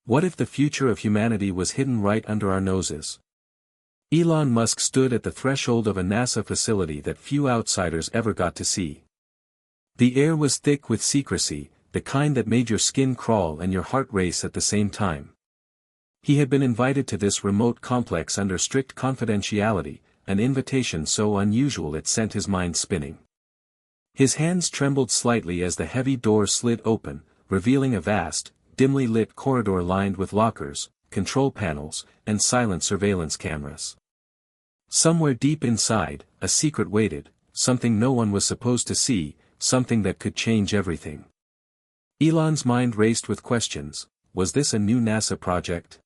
What if the future of humanity was hidden right under our noses? Elon Musk stood at the threshold of a NASA facility that few outsiders ever got to see. The air was thick with secrecy, the kind that made your skin crawl and your heart race at the same time. He had been invited to this remote complex under strict confidentiality, an invitation so unusual it sent his mind spinning. His hands trembled slightly as the heavy door slid open, revealing a vast, dimly lit corridor lined with lockers, control panels, and silent surveillance cameras. Somewhere deep inside, a secret waited, something no one was supposed to see, something that could change everything. Elon's mind raced with questions. Was this a new NASA project?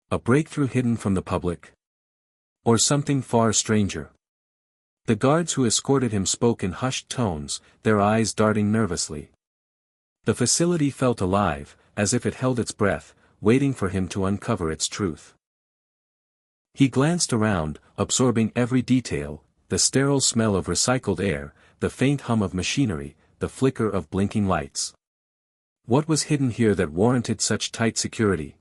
A breakthrough hidden from the public? Or something far stranger? The guards who escorted him spoke in hushed tones, their eyes darting nervously. The facility felt alive, as if it held its breath, waiting for him to uncover its truth. He glanced around, absorbing every detail, the sterile smell of recycled air, the faint hum of machinery, the flicker of blinking lights. What was hidden here that warranted such tight security?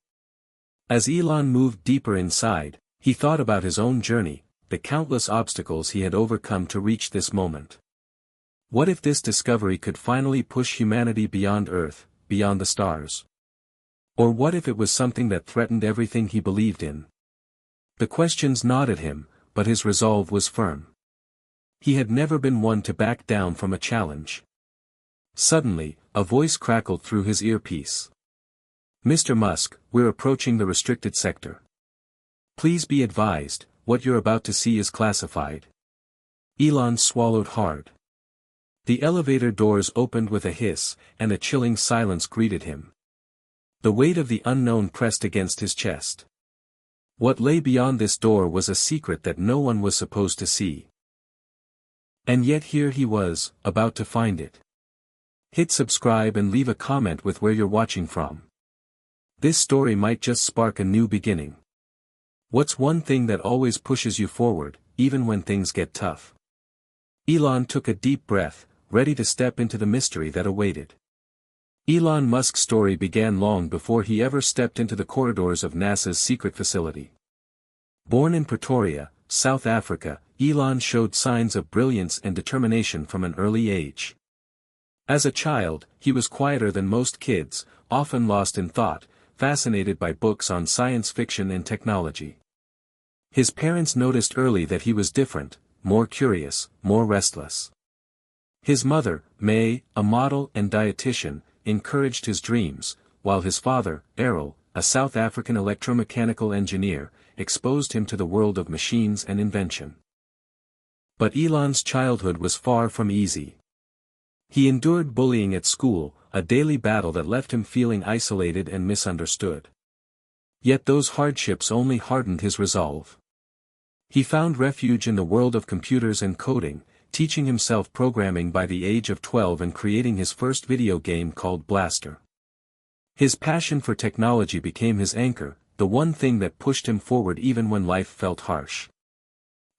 As Elon moved deeper inside, he thought about his own journey, the countless obstacles he had overcome to reach this moment. What if this discovery could finally push humanity beyond Earth, beyond the stars? Or what if it was something that threatened everything he believed in? The questions gnawed at him, but his resolve was firm. He had never been one to back down from a challenge. Suddenly, a voice crackled through his earpiece. "Mr. Musk, we're approaching the restricted sector. Please be advised, what you're about to see is classified." Elon swallowed hard. The elevator doors opened with a hiss, and a chilling silence greeted him. The weight of the unknown pressed against his chest. What lay beyond this door was a secret that no one was supposed to see. And yet here he was, about to find it. Hit subscribe and leave a comment with where you're watching from. This story might just spark a new beginning. What's one thing that always pushes you forward, even when things get tough? Elon took a deep breath, ready to step into the mystery that awaited. Elon Musk's story began long before he ever stepped into the corridors of NASA's secret facility. Born in Pretoria, South Africa, Elon showed signs of brilliance and determination from an early age. As a child, he was quieter than most kids, often lost in thought, fascinated by books on science fiction and technology. His parents noticed early that he was different, more curious, more restless. His mother, May, a model and dietitian, encouraged his dreams, while his father, Errol, a South African electromechanical engineer, exposed him to the world of machines and invention. But Elon's childhood was far from easy. He endured bullying at school, a daily battle that left him feeling isolated and misunderstood. Yet those hardships only hardened his resolve. He found refuge in the world of computers and coding, teaching himself programming by the age of 12 and creating his first video game called Blaster. His passion for technology became his anchor, the one thing that pushed him forward even when life felt harsh.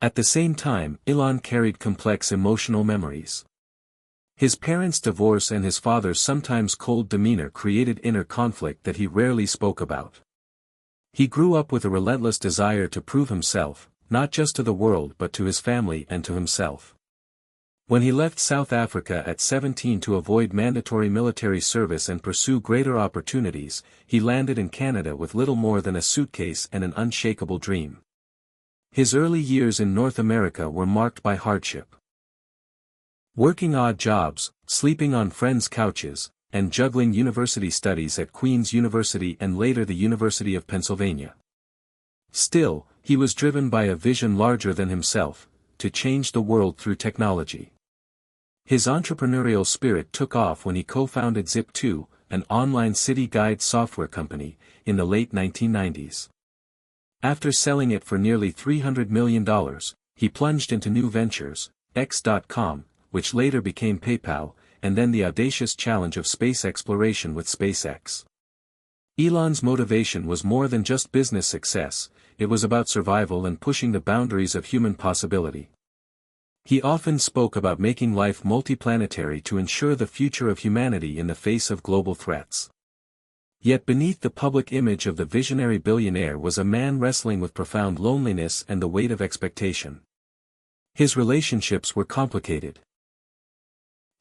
At the same time, Elon carried complex emotional memories. His parents' divorce and his father's sometimes cold demeanor created inner conflict that he rarely spoke about. He grew up with a relentless desire to prove himself, not just to the world but to his family and to himself. When he left South Africa at 17 to avoid mandatory military service and pursue greater opportunities, he landed in Canada with little more than a suitcase and an unshakable dream. His early years in North America were marked by hardship. Working odd jobs, sleeping on friends' couches, and juggling university studies at Queen's University and later the University of Pennsylvania. Still, he was driven by a vision larger than himself, to change the world through technology. His entrepreneurial spirit took off when he co-founded Zip2, an online city guide software company, in the late 1990s. After selling it for nearly $300 million, he plunged into new ventures, X.com, which later became PayPal, and then the audacious challenge of space exploration with SpaceX. Elon's motivation was more than just business success, it was about survival and pushing the boundaries of human possibility. He often spoke about making life multiplanetary to ensure the future of humanity in the face of global threats. Yet beneath the public image of the visionary billionaire was a man wrestling with profound loneliness and the weight of expectation. His relationships were complicated.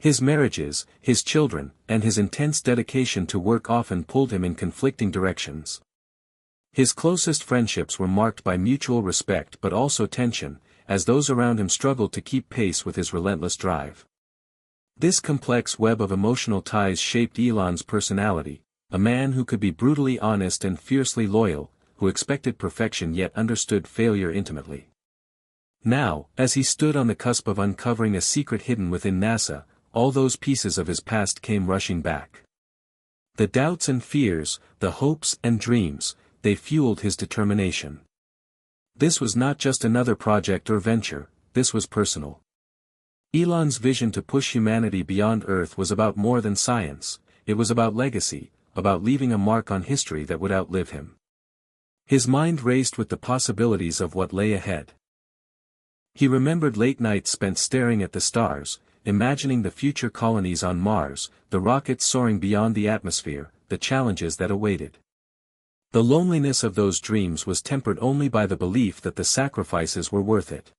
His marriages, his children, and his intense dedication to work often pulled him in conflicting directions. His closest friendships were marked by mutual respect but also tension, as those around him struggled to keep pace with his relentless drive. This complex web of emotional ties shaped Elon's personality, a man who could be brutally honest and fiercely loyal, who expected perfection yet understood failure intimately. Now, as he stood on the cusp of uncovering a secret hidden within NASA, all those pieces of his past came rushing back. The doubts and fears, the hopes and dreams, they fueled his determination. This was not just another project or venture, this was personal. Elon's vision to push humanity beyond Earth was about more than science, it was about legacy, about leaving a mark on history that would outlive him. His mind raced with the possibilities of what lay ahead. He remembered late nights spent staring at the stars, imagining the future colonies on Mars, the rockets soaring beyond the atmosphere, the challenges that awaited. The loneliness of those dreams was tempered only by the belief that the sacrifices were worth it.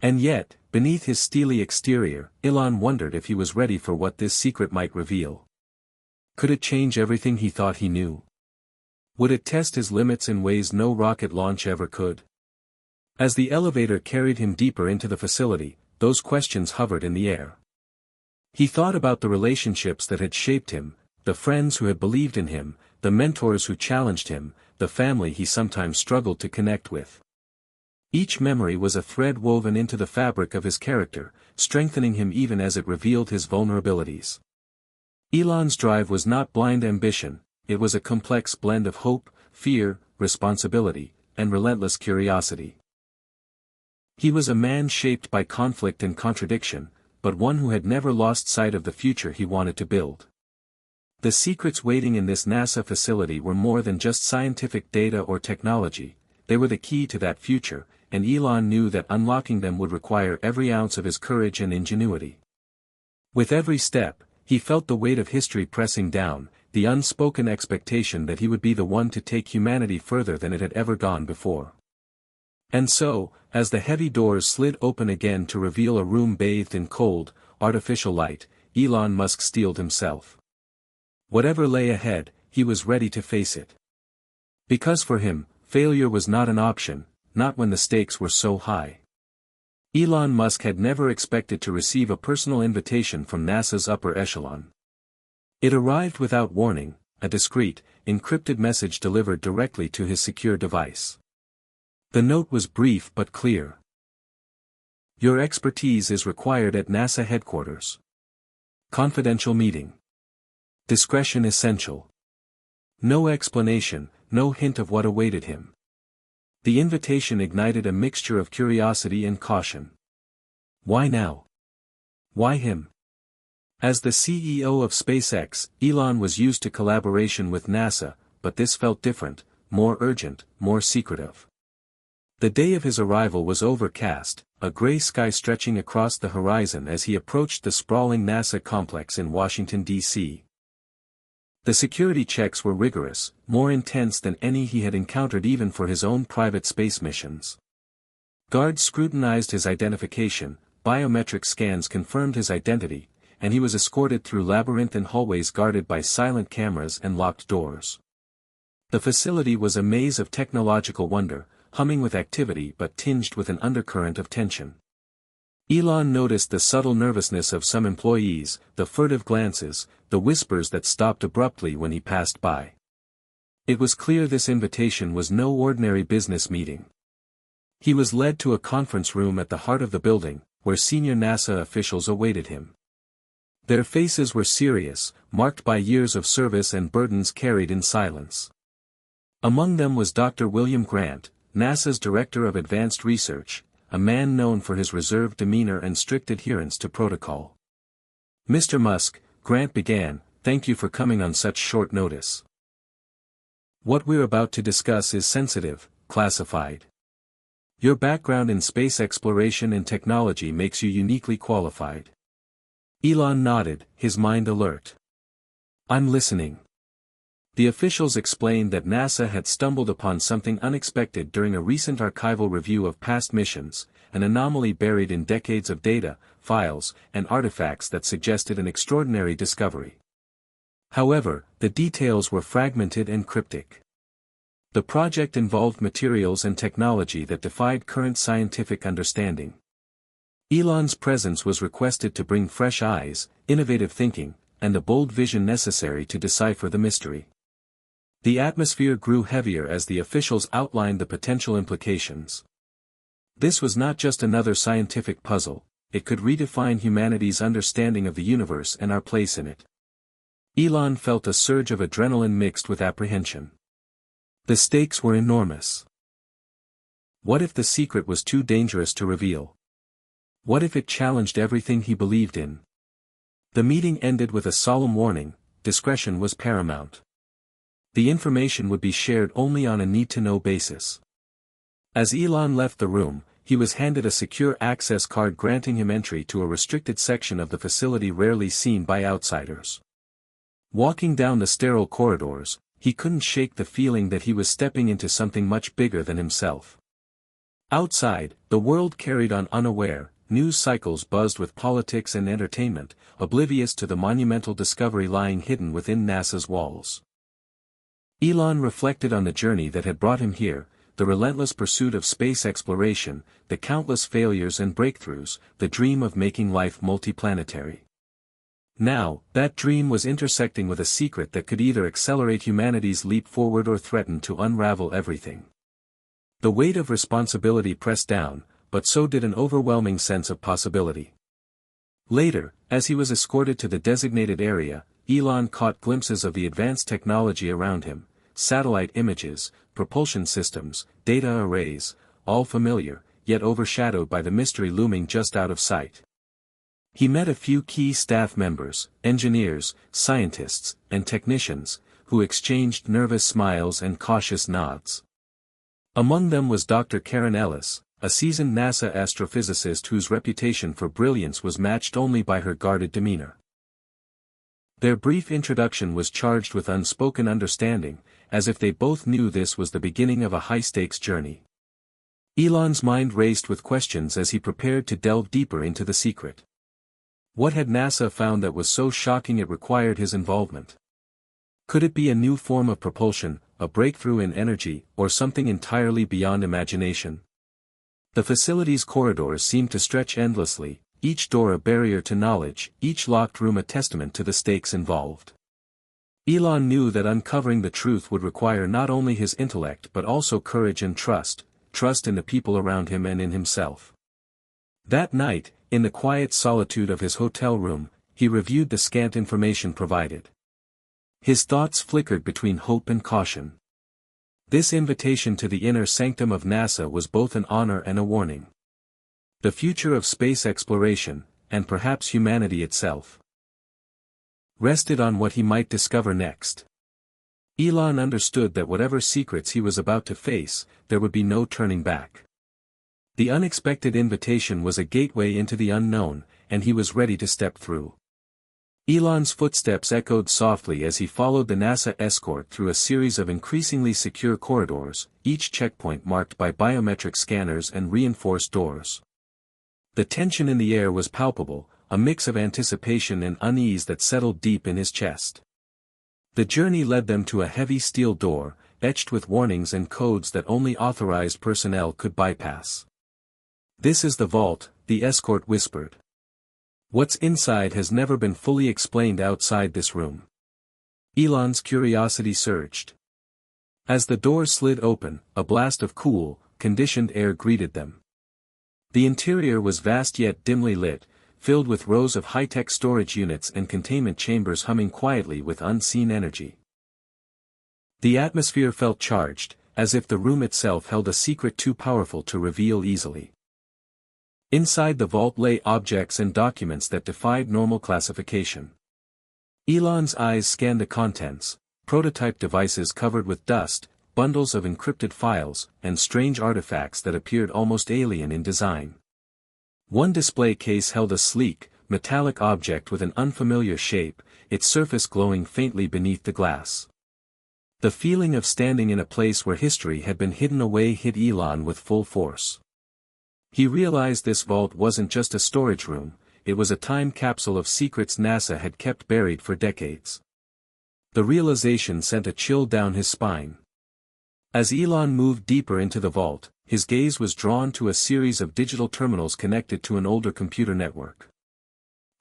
And yet, beneath his steely exterior, Elon wondered if he was ready for what this secret might reveal. Could it change everything he thought he knew? Would it test his limits in ways no rocket launch ever could? As the elevator carried him deeper into the facility, those questions hovered in the air. He thought about the relationships that had shaped him, the friends who had believed in him, the mentors who challenged him, the family he sometimes struggled to connect with. Each memory was a thread woven into the fabric of his character, strengthening him even as it revealed his vulnerabilities. Elon's drive was not blind ambition, it was a complex blend of hope, fear, responsibility, and relentless curiosity. He was a man shaped by conflict and contradiction, but one who had never lost sight of the future he wanted to build. The secrets waiting in this NASA facility were more than just scientific data or technology, they were the key to that future, and Elon knew that unlocking them would require every ounce of his courage and ingenuity. With every step, he felt the weight of history pressing down, the unspoken expectation that he would be the one to take humanity further than it had ever gone before. And so, as the heavy doors slid open again to reveal a room bathed in cold, artificial light, Elon Musk steeled himself. Whatever lay ahead, he was ready to face it. Because for him, failure was not an option, not when the stakes were so high. Elon Musk had never expected to receive a personal invitation from NASA's upper echelon. It arrived without warning, a discreet, encrypted message delivered directly to his secure device. The note was brief but clear. Your expertise is required at NASA headquarters. Confidential meeting. Discretion essential. No explanation, no hint of what awaited him. The invitation ignited a mixture of curiosity and caution. Why now? Why him? As the CEO of SpaceX, Elon was used to collaboration with NASA, but this felt different, more urgent, more secretive. The day of his arrival was overcast, a gray sky stretching across the horizon as he approached the sprawling NASA complex in Washington, D.C. The security checks were rigorous, more intense than any he had encountered even for his own private space missions. Guards scrutinized his identification, biometric scans confirmed his identity, and he was escorted through labyrinthine hallways guarded by silent cameras and locked doors. The facility was a maze of technological wonder, humming with activity but tinged with an undercurrent of tension. Elon noticed the subtle nervousness of some employees, the furtive glances, the whispers that stopped abruptly when he passed by. It was clear this invitation was no ordinary business meeting. He was led to a conference room at the heart of the building, where senior NASA officials awaited him. Their faces were serious, marked by years of service and burdens carried in silence. Among them was Dr. William Grant, NASA's Director of Advanced Research, a man known for his reserved demeanor and strict adherence to protocol. Mr. Musk, Grant began, thank you for coming on such short notice. What we're about to discuss is sensitive, classified. Your background in space exploration and technology makes you uniquely qualified. Elon nodded, his mind alert. I'm listening. The officials explained that NASA had stumbled upon something unexpected during a recent archival review of past missions, an anomaly buried in decades of data, files, and artifacts that suggested an extraordinary discovery. However, the details were fragmented and cryptic. The project involved materials and technology that defied current scientific understanding. Elon's presence was requested to bring fresh eyes, innovative thinking, and the bold vision necessary to decipher the mystery. The atmosphere grew heavier as the officials outlined the potential implications. This was not just another scientific puzzle, it could redefine humanity's understanding of the universe and our place in it. Elon felt a surge of adrenaline mixed with apprehension. The stakes were enormous. What if the secret was too dangerous to reveal? What if it challenged everything he believed in? The meeting ended with a solemn warning: discretion was paramount. The information would be shared only on a need-to-know basis. As Elon left the room, he was handed a secure access card granting him entry to a restricted section of the facility rarely seen by outsiders. Walking down the sterile corridors, he couldn't shake the feeling that he was stepping into something much bigger than himself. Outside, the world carried on unaware, news cycles buzzed with politics and entertainment, oblivious to the monumental discovery lying hidden within NASA's walls. Elon reflected on the journey that had brought him here, the relentless pursuit of space exploration, the countless failures and breakthroughs, the dream of making life multiplanetary. Now, that dream was intersecting with a secret that could either accelerate humanity's leap forward or threaten to unravel everything. The weight of responsibility pressed down, but so did an overwhelming sense of possibility. Later, as he was escorted to the designated area, Elon caught glimpses of the advanced technology around him: satellite images, propulsion systems, data arrays, all familiar, yet overshadowed by the mystery looming just out of sight. He met a few key staff members, engineers, scientists, and technicians, who exchanged nervous smiles and cautious nods. Among them was Dr. Karen Ellis, a seasoned NASA astrophysicist whose reputation for brilliance was matched only by her guarded demeanor. Their brief introduction was charged with unspoken understanding, as if they both knew this was the beginning of a high-stakes journey. Elon's mind raced with questions as he prepared to delve deeper into the secret. What had NASA found that was so shocking it required his involvement? Could it be a new form of propulsion, a breakthrough in energy, or something entirely beyond imagination? The facility's corridors seemed to stretch endlessly, each door a barrier to knowledge, each locked room a testament to the stakes involved. Elon knew that uncovering the truth would require not only his intellect but also courage and trust in the people around him and in himself. That night, in the quiet solitude of his hotel room, he reviewed the scant information provided. His thoughts flickered between hope and caution. This invitation to the inner sanctum of NASA was both an honor and a warning. The future of space exploration, and perhaps humanity itself, rested on what he might discover next. Elon understood that whatever secrets he was about to face, there would be no turning back. The unexpected invitation was a gateway into the unknown, and he was ready to step through. Elon's footsteps echoed softly as he followed the NASA escort through a series of increasingly secure corridors, each checkpoint marked by biometric scanners and reinforced doors. The tension in the air was palpable, a mix of anticipation and unease that settled deep in his chest. The journey led them to a heavy steel door, etched with warnings and codes that only authorized personnel could bypass. "This is the vault," the escort whispered. "What's inside has never been fully explained outside this room." Elon's curiosity surged. As the door slid open, a blast of cool, conditioned air greeted them. The interior was vast yet dimly lit, filled with rows of high-tech storage units and containment chambers humming quietly with unseen energy. The atmosphere felt charged, as if the room itself held a secret too powerful to reveal easily. Inside the vault lay objects and documents that defied normal classification. Elon's eyes scanned the contents: prototype devices covered with dust, bundles of encrypted files, and strange artifacts that appeared almost alien in design. One display case held a sleek, metallic object with an unfamiliar shape, its surface glowing faintly beneath the glass. The feeling of standing in a place where history had been hidden away hit Elon with full force. He realized this vault wasn't just a storage room, it was a time capsule of secrets NASA had kept buried for decades. The realization sent a chill down his spine. As Elon moved deeper into the vault, his gaze was drawn to a series of digital terminals connected to an older computer network.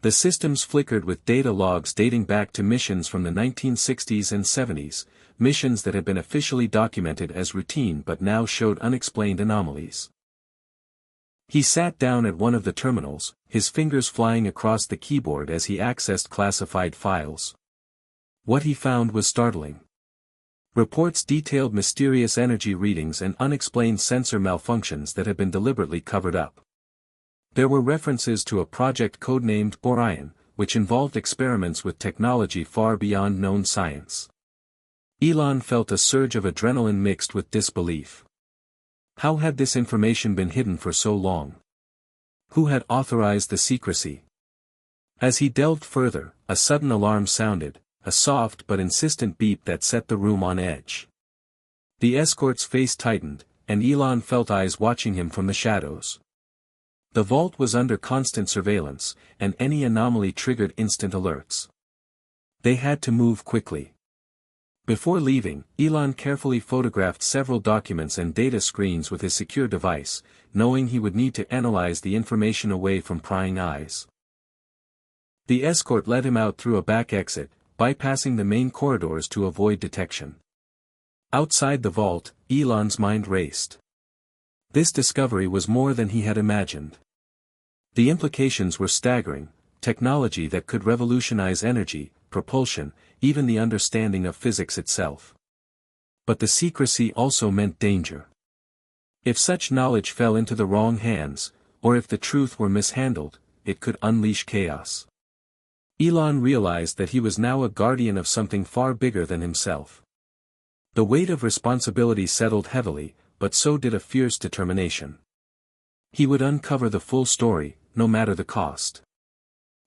The systems flickered with data logs dating back to missions from the 1960s and 70s, missions that had been officially documented as routine but now showed unexplained anomalies. He sat down at one of the terminals, his fingers flying across the keyboard as he accessed classified files. What he found was startling. Reports detailed mysterious energy readings and unexplained sensor malfunctions that had been deliberately covered up. There were references to a project codenamed Orion, which involved experiments with technology far beyond known science. Elon felt a surge of adrenaline mixed with disbelief. How had this information been hidden for so long? Who had authorized the secrecy? As he delved further, a sudden alarm sounded, a soft but insistent beep that set the room on edge. The escort's face tightened, and Elon felt eyes watching him from the shadows. The vault was under constant surveillance, and any anomaly triggered instant alerts. They had to move quickly. Before leaving, Elon carefully photographed several documents and data screens with his secure device, knowing he would need to analyze the information away from prying eyes. The escort led him out through a back exit, bypassing the main corridors to avoid detection. Outside the vault, Elon's mind raced. This discovery was more than he had imagined. The implications were staggering: technology that could revolutionize energy, propulsion, even the understanding of physics itself. But the secrecy also meant danger. If such knowledge fell into the wrong hands, or if the truth were mishandled, it could unleash chaos. Elon realized that he was now a guardian of something far bigger than himself. The weight of responsibility settled heavily, but so did a fierce determination. He would uncover the full story, no matter the cost.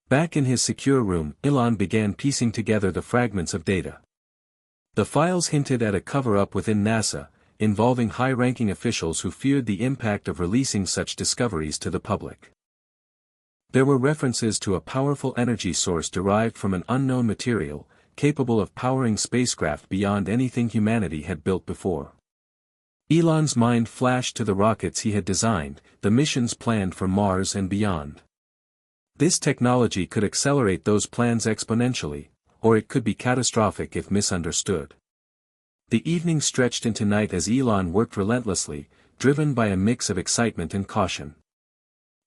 Back in his secure room, Elon began piecing together the fragments of data. The files hinted at a cover-up within NASA, involving high-ranking officials who feared the impact of releasing such discoveries to the public. There were references to a powerful energy source derived from an unknown material, capable of powering spacecraft beyond anything humanity had built before. Elon's mind flashed to the rockets he had designed, the missions planned for Mars and beyond. This technology could accelerate those plans exponentially, or it could be catastrophic if misunderstood. The evening stretched into night as Elon worked relentlessly, driven by a mix of excitement and caution.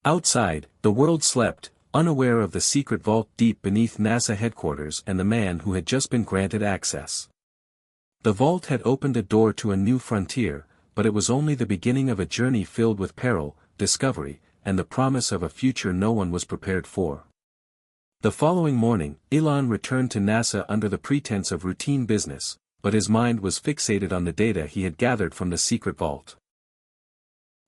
Outside, the world slept, unaware of the secret vault deep beneath NASA headquarters and the man who had just been granted access. The vault had opened a door to a new frontier, but it was only the beginning of a journey filled with peril, discovery, and the promise of a future no one was prepared for. The following morning, Elon returned to NASA under the pretense of routine business, but his mind was fixated on the data he had gathered from the secret vault.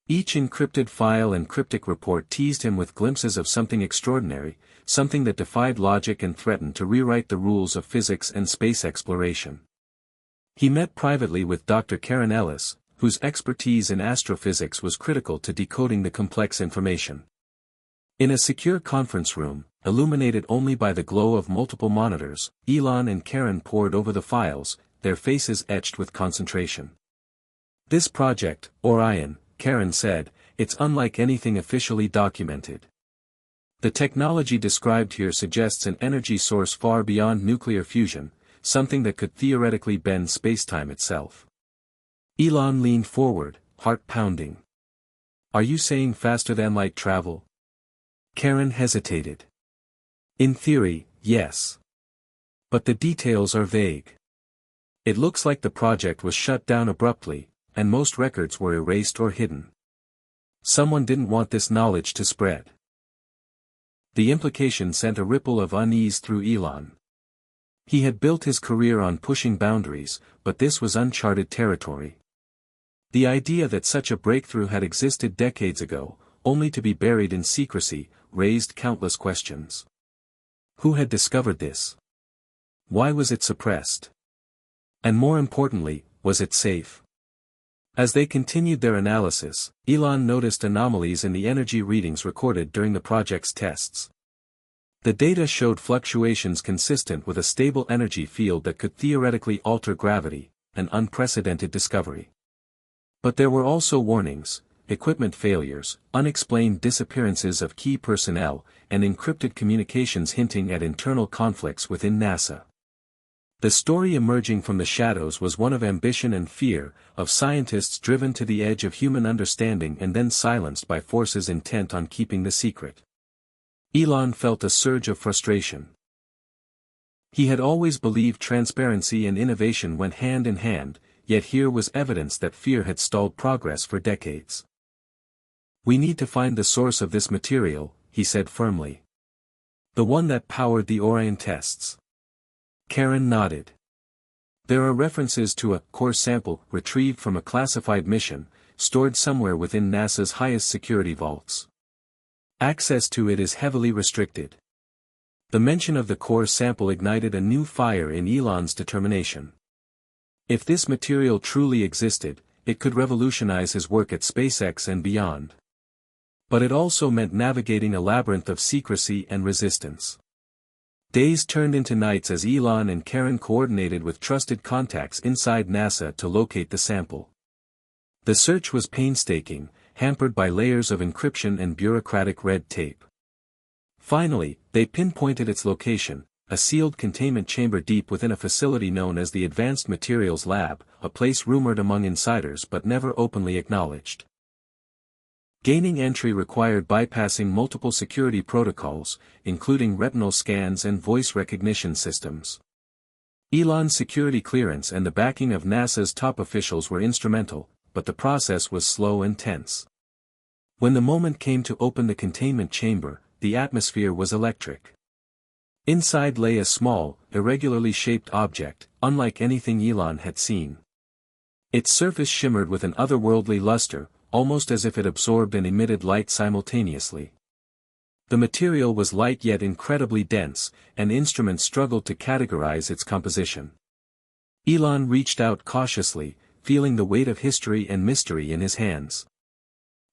Each encrypted file and cryptic report teased him with glimpses of something extraordinary, something that defied logic and threatened to rewrite the rules of physics and space exploration. He met privately with Dr. Karen Ellis, whose expertise in astrophysics was critical to decoding the complex information. In a secure conference room, illuminated only by the glow of multiple monitors, Elon and Karen pored over the files, their faces etched with concentration. "This project, Orion," Karen said, "it's unlike anything officially documented. The technology described here suggests an energy source far beyond nuclear fusion, something that could theoretically bend spacetime itself." Elon leaned forward, heart pounding. "Are you saying faster-than-light travel?" Karen hesitated. "In theory, yes. But the details are vague. It looks like the project was shut down abruptly, and most records were erased or hidden. Someone didn't want this knowledge to spread." The implication sent a ripple of unease through Elon. He had built his career on pushing boundaries, but this was uncharted territory. The idea that such a breakthrough had existed decades ago, only to be buried in secrecy, raised countless questions. Who had discovered this? Why was it suppressed? And more importantly, was it safe? As they continued their analysis, Elon noticed anomalies in the energy readings recorded during the project's tests. The data showed fluctuations consistent with a stable energy field that could theoretically alter gravity, an unprecedented discovery. But there were also warnings, equipment failures, unexplained disappearances of key personnel, and encrypted communications hinting at internal conflicts within NASA. The story emerging from the shadows was one of ambition and fear, of scientists driven to the edge of human understanding and then silenced by forces intent on keeping the secret. Elon felt a surge of frustration. He had always believed transparency and innovation went hand in hand, yet here was evidence that fear had stalled progress for decades. "We need to find the source of this material," he said firmly. "The one that powered the Orion tests." Karen nodded. "There are references to a core sample retrieved from a classified mission, stored somewhere within NASA's highest security vaults. Access to it is heavily restricted." The mention of the core sample ignited a new fire in Elon's determination. If this material truly existed, it could revolutionize his work at SpaceX and beyond. But it also meant navigating a labyrinth of secrecy and resistance. Days turned into nights as Elon and Karen coordinated with trusted contacts inside NASA to locate the sample. The search was painstaking, hampered by layers of encryption and bureaucratic red tape. Finally, they pinpointed its location, a sealed containment chamber deep within a facility known as the Advanced Materials Lab, a place rumored among insiders but never openly acknowledged. Gaining entry required bypassing multiple security protocols, including retinal scans and voice recognition systems. Elon's security clearance and the backing of NASA's top officials were instrumental, but the process was slow and tense. When the moment came to open the containment chamber, the atmosphere was electric. Inside lay a small, irregularly shaped object, unlike anything Elon had seen. Its surface shimmered with an otherworldly luster, almost as if it absorbed and emitted light simultaneously. The material was light yet incredibly dense, and instruments struggled to categorize its composition. Elon reached out cautiously, feeling the weight of history and mystery in his hands.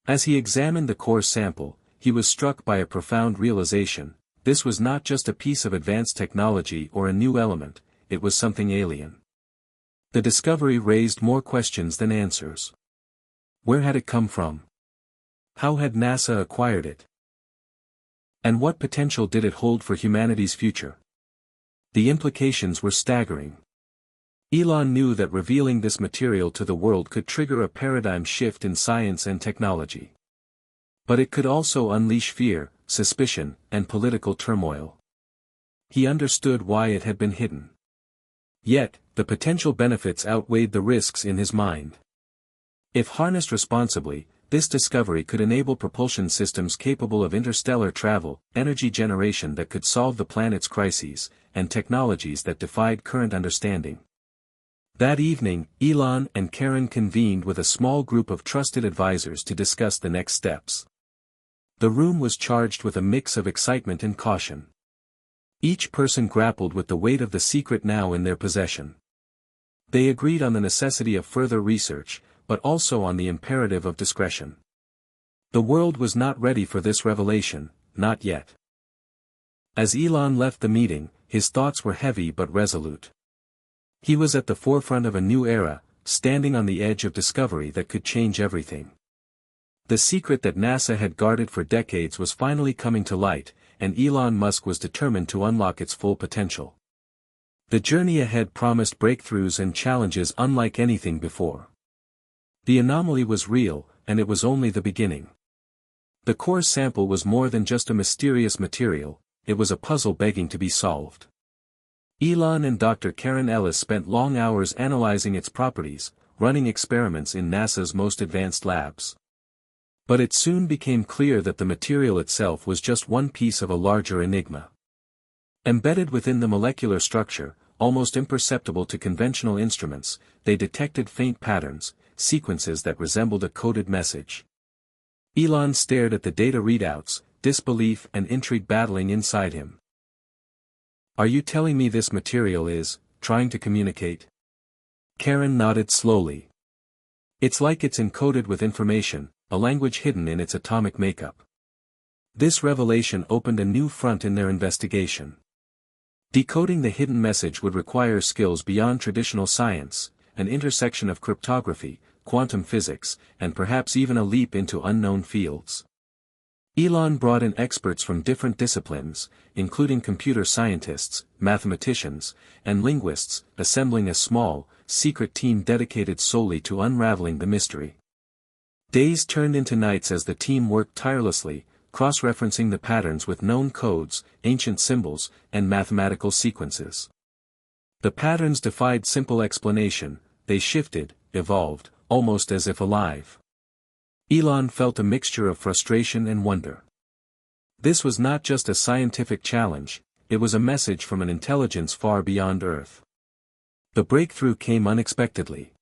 As he examined the core sample, he was struck by a profound realization: this was not just a piece of advanced technology or a new element, it was something alien. The discovery raised more questions than answers. Where had it come from? How had NASA acquired it? And what potential did it hold for humanity's future? The implications were staggering. Elon knew that revealing this material to the world could trigger a paradigm shift in science and technology. But it could also unleash fear, suspicion, and political turmoil. He understood why it had been hidden. Yet, the potential benefits outweighed the risks in his mind. If harnessed responsibly, this discovery could enable propulsion systems capable of interstellar travel, energy generation that could solve the planet's crises, and technologies that defied current understanding. That evening, Elon and Karen convened with a small group of trusted advisors to discuss the next steps. The room was charged with a mix of excitement and caution. Each person grappled with the weight of the secret now in their possession. They agreed on the necessity of further research, but also on the imperative of discretion. The world was not ready for this revelation, not yet. As Elon left the meeting, his thoughts were heavy but resolute. He was at the forefront of a new era, standing on the edge of discovery that could change everything. The secret that NASA had guarded for decades was finally coming to light, and Elon Musk was determined to unlock its full potential. The journey ahead promised breakthroughs and challenges unlike anything before. The anomaly was real, and it was only the beginning. The core sample was more than just a mysterious material, it was a puzzle begging to be solved. Elon and Dr. Karen Ellis spent long hours analyzing its properties, running experiments in NASA's most advanced labs. But it soon became clear that the material itself was just one piece of a larger enigma. Embedded within the molecular structure, almost imperceptible to conventional instruments, they detected faint patterns, sequences that resembled a coded message. Elon stared at the data readouts, disbelief and intrigue battling inside him. "Are you telling me this material is trying to communicate?" Karen nodded slowly. It's like it's encoded with information, a language hidden in its atomic makeup. This revelation opened a new front in their investigation. Decoding the hidden message would require skills beyond traditional science, an intersection of cryptography, quantum physics, and perhaps even a leap into unknown fields. Elon brought in experts from different disciplines, including computer scientists, mathematicians, and linguists, assembling a small, secret team dedicated solely to unraveling the mystery. Days turned into nights as the team worked tirelessly, cross-referencing the patterns with known codes, ancient symbols, and mathematical sequences. The patterns defied simple explanation, they shifted, evolved, almost as if alive. Elon felt a mixture of frustration and wonder. This was not just a scientific challenge, it was a message from an intelligence far beyond Earth. The breakthrough came unexpectedly.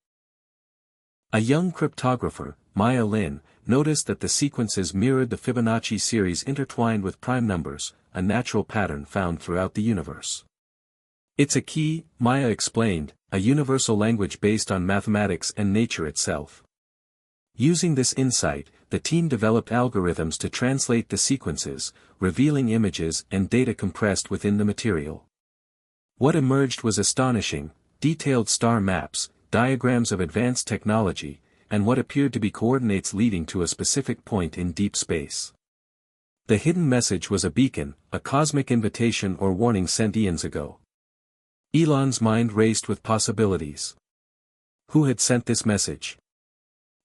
A young cryptographer, Maya Lin, noticed that the sequences mirrored the Fibonacci series intertwined with prime numbers, a natural pattern found throughout the universe. It's a key, Maya explained, a universal language based on mathematics and nature itself. Using this insight, the team developed algorithms to translate the sequences, revealing images and data compressed within the material. What emerged was astonishing: detailed star maps, diagrams of advanced technology, and what appeared to be coordinates leading to a specific point in deep space. The hidden message was a beacon, a cosmic invitation or warning sent eons ago. Elon's mind raced with possibilities. Who had sent this message?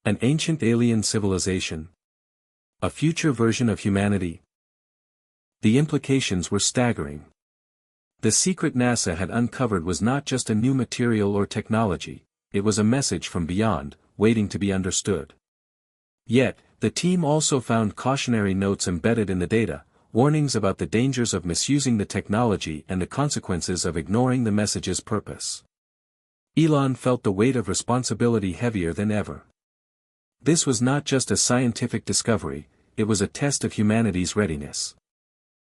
An ancient alien civilization? A future version of humanity? The implications were staggering. The secret NASA had uncovered was not just a new material or technology, it was a message from beyond, waiting to be understood. Yet, the team also found cautionary notes embedded in the data, warnings about the dangers of misusing the technology and the consequences of ignoring the message's purpose. Elon felt the weight of responsibility heavier than ever. This was not just a scientific discovery, it was a test of humanity's readiness.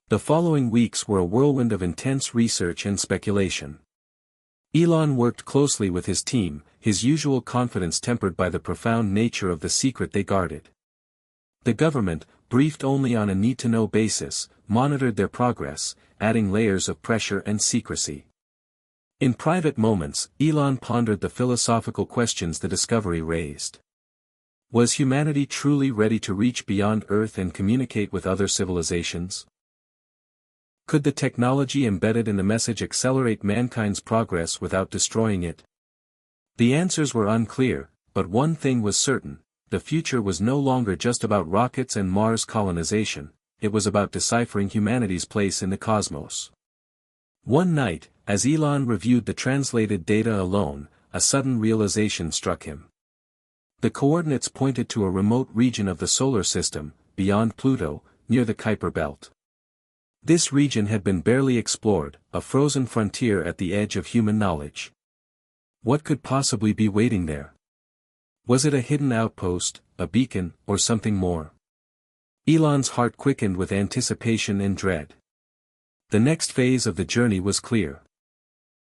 The following weeks were a whirlwind of intense research and speculation. Elon worked closely with his team, his usual confidence tempered by the profound nature of the secret they guarded. The government, briefed only on a need-to-know basis, monitored their progress, adding layers of pressure and secrecy. In private moments, Elon pondered the philosophical questions the discovery raised. Was humanity truly ready to reach beyond Earth and communicate with other civilizations? Could the technology embedded in the message accelerate mankind's progress without destroying it? The answers were unclear, but one thing was certain: the future was no longer just about rockets and Mars colonization, it was about deciphering humanity's place in the cosmos. One night, as Elon reviewed the translated data alone, a sudden realization struck him. The coordinates pointed to a remote region of the solar system, beyond Pluto, near the Kuiper Belt. This region had been barely explored, a frozen frontier at the edge of human knowledge. What could possibly be waiting there? Was it a hidden outpost, a beacon, or something more? Elon's heart quickened with anticipation and dread. The next phase of the journey was clear.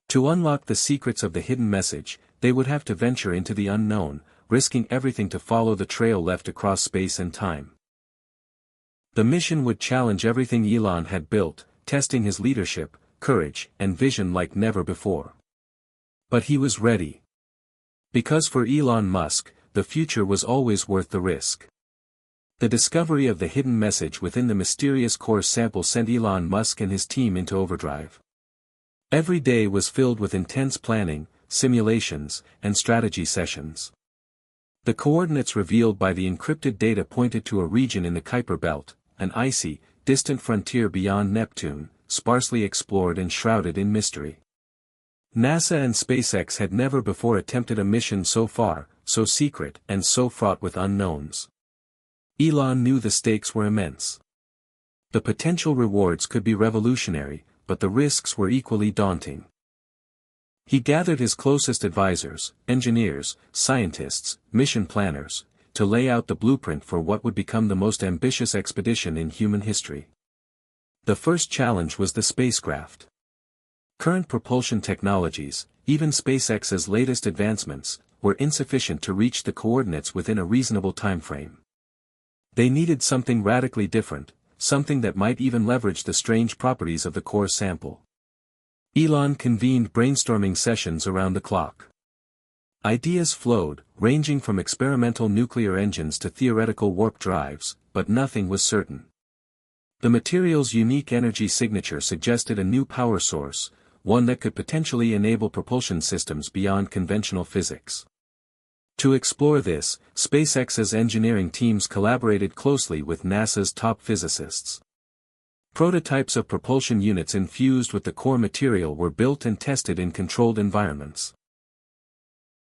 To unlock the secrets of the hidden message, they would have to venture into the unknown, risking everything to follow the trail left across space and time. The mission would challenge everything Elon had built, testing his leadership, courage, and vision like never before. But he was ready. Because for Elon Musk, the future was always worth the risk. The discovery of the hidden message within the mysterious core sample sent Elon Musk and his team into overdrive. Every day was filled with intense planning, simulations, and strategy sessions. The coordinates revealed by the encrypted data pointed to a region in the Kuiper Belt, an icy, distant frontier beyond Neptune, sparsely explored and shrouded in mystery. NASA and SpaceX had never before attempted a mission so far, so secret, and so fraught with unknowns. Elon knew the stakes were immense. The potential rewards could be revolutionary, but the risks were equally daunting. He gathered his closest advisors, engineers, scientists, mission planners, to lay out the blueprint for what would become the most ambitious expedition in human history. The first challenge was the spacecraft. Current propulsion technologies, even SpaceX's latest advancements, were insufficient to reach the coordinates within a reasonable timeframe. They needed something radically different, something that might even leverage the strange properties of the core sample. Elon convened brainstorming sessions around the clock. Ideas flowed, ranging from experimental nuclear engines to theoretical warp drives, but nothing was certain. The material's unique energy signature suggested a new power source, one that could potentially enable propulsion systems beyond conventional physics. To explore this, SpaceX's engineering teams collaborated closely with NASA's top physicists. Prototypes of propulsion units infused with the core material were built and tested in controlled environments.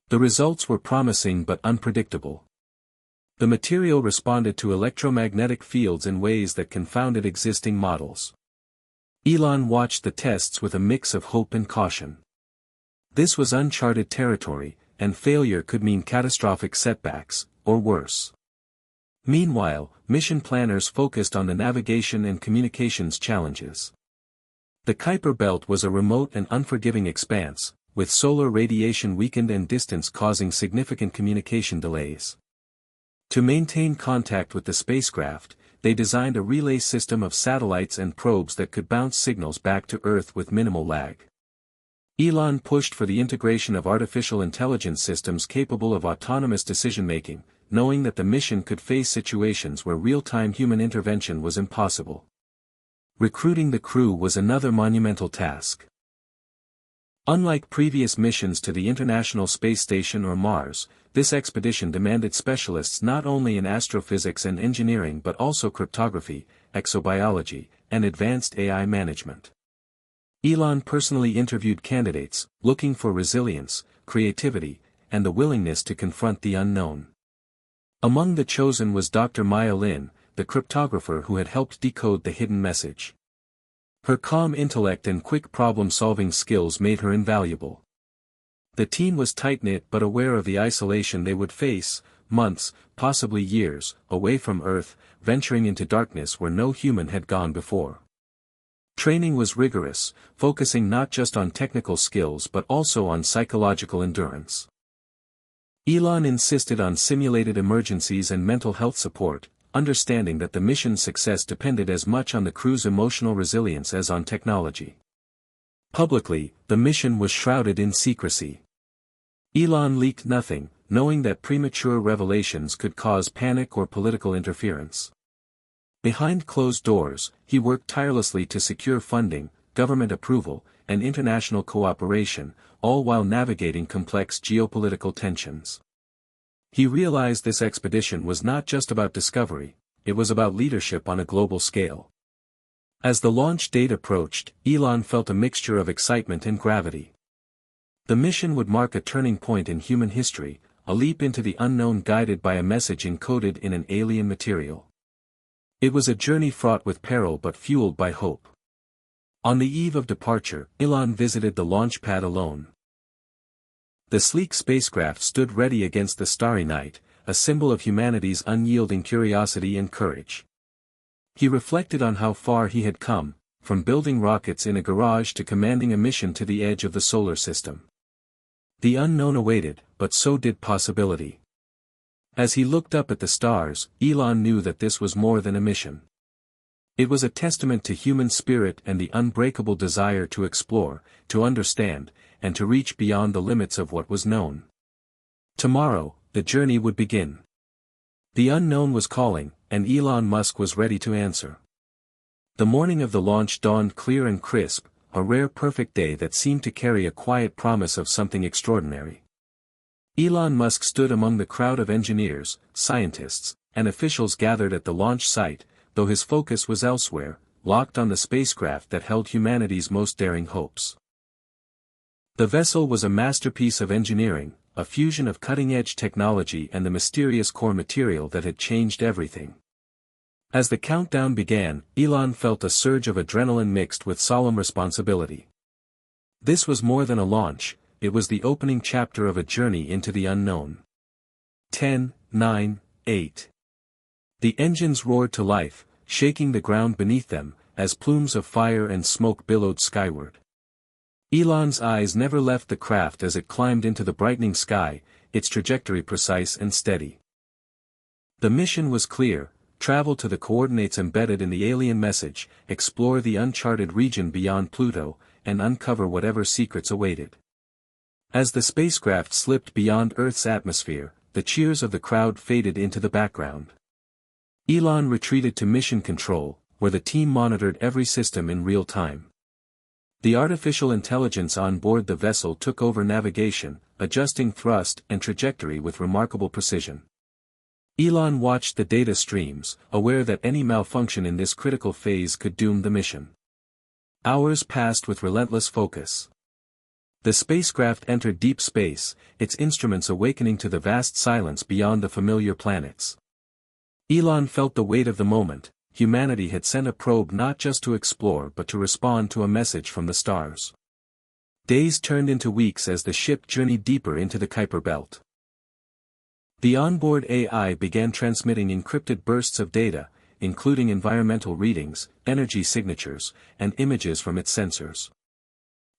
The results were promising but unpredictable. The material responded to electromagnetic fields in ways that confounded existing models. Elon watched the tests with a mix of hope and caution. This was uncharted territory, and failure could mean catastrophic setbacks, or worse. Meanwhile, mission planners focused on the navigation and communications challenges. The Kuiper Belt was a remote and unforgiving expanse, with solar radiation weakened and distance causing significant communication delays. To maintain contact with the spacecraft, they designed a relay system of satellites and probes that could bounce signals back to Earth with minimal lag. Elon pushed for the integration of artificial intelligence systems capable of autonomous decision-making, knowing that the mission could face situations where real-time human intervention was impossible. Recruiting the crew was another monumental task. Unlike previous missions to the International Space Station or Mars, this expedition demanded specialists not only in astrophysics and engineering but also cryptography, exobiology, and advanced AI management. Elon personally interviewed candidates, looking for resilience, creativity, and the willingness to confront the unknown. Among the chosen was Dr. Maya Lin, the cryptographer who had helped decode the hidden message. Her calm intellect and quick problem-solving skills made her invaluable. The team was tight-knit but aware of the isolation they would face, months, possibly years, away from Earth, venturing into darkness where no human had gone before. Training was rigorous, focusing not just on technical skills but also on psychological endurance. Elon insisted on simulated emergencies and mental health support, understanding that the mission's success depended as much on the crew's emotional resilience as on technology. Publicly, the mission was shrouded in secrecy. Elon leaked nothing, knowing that premature revelations could cause panic or political interference. Behind closed doors, he worked tirelessly to secure funding, government approval, and international cooperation, all while navigating complex geopolitical tensions. He realized this expedition was not just about discovery, it was about leadership on a global scale. As the launch date approached, Elon felt a mixture of excitement and gravity. The mission would mark a turning point in human history, a leap into the unknown guided by a message encoded in an alien material. It was a journey fraught with peril but fueled by hope. On the eve of departure, Elon visited the launch pad alone. The sleek spacecraft stood ready against the starry night, a symbol of humanity's unyielding curiosity and courage. He reflected on how far he had come, from building rockets in a garage to commanding a mission to the edge of the solar system. The unknown awaited, but so did possibility. As he looked up at the stars, Elon knew that this was more than a mission. It was a testament to human spirit and the unbreakable desire to explore, to understand, and to reach beyond the limits of what was known. Tomorrow, the journey would begin. The unknown was calling, and Elon Musk was ready to answer. The morning of the launch dawned clear and crisp, a rare perfect day that seemed to carry a quiet promise of something extraordinary. Elon Musk stood among the crowd of engineers, scientists, and officials gathered at the launch site, though his focus was elsewhere, locked on the spacecraft that held humanity's most daring hopes. The vessel was a masterpiece of engineering, a fusion of cutting-edge technology and the mysterious core material that had changed everything. As the countdown began, Elon felt a surge of adrenaline mixed with solemn responsibility. This was more than a launch, it was the opening chapter of a journey into the unknown. 10, 9, 8. The engines roared to life, shaking the ground beneath them, as plumes of fire and smoke billowed skyward. Elon's eyes never left the craft as it climbed into the brightening sky, its trajectory precise and steady. The mission was clear: travel to the coordinates embedded in the alien message, explore the uncharted region beyond Pluto, and uncover whatever secrets awaited. As the spacecraft slipped beyond Earth's atmosphere, the cheers of the crowd faded into the background. Elon retreated to Mission Control, where the team monitored every system in real time. The artificial intelligence on board the vessel took over navigation, adjusting thrust and trajectory with remarkable precision. Elon watched the data streams, aware that any malfunction in this critical phase could doom the mission. Hours passed with relentless focus. The spacecraft entered deep space, its instruments awakening to the vast silence beyond the familiar planets. Elon felt the weight of the moment. Humanity had sent a probe not just to explore but to respond to a message from the stars. Days turned into weeks as the ship journeyed deeper into the Kuiper Belt. The onboard AI began transmitting encrypted bursts of data, including environmental readings, energy signatures, and images from its sensors.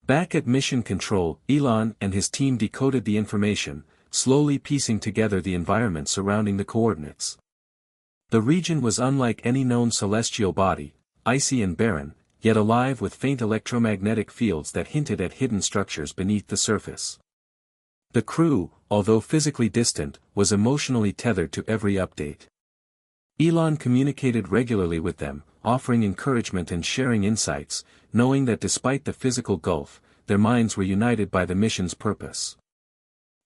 Back at Mission Control, Elon and his team decoded the information, slowly piecing together the environment surrounding the coordinates. The region was unlike any known celestial body, icy and barren, yet alive with faint electromagnetic fields that hinted at hidden structures beneath the surface. The crew, although physically distant, was emotionally tethered to every update. Elon communicated regularly with them, offering encouragement and sharing insights, knowing that despite the physical gulf, their minds were united by the mission's purpose.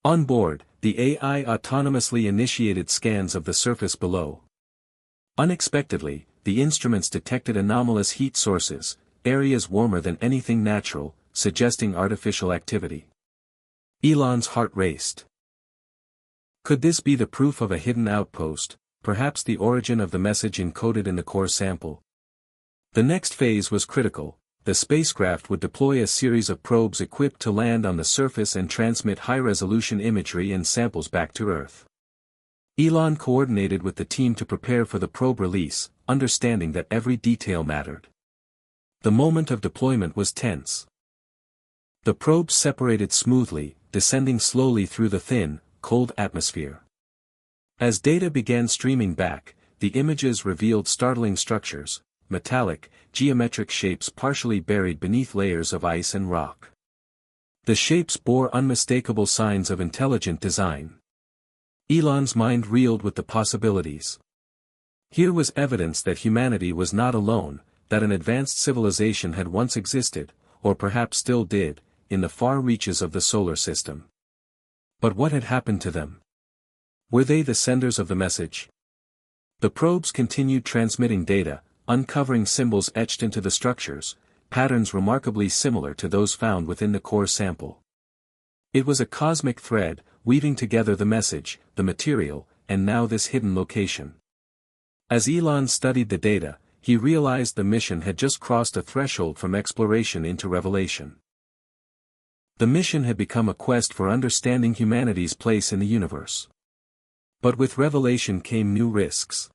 On board, the AI autonomously initiated scans of the surface below. Unexpectedly, the instruments detected anomalous heat sources, areas warmer than anything natural, suggesting artificial activity. Elon's heart raced. Could this be the proof of a hidden outpost, perhaps the origin of the message encoded in the core sample? The next phase was critical. The spacecraft would deploy a series of probes equipped to land on the surface and transmit high-resolution imagery and samples back to Earth. Elon coordinated with the team to prepare for the probe release, understanding that every detail mattered. The moment of deployment was tense. The probes separated smoothly, descending slowly through the thin, cold atmosphere. As data began streaming back, the images revealed startling structures, metallic, geometric shapes partially buried beneath layers of ice and rock. The shapes bore unmistakable signs of intelligent design. Elon's mind reeled with the possibilities. Here was evidence that humanity was not alone, that an advanced civilization had once existed, or perhaps still did, in the far reaches of the solar system. But what had happened to them? Were they the senders of the message? The probes continued transmitting data, uncovering symbols etched into the structures, patterns remarkably similar to those found within the core sample. It was a cosmic thread, weaving together the message, the material, and now this hidden location. As Elon studied the data, he realized the mission had just crossed a threshold from exploration into revelation. The mission had become a quest for understanding humanity's place in the universe. But with revelation came new risks.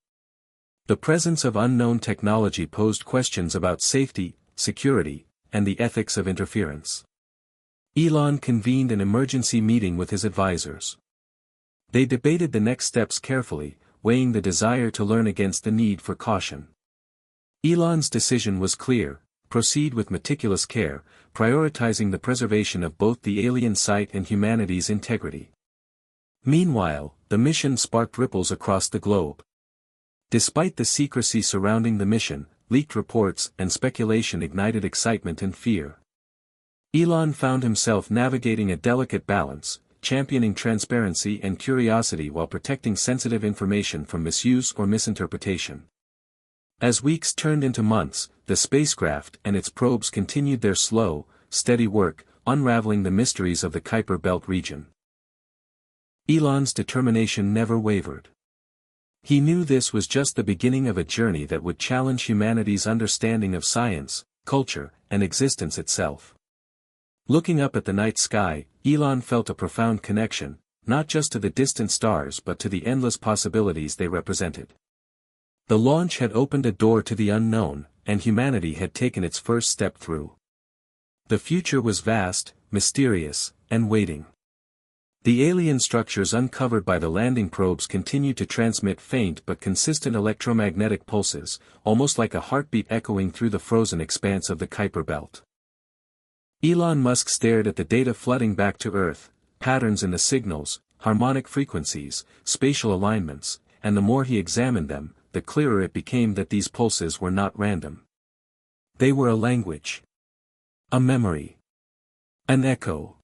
The presence of unknown technology posed questions about safety, security, and the ethics of interference. Elon convened an emergency meeting with his advisors. They debated the next steps carefully, weighing the desire to learn against the need for caution. Elon's decision was clear: proceed with meticulous care, prioritizing the preservation of both the alien site and humanity's integrity. Meanwhile, the mission sparked ripples across the globe. Despite the secrecy surrounding the mission, leaked reports and speculation ignited excitement and fear. Elon found himself navigating a delicate balance, championing transparency and curiosity while protecting sensitive information from misuse or misinterpretation. As weeks turned into months, the spacecraft and its probes continued their slow, steady work, unraveling the mysteries of the Kuiper Belt region. Elon's determination never wavered. He knew this was just the beginning of a journey that would challenge humanity's understanding of science, culture, and existence itself. Looking up at the night sky, Elon felt a profound connection, not just to the distant stars but to the endless possibilities they represented. The launch had opened a door to the unknown, and humanity had taken its first step through. The future was vast, mysterious, and waiting. The alien structures uncovered by the landing probes continued to transmit faint but consistent electromagnetic pulses, almost like a heartbeat echoing through the frozen expanse of the Kuiper Belt. Elon Musk stared at the data flooding back to Earth, patterns in the signals, harmonic frequencies, spatial alignments, and the more he examined them, the clearer it became that these pulses were not random. They were a language. A memory. An echo.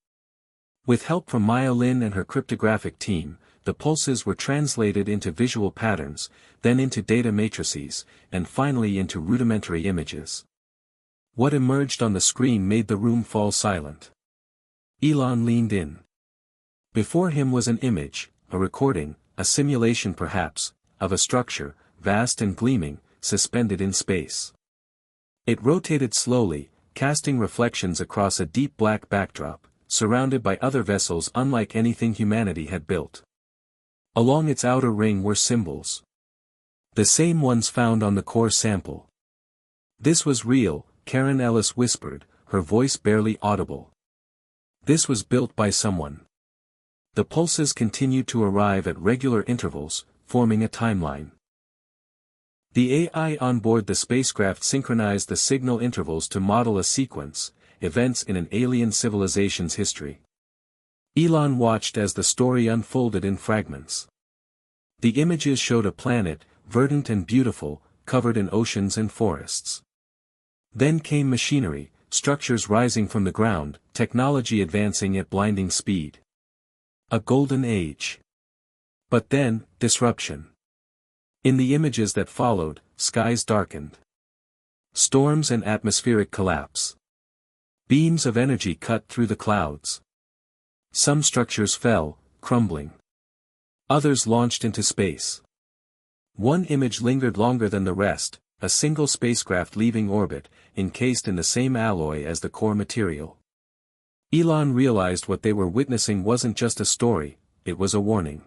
With help from Maya Lin and her cryptographic team, the pulses were translated into visual patterns, then into data matrices, and finally into rudimentary images. What emerged on the screen made the room fall silent. Elon leaned in. Before him was an image, a recording, a simulation perhaps, of a structure, vast and gleaming, suspended in space. It rotated slowly, casting reflections across a deep black backdrop, surrounded by other vessels unlike anything humanity had built. Along its outer ring were symbols. The same ones found on the core sample. This was real, Karen Ellis whispered, her voice barely audible. This was built by someone. The pulses continued to arrive at regular intervals, forming a timeline. The AI on board the spacecraft synchronized the signal intervals to model a sequence, events in an alien civilization's history. Elon watched as the story unfolded in fragments. The images showed a planet, verdant and beautiful, covered in oceans and forests. Then came machinery, structures rising from the ground, technology advancing at blinding speed. A golden age. But then, disruption. In the images that followed, skies darkened. Storms and atmospheric collapse. Beams of energy cut through the clouds. Some structures fell, crumbling. Others launched into space. One image lingered longer than the rest, a single spacecraft leaving orbit, encased in the same alloy as the core material. Elon realized what they were witnessing wasn't just a story, it was a warning.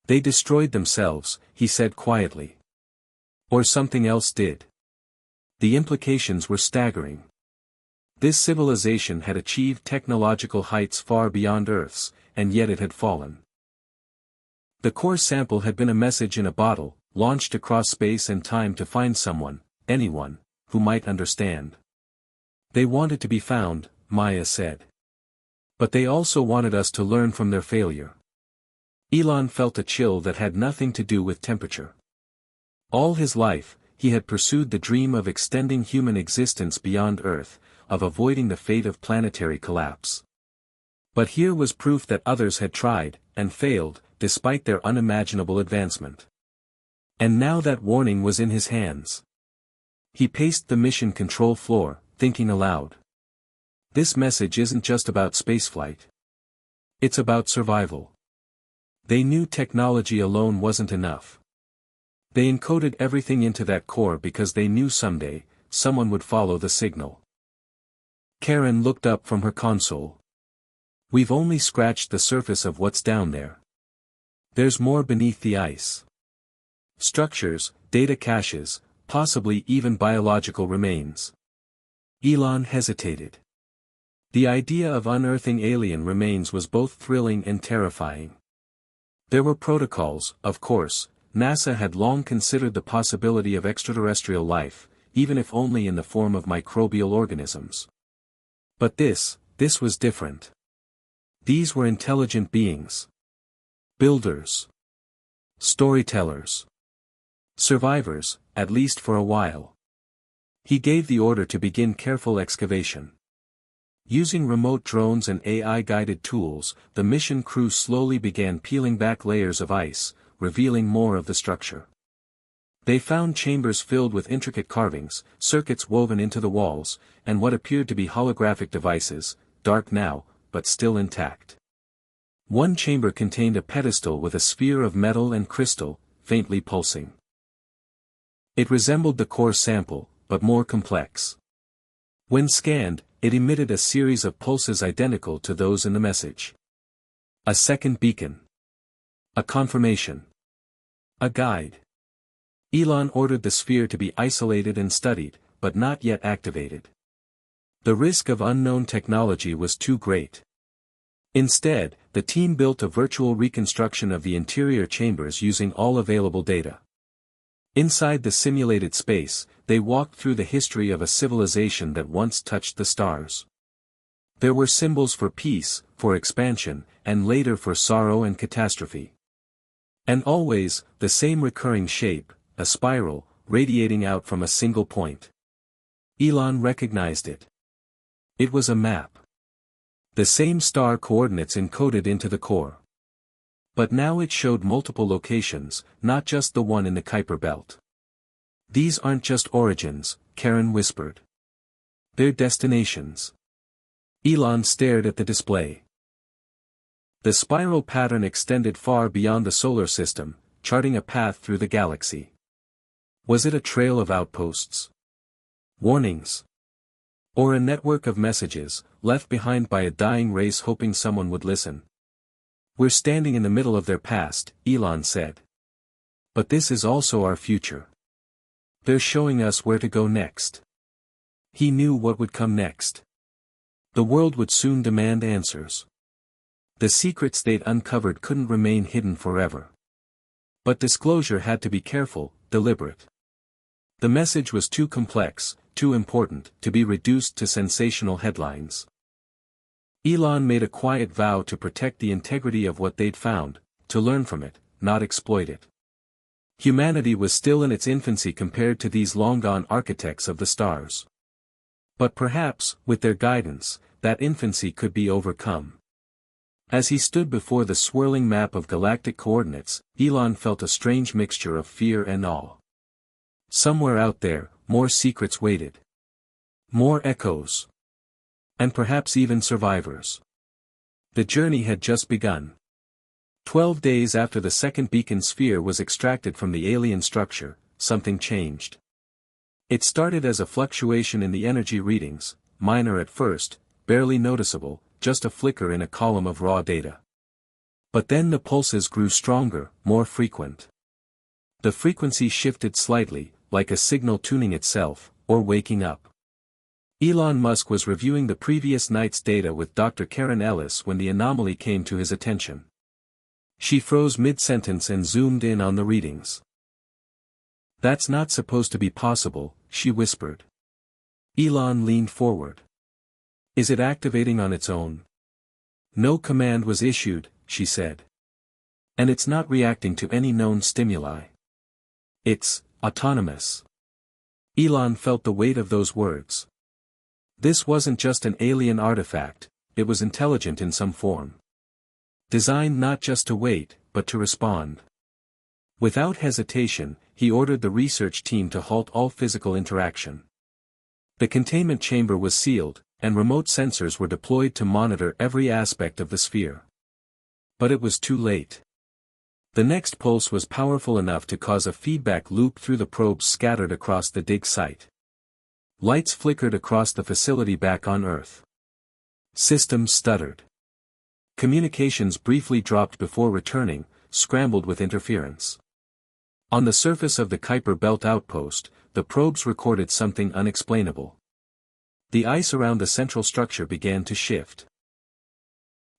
They destroyed themselves, he said quietly. Or something else did. The implications were staggering. This civilization had achieved technological heights far beyond Earth's, and yet it had fallen. The core sample had been a message in a bottle, launched across space and time to find someone, anyone, who might understand. They wanted to be found, Maya said. But they also wanted us to learn from their failure. Elon felt a chill that had nothing to do with temperature. All his life, he had pursued the dream of extending human existence beyond Earth, of avoiding the fate of planetary collapse. But here was proof that others had tried, and failed, despite their unimaginable advancement. And now that warning was in his hands. He paced the mission control floor, thinking aloud. This message isn't just about spaceflight. It's about survival. They knew technology alone wasn't enough. They encoded everything into that core because they knew someday, someone would follow the signal. Karen looked up from her console. We've only scratched the surface of what's down there. There's more beneath the ice. Structures, data caches, possibly even biological remains. Elon hesitated. The idea of unearthing alien remains was both thrilling and terrifying. There were protocols, of course. NASA had long considered the possibility of extraterrestrial life, even if only in the form of microbial organisms. But this was different. These were intelligent beings. Builders. Storytellers. Survivors, at least for a while. He gave the order to begin careful excavation. Using remote drones and AI-guided tools, the mission crew slowly began peeling back layers of ice, revealing more of the structure. They found chambers filled with intricate carvings, circuits woven into the walls, and what appeared to be holographic devices, dark now, but still intact. One chamber contained a pedestal with a sphere of metal and crystal, faintly pulsing. It resembled the core sample, but more complex. When scanned, it emitted a series of pulses identical to those in the message. A second beacon. A confirmation. A guide. Elon ordered the sphere to be isolated and studied, but not yet activated. The risk of unknown technology was too great. Instead, the team built a virtual reconstruction of the interior chambers using all available data. Inside the simulated space, they walked through the history of a civilization that once touched the stars. There were symbols for peace, for expansion, and later for sorrow and catastrophe. And always, the same recurring shape, a spiral, radiating out from a single point. Elon recognized it. It was a map. The same star coordinates encoded into the core. But now it showed multiple locations, not just the one in the Kuiper belt. These aren't just origins, Karen whispered. They're destinations. Elon stared at the display. The spiral pattern extended far beyond the solar system, charting a path through the galaxy. Was it a trail of outposts? Warnings? Or a network of messages, left behind by a dying race hoping someone would listen? We're standing in the middle of their past, Elon said. But this is also our future. They're showing us where to go next. He knew what would come next. The world would soon demand answers. The secrets they'd uncovered couldn't remain hidden forever. But disclosure had to be careful, deliberate. The message was too complex, too important, to be reduced to sensational headlines. Elon made a quiet vow to protect the integrity of what they'd found, to learn from it, not exploit it. Humanity was still in its infancy compared to these long-gone architects of the stars. But perhaps, with their guidance, that infancy could be overcome. As he stood before the swirling map of galactic coordinates, Elon felt a strange mixture of fear and awe. Somewhere out there, more secrets waited. More echoes. And perhaps even survivors. The journey had just begun. 12 days after the second beacon sphere was extracted from the alien structure, something changed. It started as a fluctuation in the energy readings, minor at first, barely noticeable, just a flicker in a column of raw data. But then the pulses grew stronger, more frequent. The frequency shifted slightly, like a signal tuning itself, or waking up. Elon Musk was reviewing the previous night's data with Dr. Karen Ellis when the anomaly came to his attention. She froze mid-sentence and zoomed in on the readings. "That's not supposed to be possible," she whispered. Elon leaned forward. "Is it activating on its own?" "No command was issued," she said. "And it's not reacting to any known stimuli. It's autonomous." Elon felt the weight of those words. This wasn't just an alien artifact, it was intelligent in some form. Designed not just to wait, but to respond. Without hesitation, he ordered the research team to halt all physical interaction. The containment chamber was sealed, and remote sensors were deployed to monitor every aspect of the sphere. But it was too late. The next pulse was powerful enough to cause a feedback loop through the probes scattered across the dig site. Lights flickered across the facility back on Earth. Systems stuttered. Communications briefly dropped before returning, scrambled with interference. On the surface of the Kuiper Belt outpost, the probes recorded something unexplainable. The ice around the central structure began to shift.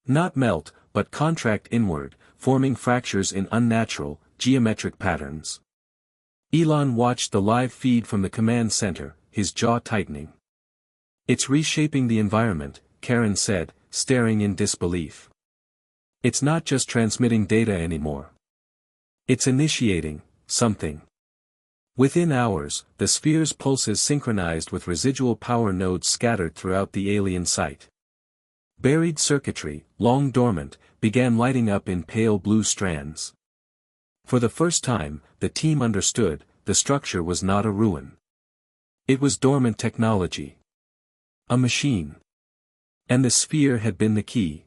Not melt, but contract inward, forming fractures in unnatural, geometric patterns. Elon watched the live feed from the command center, his jaw tightening. "It's reshaping the environment," Karen said, staring in disbelief. "It's not just transmitting data anymore. It's initiating something." Within hours, the sphere's pulses synchronized with residual power nodes scattered throughout the alien site. Buried circuitry, long dormant, began lighting up in pale blue strands. For the first time, the team understood, the structure was not a ruin. It was dormant technology. A machine. And the sphere had been the key.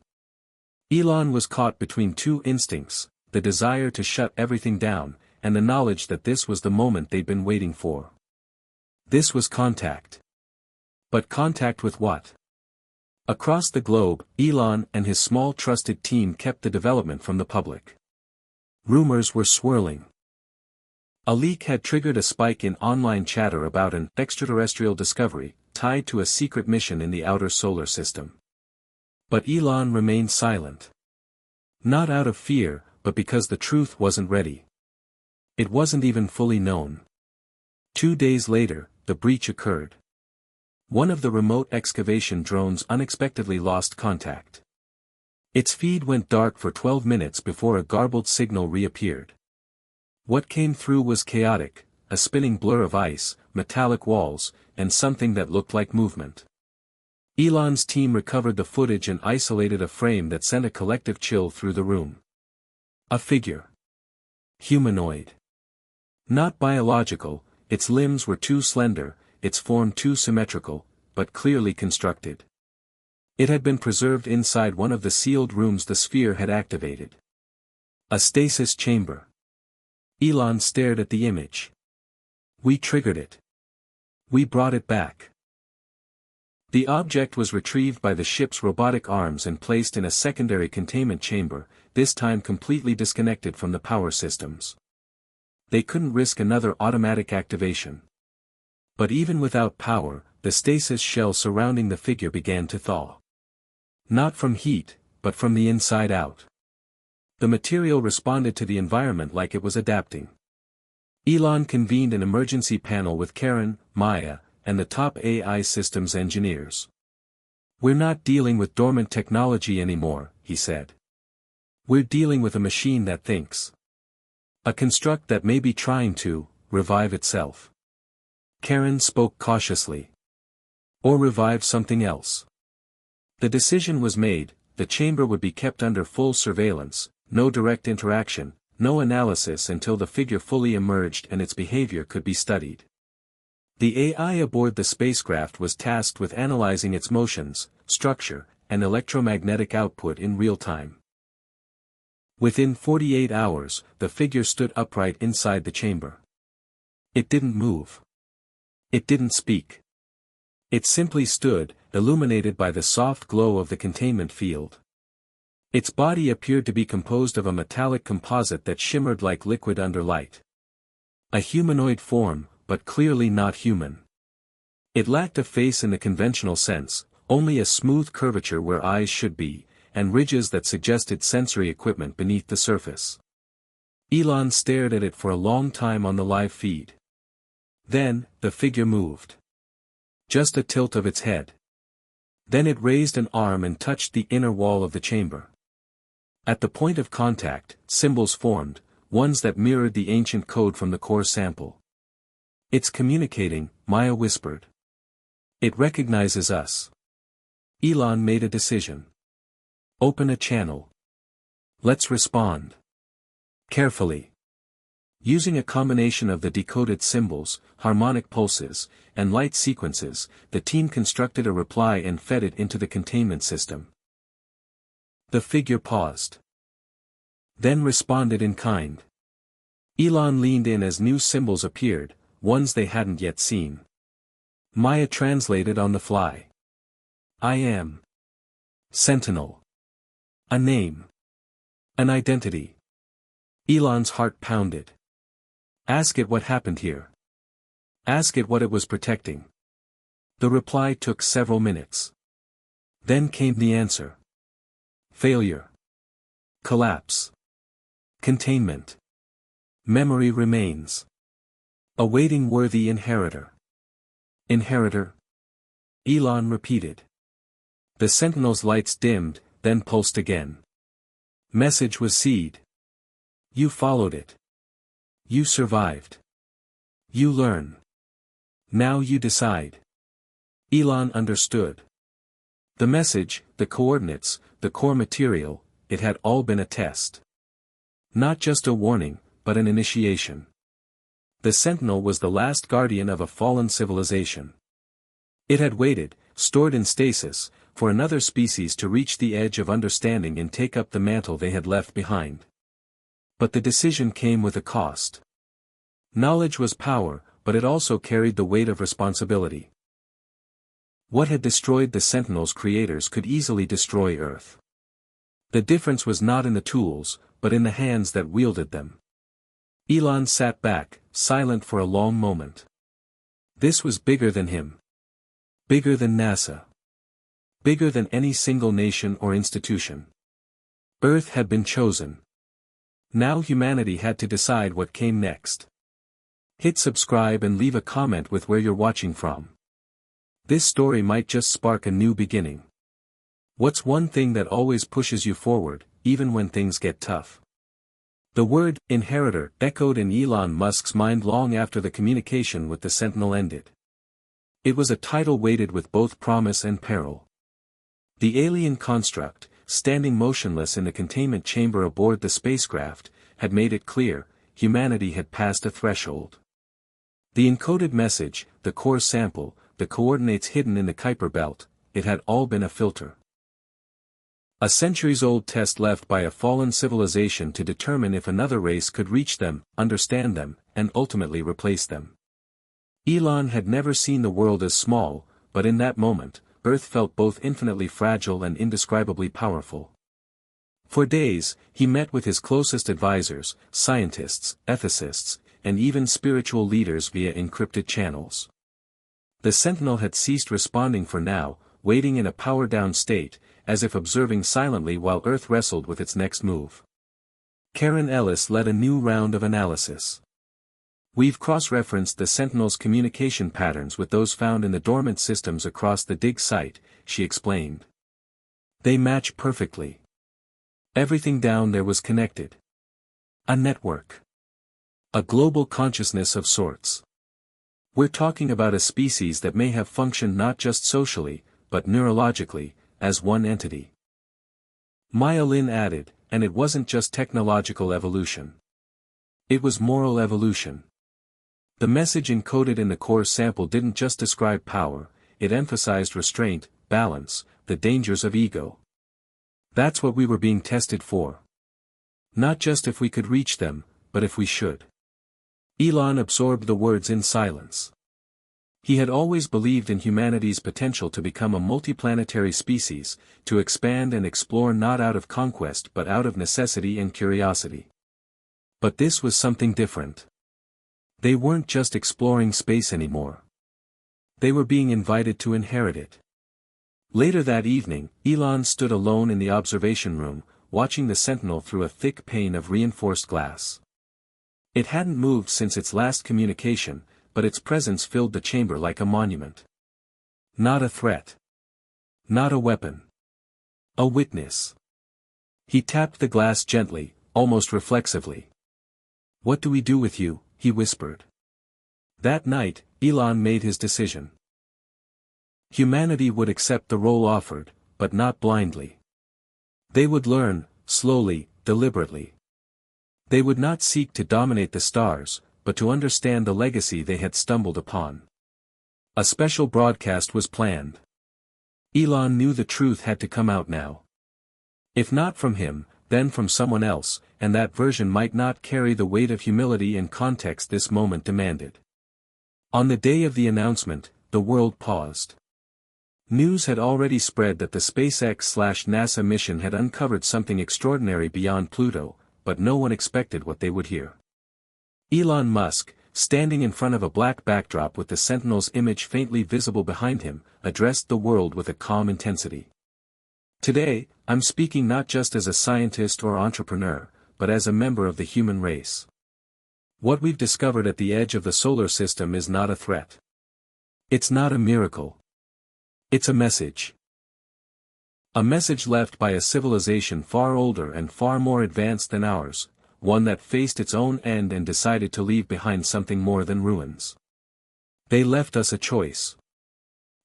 Elon was caught between two instincts, the desire to shut everything down, and the knowledge that this was the moment they'd been waiting for. This was contact. But contact with what? Across the globe, Elon and his small trusted team kept the development from the public. Rumors were swirling. A leak had triggered a spike in online chatter about an extraterrestrial discovery, tied to a secret mission in the outer solar system. But Elon remained silent. Not out of fear, but because the truth wasn't ready. It wasn't even fully known. 2 days later, the breach occurred. One of the remote excavation drones unexpectedly lost contact. Its feed went dark for 12 minutes before a garbled signal reappeared. What came through was chaotic, a spinning blur of ice, metallic walls, and something that looked like movement. Elon's team recovered the footage and isolated a frame that sent a collective chill through the room. A figure. Humanoid. Not biological, its limbs were too slender, its form too symmetrical, but clearly constructed. It had been preserved inside one of the sealed rooms the sphere had activated. A stasis chamber. Elon stared at the image. We triggered it. We brought it back. The object was retrieved by the ship's robotic arms and placed in a secondary containment chamber, this time completely disconnected from the power systems. They couldn't risk another automatic activation. But even without power, the stasis shell surrounding the figure began to thaw. Not from heat, but from the inside out. The material responded to the environment like it was adapting. Elon convened an emergency panel with Karen, Maya, and the top AI systems engineers. We're not dealing with dormant technology anymore, he said. We're dealing with a machine that thinks. A construct that may be trying to revive itself. Karen spoke cautiously. Or revive something else. The decision was made, the chamber would be kept under full surveillance, no direct interaction, no analysis until the figure fully emerged and its behavior could be studied. The AI aboard the spacecraft was tasked with analyzing its motions, structure, and electromagnetic output in real time. Within 48 hours, the figure stood upright inside the chamber. It didn't move. It didn't speak. It simply stood, illuminated by the soft glow of the containment field. Its body appeared to be composed of a metallic composite that shimmered like liquid under light. A humanoid form, but clearly not human. It lacked a face in the conventional sense, only a smooth curvature where eyes should be, and ridges that suggested sensory equipment beneath the surface. Elon stared at it for a long time on the live feed. Then, the figure moved. Just a tilt of its head. Then it raised an arm and touched the inner wall of the chamber. At the point of contact, symbols formed, ones that mirrored the ancient code from the core sample. It's communicating, Maya whispered. It recognizes us. Elon made a decision. Open a channel. Let's respond. Carefully. Using a combination of the decoded symbols, harmonic pulses, and light sequences, the team constructed a reply and fed it into the containment system. The figure paused. Then responded in kind. Elon leaned in as new symbols appeared, ones they hadn't yet seen. Maya translated on the fly. I am. Sentinel. A name. An identity. Elon's heart pounded. Ask it what happened here. Ask it what it was protecting. The reply took several minutes. Then came the answer. Failure. Collapse. Containment. Memory remains. Awaiting worthy inheritor. Inheritor? Elon repeated. The Sentinel's lights dimmed, then pulsed again. Message was seed. You followed it. You survived. You learn. Now you decide. Elon understood. The message, the coordinates, the core material, it had all been a test. Not just a warning, but an initiation. The Sentinel was the last guardian of a fallen civilization. It had waited, stored in stasis, for another species to reach the edge of understanding and take up the mantle they had left behind. But the decision came with a cost. Knowledge was power, but it also carried the weight of responsibility. What had destroyed the Sentinel's creators could easily destroy Earth. The difference was not in the tools, but in the hands that wielded them. Elon sat back, silent for a long moment. This was bigger than him. Bigger than NASA. Bigger than any single nation or institution. Earth had been chosen. Now humanity had to decide what came next. Hit subscribe and leave a comment with where you're watching from. This story might just spark a new beginning. What's one thing that always pushes you forward, even when things get tough? The word, inheritor, echoed in Elon Musk's mind long after the communication with the Sentinel ended. It was a title weighted with both promise and peril. The alien construct, standing motionless in the containment chamber aboard the spacecraft, had made it clear, humanity had passed a threshold. The encoded message, the core sample, the coordinates hidden in the Kuiper belt, it had all been a filter. A centuries-old test left by a fallen civilization to determine if another race could reach them, understand them, and ultimately replace them. Elon had never seen the world as small, but in that moment, Earth felt both infinitely fragile and indescribably powerful. For days, he met with his closest advisors, scientists, ethicists, and even spiritual leaders via encrypted channels. The Sentinel had ceased responding for now, waiting in a power-down state, as if observing silently while Earth wrestled with its next move. Karen Ellis led a new round of analysis. We've cross-referenced the Sentinel's communication patterns with those found in the dormant systems across the dig site, she explained. They match perfectly. Everything down there was connected. A network. A global consciousness of sorts. We're talking about a species that may have functioned not just socially, but neurologically, as one entity. Maya Lin added, and it wasn't just technological evolution. It was moral evolution. The message encoded in the core sample didn't just describe power, it emphasized restraint, balance, the dangers of ego. That's what we were being tested for. Not just if we could reach them, but if we should. Elon absorbed the words in silence. He had always believed in humanity's potential to become a multiplanetary species, to expand and explore not out of conquest but out of necessity and curiosity. But this was something different. They weren't just exploring space anymore. They were being invited to inherit it. Later that evening, Elon stood alone in the observation room, watching the Sentinel through a thick pane of reinforced glass. It hadn't moved since its last communication, but its presence filled the chamber like a monument. Not a threat. Not a weapon. A witness. He tapped the glass gently, almost reflexively. "What do we do with you?" he whispered. That night, Elon made his decision. Humanity would accept the role offered, but not blindly. They would learn, slowly, deliberately. They would not seek to dominate the stars, but to understand the legacy they had stumbled upon. A special broadcast was planned. Elon knew the truth had to come out now. If not from him, then from someone else, and that version might not carry the weight of humility and context this moment demanded. On the day of the announcement, the world paused. News had already spread that the SpaceX/NASA mission had uncovered something extraordinary beyond Pluto, but no one expected what they would hear. Elon Musk, standing in front of a black backdrop with the Sentinel's image faintly visible behind him, addressed the world with a calm intensity. "Today, I'm speaking not just as a scientist or entrepreneur, but as a member of the human race. What we've discovered at the edge of the solar system is not a threat. It's not a miracle. It's a message. A message left by a civilization far older and far more advanced than ours, one that faced its own end and decided to leave behind something more than ruins. They left us a choice."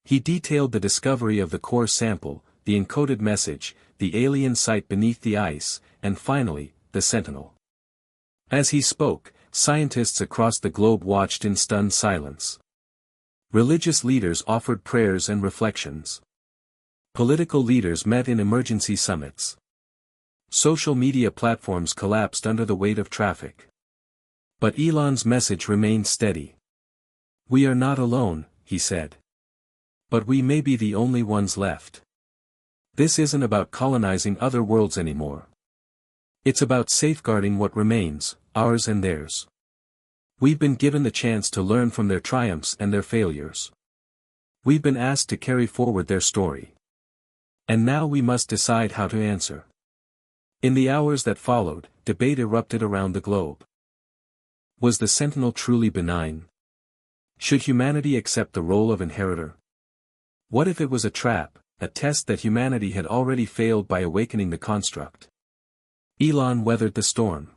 He detailed the discovery of the core sample, the encoded message, the alien site beneath the ice, and finally, the Sentinel. As he spoke, scientists across the globe watched in stunned silence. Religious leaders offered prayers and reflections. Political leaders met in emergency summits. Social media platforms collapsed under the weight of traffic. But Elon's message remained steady. "We are not alone," he said. "But we may be the only ones left. This isn't about colonizing other worlds anymore. It's about safeguarding what remains, ours and theirs. We've been given the chance to learn from their triumphs and their failures. We've been asked to carry forward their story. And now we must decide how to answer. In the hours that followed, debate erupted around the globe. Was the Sentinel truly benign? Should humanity accept the role of inheritor? What if it was a trap, a test that humanity had already failed by awakening the construct? Elon weathered the storm.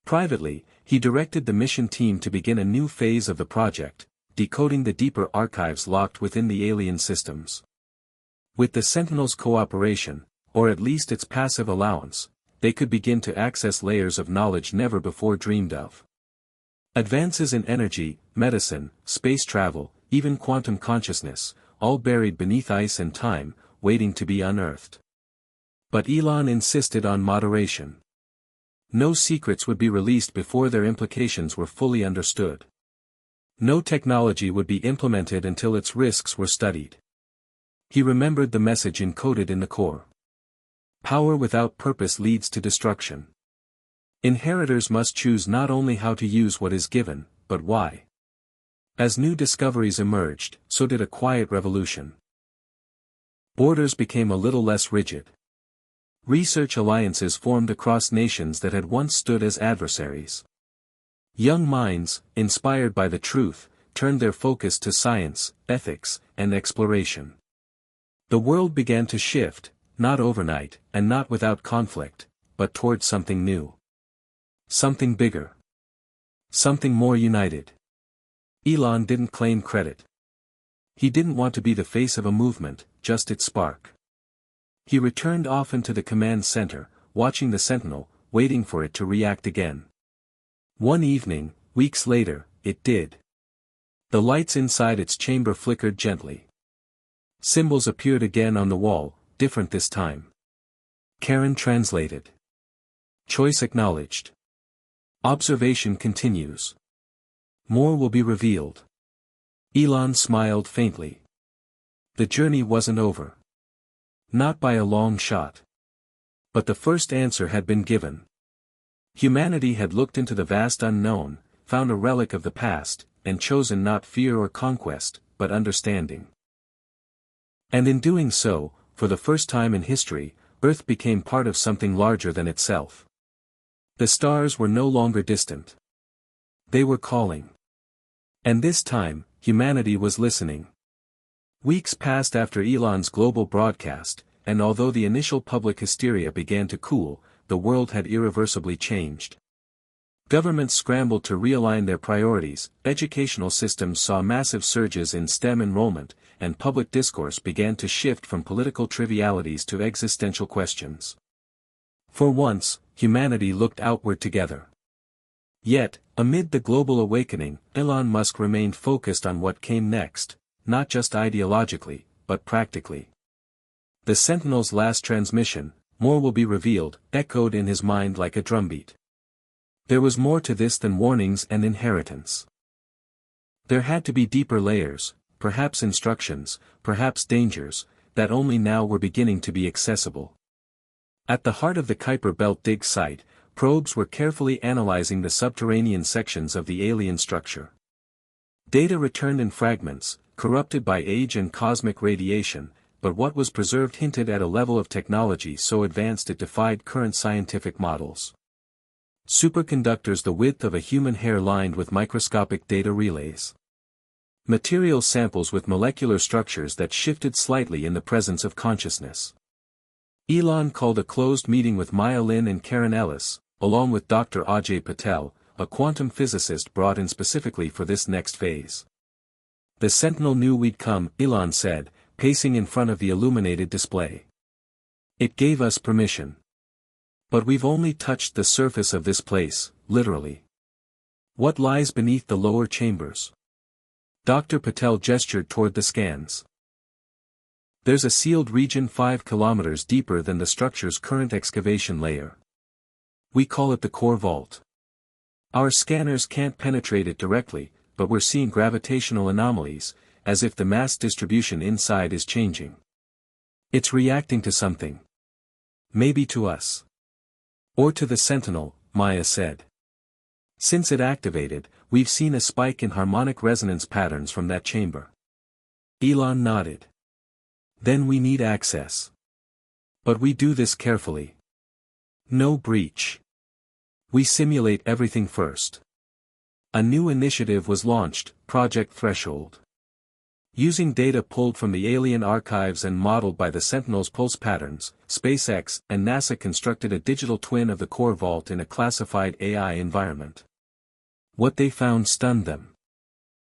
Privately, he directed the mission team to begin a new phase of the project, decoding the deeper archives locked within the alien systems. With the Sentinel's cooperation, or at least its passive allowance, they could begin to access layers of knowledge never before dreamed of. Advances in energy, medicine, space travel, even quantum consciousness, all buried beneath ice and time, waiting to be unearthed. But Elon insisted on moderation. No secrets would be released before their implications were fully understood. No technology would be implemented until its risks were studied. He remembered the message encoded in the core. Power without purpose leads to destruction. Inheritors must choose not only how to use what is given, but why. As new discoveries emerged, so did a quiet revolution. Borders became a little less rigid. Research alliances formed across nations that had once stood as adversaries. Young minds, inspired by the truth, turned their focus to science, ethics, and exploration. The world began to shift, not overnight, and not without conflict, but toward something new. Something bigger. Something more united. Elon didn't claim credit. He didn't want to be the face of a movement, just its spark. He returned often to the command center, watching the Sentinel, waiting for it to react again. One evening, weeks later, it did. The lights inside its chamber flickered gently. Symbols appeared again on the wall, different this time. Karen translated. Choice acknowledged. Observation continues. More will be revealed. Elon smiled faintly. The journey wasn't over. Not by a long shot. But the first answer had been given. Humanity had looked into the vast unknown, found a relic of the past, and chosen not fear or conquest, but understanding. And in doing so, for the first time in history, Earth became part of something larger than itself. The stars were no longer distant. They were calling. And this time, humanity was listening. Weeks passed after Elon's global broadcast, and although the initial public hysteria began to cool, the world had irreversibly changed. Governments scrambled to realign their priorities, educational systems saw massive surges in STEM enrollment, and public discourse began to shift from political trivialities to existential questions. For once, humanity looked outward together. Yet, amid the global awakening, Elon Musk remained focused on what came next, not just ideologically, but practically. The Sentinel's last transmission, "More will be revealed," echoed in his mind like a drumbeat. There was more to this than warnings and inheritance. There had to be deeper layers, perhaps instructions, perhaps dangers, that only now were beginning to be accessible. At the heart of the Kuiper Belt dig site, probes were carefully analyzing the subterranean sections of the alien structure. Data returned in fragments, corrupted by age and cosmic radiation, but what was preserved hinted at a level of technology so advanced it defied current scientific models. Superconductors the width of a human hair lined with microscopic data relays. Material samples with molecular structures that shifted slightly in the presence of consciousness. Elon called a closed meeting with Maya Lin and Karen Ellis, along with Dr. Ajay Patel, a quantum physicist brought in specifically for this next phase. The Sentinel knew we'd come, Elon said, pacing in front of the illuminated display. It gave us permission. But we've only touched the surface of this place, literally. What lies beneath the lower chambers? Dr. Patel gestured toward the scans. There's a sealed region 5 kilometers deeper than the structure's current excavation layer. We call it the core vault. Our scanners can't penetrate it directly, but we're seeing gravitational anomalies, as if the mass distribution inside is changing. It's reacting to something. Maybe to us. Or to the Sentinel, Maya said. Since it activated, we've seen a spike in harmonic resonance patterns from that chamber. Elon nodded. Then we need access. But we do this carefully. No breach. We simulate everything first. A new initiative was launched, Project Threshold. Using data pulled from the alien archives and modeled by the Sentinel's pulse patterns, SpaceX and NASA constructed a digital twin of the core vault in a classified AI environment. What they found stunned them.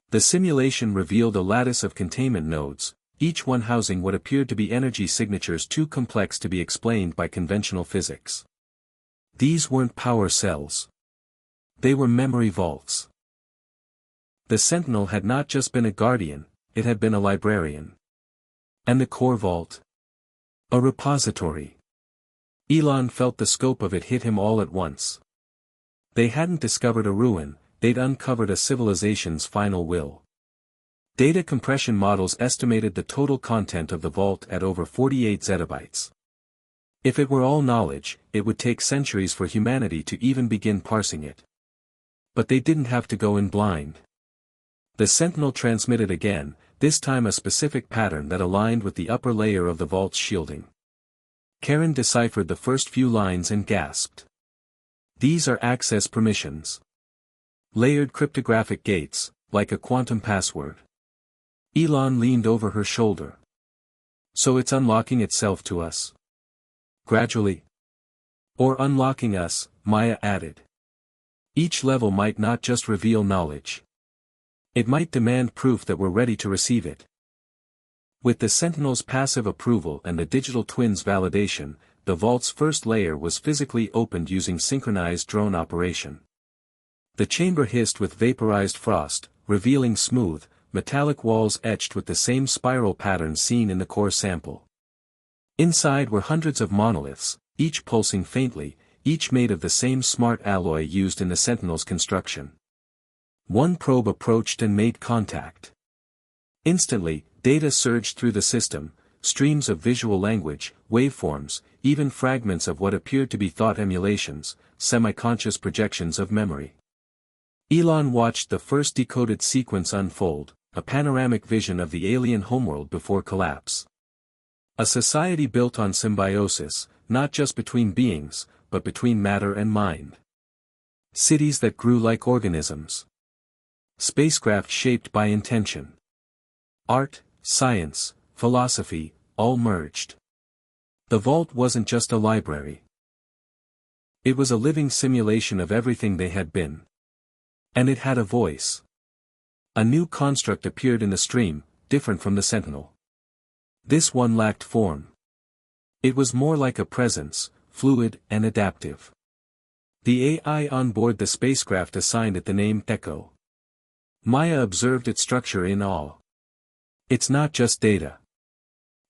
The simulation revealed a lattice of containment nodes, each one housing what appeared to be energy signatures too complex to be explained by conventional physics. These weren't power cells. They were memory vaults. The Sentinel had not just been a guardian, it had been a librarian. And the core vault? A repository. Elon felt the scope of it hit him all at once. They hadn't discovered a ruin, they'd uncovered a civilization's final will. Data compression models estimated the total content of the vault at over 48 zettabytes. If it were all knowledge, it would take centuries for humanity to even begin parsing it. But they didn't have to go in blind. The Sentinel transmitted again, this time a specific pattern that aligned with the upper layer of the vault's shielding. Karen deciphered the first few lines and gasped. These are access permissions. Layered cryptographic gates, like a quantum password. Elon leaned over her shoulder. So it's unlocking itself to us. Gradually. Or unlocking us, Maya added. Each level might not just reveal knowledge. It might demand proof that we're ready to receive it. With the Sentinel's passive approval and the digital twin's validation, the vault's first layer was physically opened using synchronized drone operation. The chamber hissed with vaporized frost, revealing smooth, metallic walls etched with the same spiral pattern seen in the core sample. Inside were hundreds of monoliths, each pulsing faintly, each made of the same smart alloy used in the Sentinel's construction. One probe approached and made contact. Instantly, data surged through the system, streams of visual language, waveforms, even fragments of what appeared to be thought emulations, semi-conscious projections of memory. Elon watched the first decoded sequence unfold, a panoramic vision of the alien homeworld before collapse. A society built on symbiosis, not just between beings, but between matter and mind. Cities that grew like organisms. Spacecraft shaped by intention. Art, science, philosophy, all merged. The vault wasn't just a library. It was a living simulation of everything they had been. And it had a voice. A new construct appeared in the stream, different from the Sentinel. This one lacked form. It was more like a presence, fluid and adaptive. The AI on board the spacecraft assigned it the name Echo. Maya observed its structure in awe. It's not just data.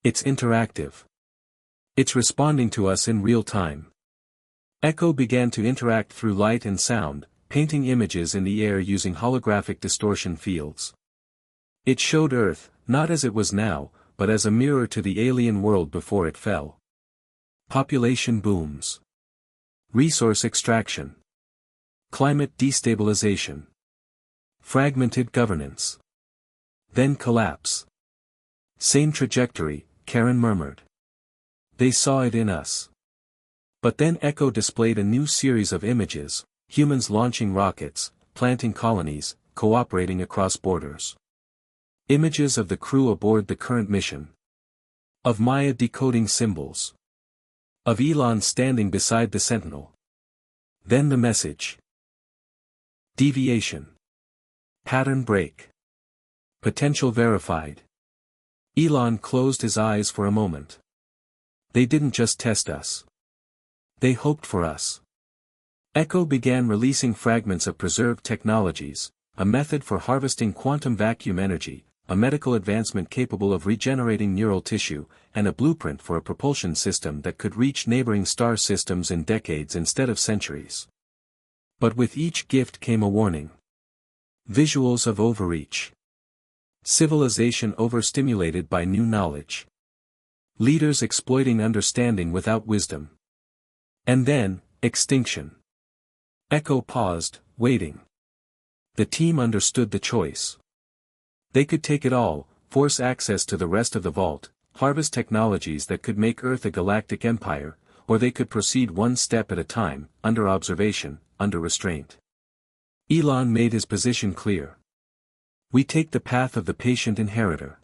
It's interactive. It's responding to us in real time. Echo began to interact through light and sound, painting images in the air using holographic distortion fields. It showed Earth, not as it was now, but as a mirror to the alien world before it fell. Population booms. Resource extraction. Climate destabilization. Fragmented governance. Then collapse. Same trajectory, Karen murmured. They saw it in us. But then Echo displayed a new series of images, humans launching rockets, planting colonies, cooperating across borders. Images of the crew aboard the current mission. Of Maya decoding symbols. Of Elon standing beside the Sentinel. Then the message. Deviation. Pattern break. Potential verified. Elon closed his eyes for a moment. They didn't just test us. They hoped for us. Echo began releasing fragments of preserved technologies, a method for harvesting quantum vacuum energy, a medical advancement capable of regenerating neural tissue, and a blueprint for a propulsion system that could reach neighboring star systems in decades instead of centuries. But with each gift came a warning. Visuals of overreach. Civilization overstimulated by new knowledge. Leaders exploiting understanding without wisdom. And then, extinction. Echo paused, waiting. The team understood the choice. They could take it all, force access to the rest of the vault, harvest technologies that could make Earth a galactic empire, or they could proceed one step at a time, under observation, under restraint. Elon made his position clear. We take the path of the patient inheritor.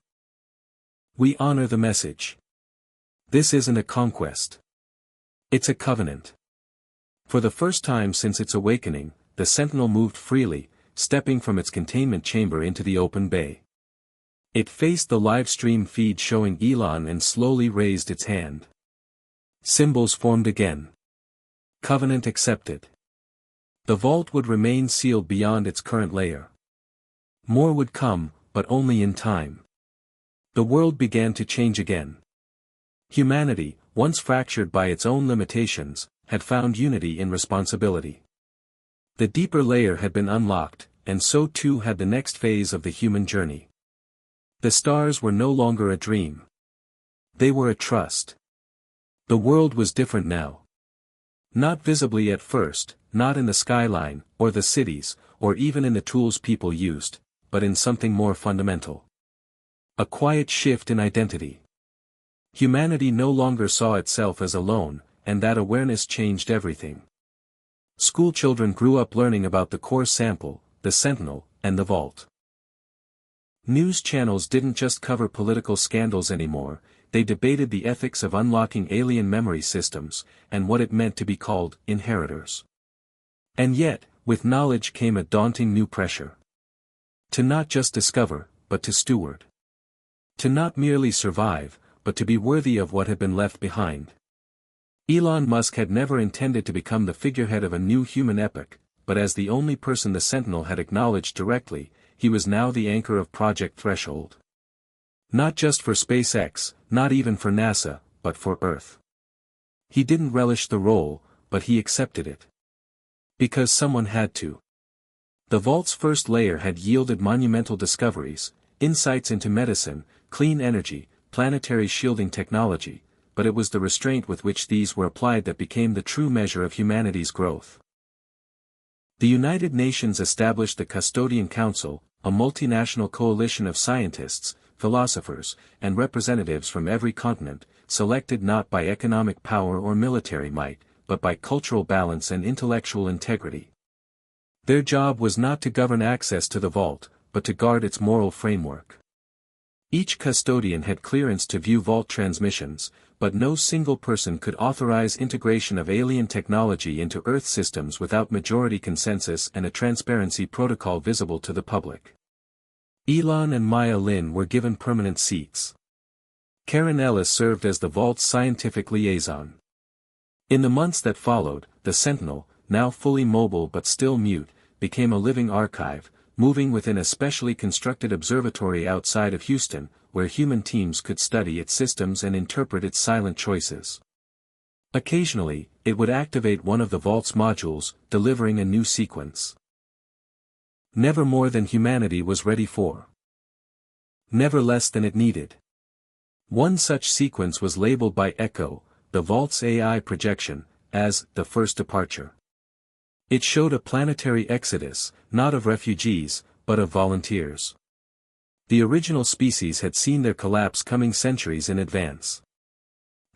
We honor the message. This isn't a conquest. It's a covenant. For the first time since its awakening, the Sentinel moved freely, stepping from its containment chamber into the open bay. It faced the live stream feed showing Elon and slowly raised its hand. Symbols formed again. Covenant accepted. The vault would remain sealed beyond its current layer. More would come, but only in time. The world began to change again. Humanity, once fractured by its own limitations, had found unity in responsibility. The deeper layer had been unlocked, and so too had the next phase of the human journey. The stars were no longer a dream. They were a trust. The world was different now. Not visibly at first, not in the skyline, or the cities, or even in the tools people used, but in something more fundamental. A quiet shift in identity. Humanity no longer saw itself as alone, and that awareness changed everything. Schoolchildren grew up learning about the core sample, the Sentinel, and the vault. News channels didn't just cover political scandals anymore, they debated the ethics of unlocking alien memory systems, and what it meant to be called inheritors. And yet, with knowledge came a daunting new pressure. To not just discover, but to steward. To not merely survive, but to be worthy of what had been left behind. Elon Musk had never intended to become the figurehead of a new human epoch, but as the only person the Sentinel had acknowledged directly, he was now the anchor of Project Threshold. Not just for SpaceX, not even for NASA, but for Earth. He didn't relish the role, but he accepted it. Because someone had to. The vault's first layer had yielded monumental discoveries, insights into medicine, clean energy, planetary shielding technology, but it was the restraint with which these were applied that became the true measure of humanity's growth. The United Nations established the Custodian Council, a multinational coalition of scientists, philosophers, and representatives from every continent, selected not by economic power or military might, but by cultural balance and intellectual integrity. Their job was not to govern access to the vault, but to guard its moral framework. Each custodian had clearance to view vault transmissions, but no single person could authorize integration of alien technology into Earth systems without majority consensus and a transparency protocol visible to the public. Elon and Maya Lin were given permanent seats. Karen Ellis served as the vault's scientific liaison. In the months that followed, the Sentinel, now fully mobile but still mute, became a living archive, moving within a specially constructed observatory outside of Houston, where human teams could study its systems and interpret its silent choices. Occasionally, it would activate one of the vault's modules, delivering a new sequence. Never more than humanity was ready for. Never less than it needed. One such sequence was labeled by Echo, the vault's AI projection, as the first departure. It showed a planetary exodus, not of refugees, but of volunteers. The original species had seen their collapse coming centuries in advance.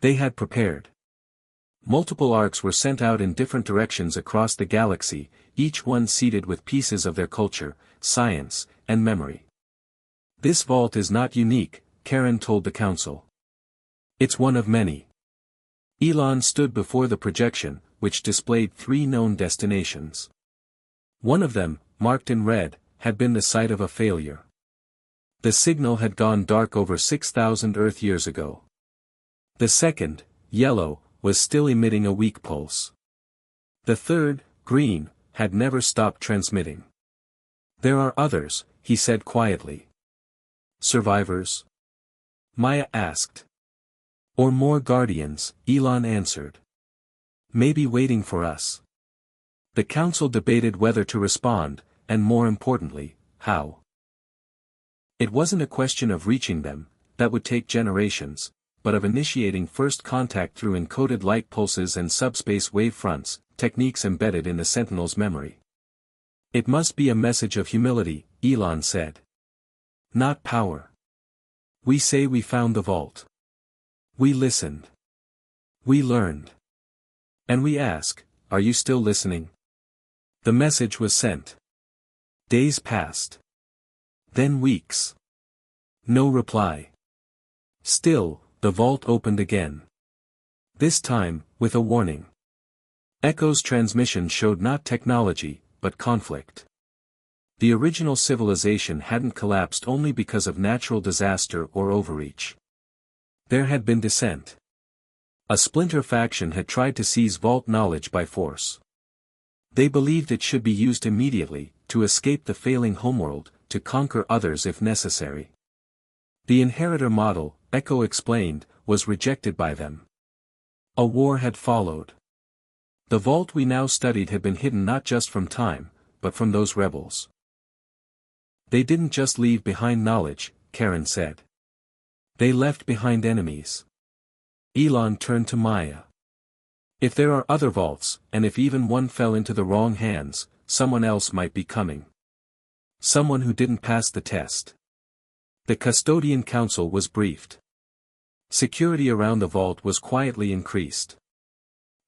They had prepared. Multiple arcs were sent out in different directions across the galaxy, each one seeded with pieces of their culture, science, and memory. This vault is not unique, Karen told the council. It's one of many. Elon stood before the projection, which displayed 3 known destinations. One of them, marked in red, had been the site of a failure. The signal had gone dark over 6,000 Earth years ago. The second, yellow, was still emitting a weak pulse. The third, green, had never stopped transmitting. There are others, he said quietly. Survivors? Maya asked. Or more guardians, Elon answered. Maybe waiting for us. The council debated whether to respond, and more importantly, how. It wasn't a question of reaching them, that would take generations, but of initiating first contact through encoded light pulses and subspace wave fronts, techniques embedded in the Sentinel's memory. It must be a message of humility, Elon said. Not power. We say we found the vault. We listened. We learned. And we ask, are you still listening? The message was sent. Days passed. Then weeks. No reply. Still, the vault opened again. This time, with a warning. Echo's transmission showed not technology, but conflict. The original civilization hadn't collapsed only because of natural disaster or overreach. There had been dissent. A splinter faction had tried to seize vault knowledge by force. They believed it should be used immediately, to escape the failing homeworld, to conquer others if necessary. The inheritor model, Echo explained, was rejected by them. A war had followed. The vault we now studied had been hidden not just from time, but from those rebels. They didn't just leave behind knowledge, Karen said. They left behind enemies. Elon turned to Maya. If there are other vaults, and if even one fell into the wrong hands, someone else might be coming. Someone who didn't pass the test. The custodian council was briefed. Security around the vault was quietly increased.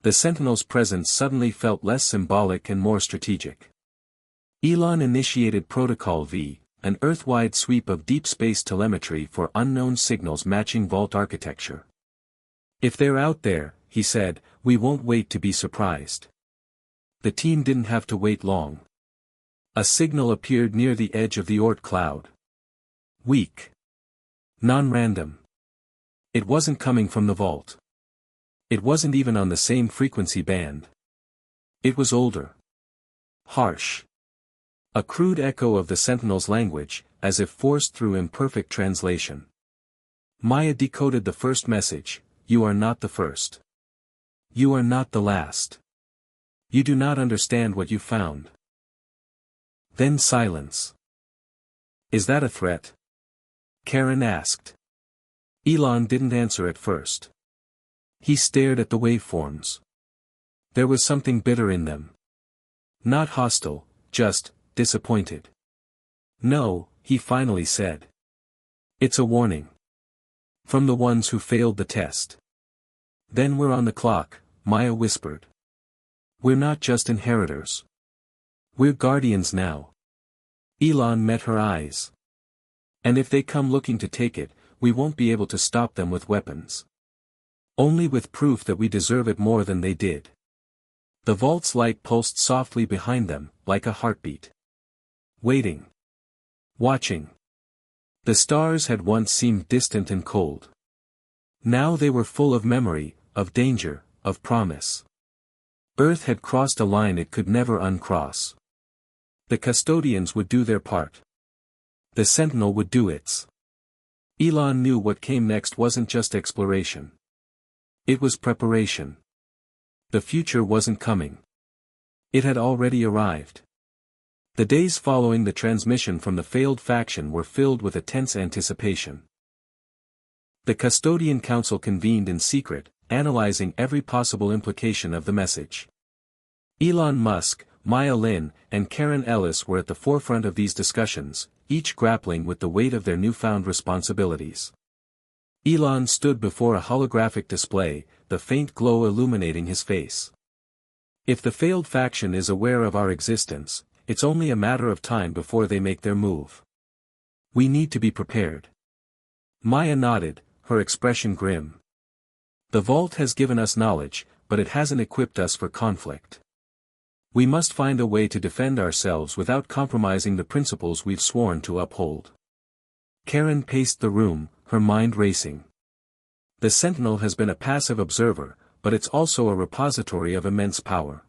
The Sentinel's presence suddenly felt less symbolic and more strategic. Elon initiated Protocol V, an Earth-wide sweep of deep space telemetry for unknown signals matching vault architecture. If they're out there, he said, we won't wait to be surprised. The team didn't have to wait long. A signal appeared near the edge of the Oort cloud. Weak. Non-random. It wasn't coming from the vault. It wasn't even on the same frequency band. It was older. Harsh. A crude echo of the Sentinel's language, as if forced through imperfect translation. Maya decoded the first message, you are not the first. You are not the last. You do not understand what you found. Then silence. Is that a threat? Karen asked. Elon didn't answer at first. He stared at the waveforms. There was something bitter in them. Not hostile, just disappointed. No, he finally said. It's a warning. From the ones who failed the test. Then we're on the clock, Maya whispered. We're not just inheritors. We're guardians now. Elon met her eyes. And if they come looking to take it, we won't be able to stop them with weapons. Only with proof that we deserve it more than they did. The vault's light pulsed softly behind them, like a heartbeat. Waiting. Watching. The stars had once seemed distant and cold. Now they were full of memory, of danger, of promise. Earth had crossed a line it could never uncross. The custodians would do their part. The Sentinel would do its. Elon knew what came next wasn't just exploration. It was preparation. The future wasn't coming. It had already arrived. The days following the transmission from the failed faction were filled with a tense anticipation. The Custodian Council convened in secret, analyzing every possible implication of the message. Elon Musk, Maya Lin, and Karen Ellis were at the forefront of these discussions, each grappling with the weight of their newfound responsibilities. Elon stood before a holographic display, the faint glow illuminating his face. If the failed faction is aware of our existence, it's only a matter of time before they make their move. We need to be prepared. Maya nodded, her expression grim. The vault has given us knowledge, but it hasn't equipped us for conflict. We must find a way to defend ourselves without compromising the principles we've sworn to uphold. Karen paced the room, her mind racing. The Sentinel has been a passive observer, but it's also a repository of immense power.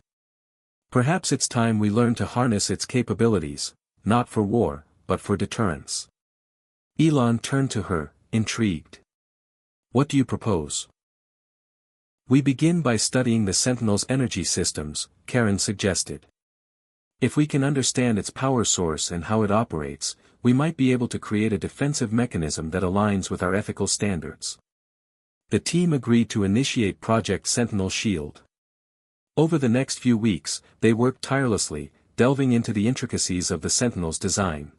Perhaps it's time we learn to harness its capabilities, not for war, but for deterrence. Elon turned to her, intrigued. What do you propose? We begin by studying the Sentinel's energy systems, Karen suggested. If we can understand its power source and how it operates, we might be able to create a defensive mechanism that aligns with our ethical standards. The team agreed to initiate Project Sentinel Shield. Over the next few weeks, they worked tirelessly, delving into the intricacies of the Sentinel's design.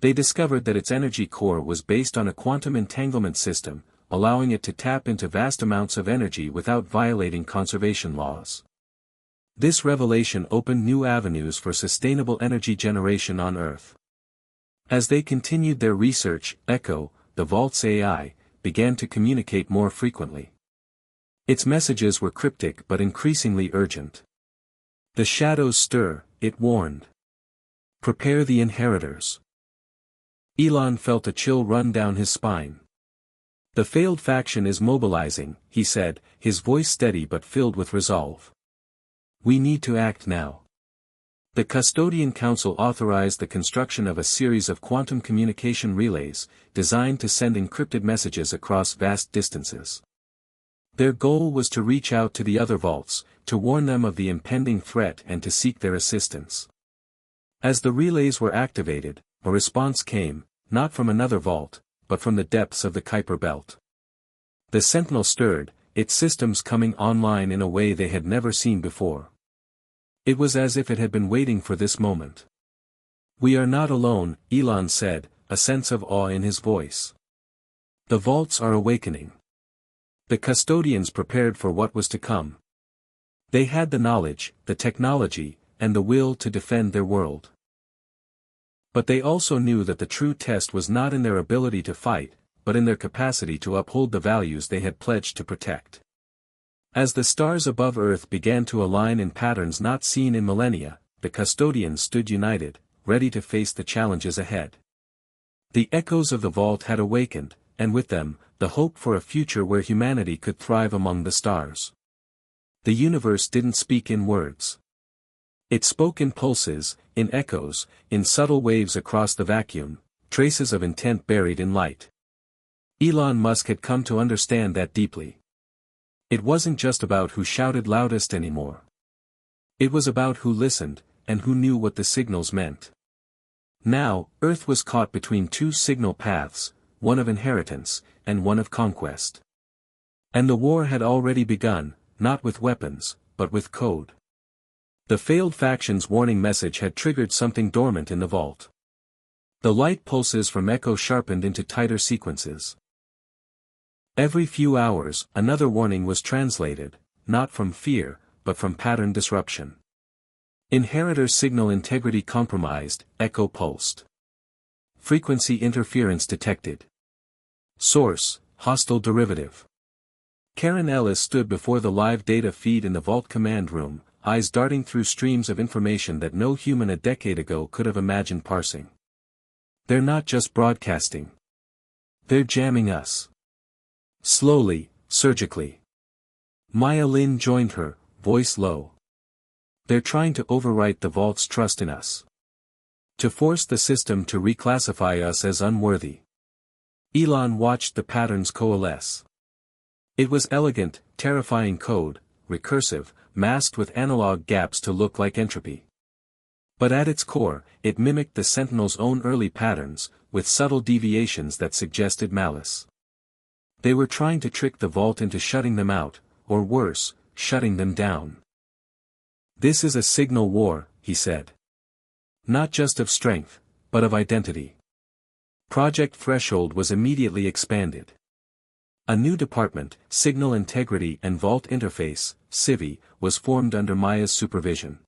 They discovered that its energy core was based on a quantum entanglement system, allowing it to tap into vast amounts of energy without violating conservation laws. This revelation opened new avenues for sustainable energy generation on Earth. As they continued their research, Echo, the vault's AI, began to communicate more frequently. Its messages were cryptic but increasingly urgent. "The shadows stir," it warned. "Prepare the inheritors." Elon felt a chill run down his spine. "The failed faction is mobilizing," he said, his voice steady but filled with resolve. "We need to act now." The Custodian Council authorized the construction of a series of quantum communication relays, designed to send encrypted messages across vast distances. Their goal was to reach out to the other vaults, to warn them of the impending threat and to seek their assistance. As the relays were activated, a response came, not from another vault, but from the depths of the Kuiper Belt. The Sentinel stirred, its systems coming online in a way they had never seen before. It was as if it had been waiting for this moment. "We are not alone," Elon said, a sense of awe in his voice. "The vaults are awakening." The custodians prepared for what was to come. They had the knowledge, the technology, and the will to defend their world. But they also knew that the true test was not in their ability to fight, but in their capacity to uphold the values they had pledged to protect. As the stars above Earth began to align in patterns not seen in millennia, the custodians stood united, ready to face the challenges ahead. The echoes of the vault had awakened, and with them, the hope for a future where humanity could thrive among the stars. The universe didn't speak in words. It spoke in pulses, in echoes, in subtle waves across the vacuum, traces of intent buried in light. Elon Musk had come to understand that deeply. It wasn't just about who shouted loudest anymore. It was about who listened, and who knew what the signals meant. Now, Earth was caught between two signal paths, one of inheritance, and one of conquest. And the war had already begun, not with weapons, but with code. The failed faction's warning message had triggered something dormant in the vault. The light pulses from Echo sharpened into tighter sequences. Every few hours, another warning was translated, not from fear, but from pattern disruption. Inheritor signal integrity compromised, Echo pulsed. Frequency interference detected. Source, hostile derivative. Karen Ellis stood before the live data feed in the vault command room, eyes darting through streams of information that no human a decade ago could have imagined parsing. "They're not just broadcasting. They're jamming us." Slowly, surgically. Maya Lin joined her, voice low. "They're trying to overwrite the vault's trust in us. To force the system to reclassify us as unworthy." Elon watched the patterns coalesce. It was elegant, terrifying code, recursive, masked with analog gaps to look like entropy. But at its core, it mimicked the Sentinel's own early patterns, with subtle deviations that suggested malice. They were trying to trick the vault into shutting them out, or worse, shutting them down. "This is a signal war," he said. "Not just of strength, but of identity." Project Threshold was immediately expanded. A new department, Signal Integrity and Vault Interface, SIVI, was formed under Maya's supervision.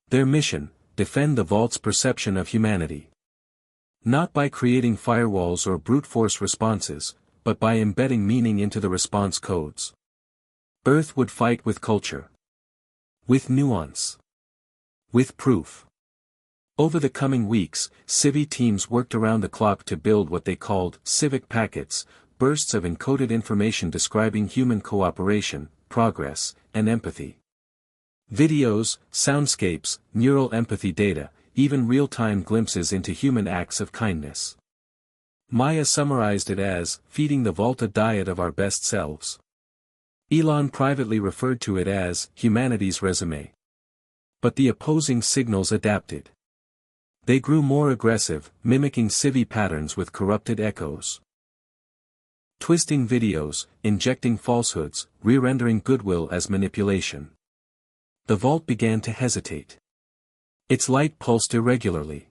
Their mission, defend the vault's perception of humanity. Not by creating firewalls or brute force responses, but by embedding meaning into the response codes. Earth would fight with culture. With nuance. With proof. Over the coming weeks, Civi teams worked around the clock to build what they called civic packets, bursts of encoded information describing human cooperation, progress, and empathy. Videos, soundscapes, neural empathy data, even real-time glimpses into human acts of kindness. Maya summarized it as, feeding the vault a diet of our best selves. Elon privately referred to it as, humanity's resume. But the opposing signals adapted. They grew more aggressive, mimicking Civi patterns with corrupted echoes. Twisting videos, injecting falsehoods, re-rendering goodwill as manipulation. The vault began to hesitate. Its light pulsed irregularly.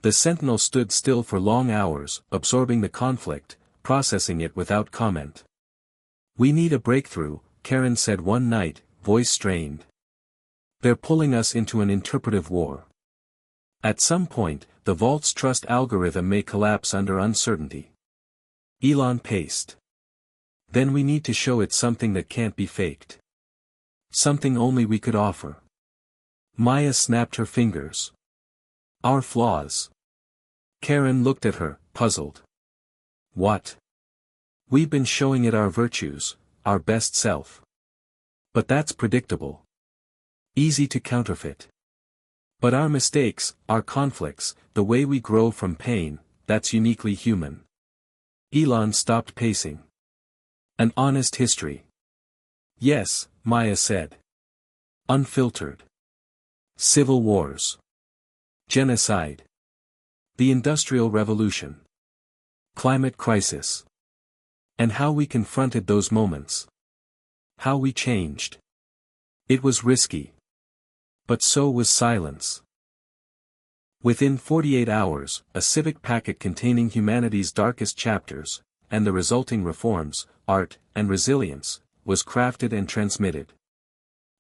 The sentinel stood still for long hours, absorbing the conflict, processing it without comment. "We need a breakthrough," Karen said one night, voice strained. "They're pulling us into an interpretive war. At some point, the vault's trust algorithm may collapse under uncertainty." Elon paced. "Then we need to show it something that can't be faked. Something only we could offer." Maya snapped her fingers. "Our flaws." Karen looked at her, puzzled. "What?" "We've been showing it our virtues, our best self. But that's predictable. Easy to counterfeit. But our mistakes, our conflicts, the way we grow from pain, that's uniquely human." Elon stopped pacing. "An honest history." "Yes," Maya said. "Unfiltered. Civil wars. Genocide. The Industrial Revolution. Climate crisis. And how we confronted those moments. How we changed. It was risky. But so was silence." Within 48 hours, a civic packet containing humanity's darkest chapters, and the resulting reforms, art, and resilience, was crafted and transmitted.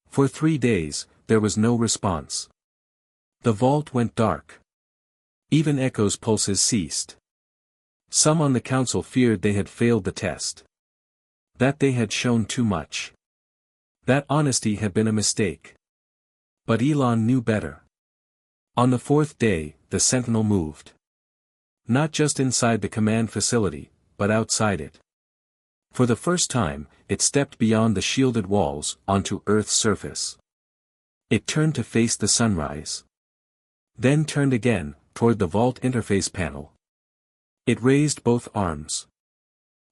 For 3 days, there was no response. The vault went dark. Even Echo's pulses ceased. Some on the council feared they had failed the test. That they had shown too much. That honesty had been a mistake. But Elon knew better. On the 4th day, the Sentinel moved. Not just inside the command facility, but outside it. For the first time, it stepped beyond the shielded walls, onto Earth's surface. It turned to face the sunrise. Then turned again, toward the vault interface panel. It raised both arms.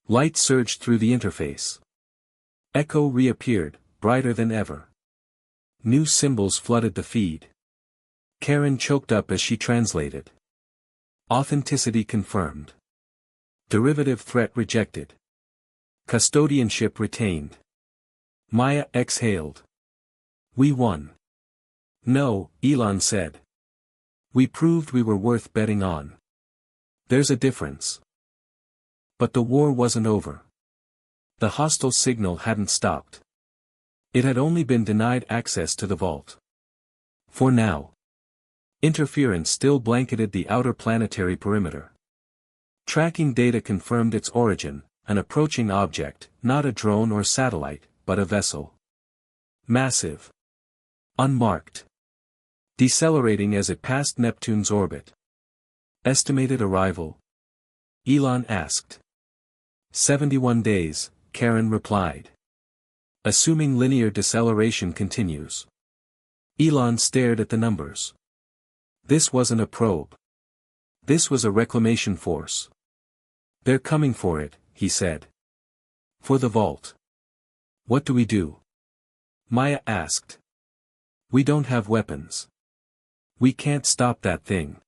Light surged through the interface. Echo reappeared, brighter than ever. New symbols flooded the feed. Karen choked up as she translated. Authenticity confirmed. Derivative threat rejected. Custodianship retained. Maya exhaled. "We won." "No," Elon said. "We proved we were worth betting on. There's a difference." But the war wasn't over. The hostile signal hadn't stopped. It had only been denied access to the vault. For now. Interference still blanketed the outer planetary perimeter. Tracking data confirmed its origin, an approaching object, not a drone or satellite, but a vessel. Massive. Unmarked. Decelerating as it passed Neptune's orbit. Estimated arrival? Elon asked. 71 days, Karen replied. Assuming linear deceleration continues. Elon stared at the numbers. This wasn't a probe. This was a reclamation force. They're coming for it, he said. For the vault. What do we do? Maya asked. We don't have weapons. We can't stop that thing.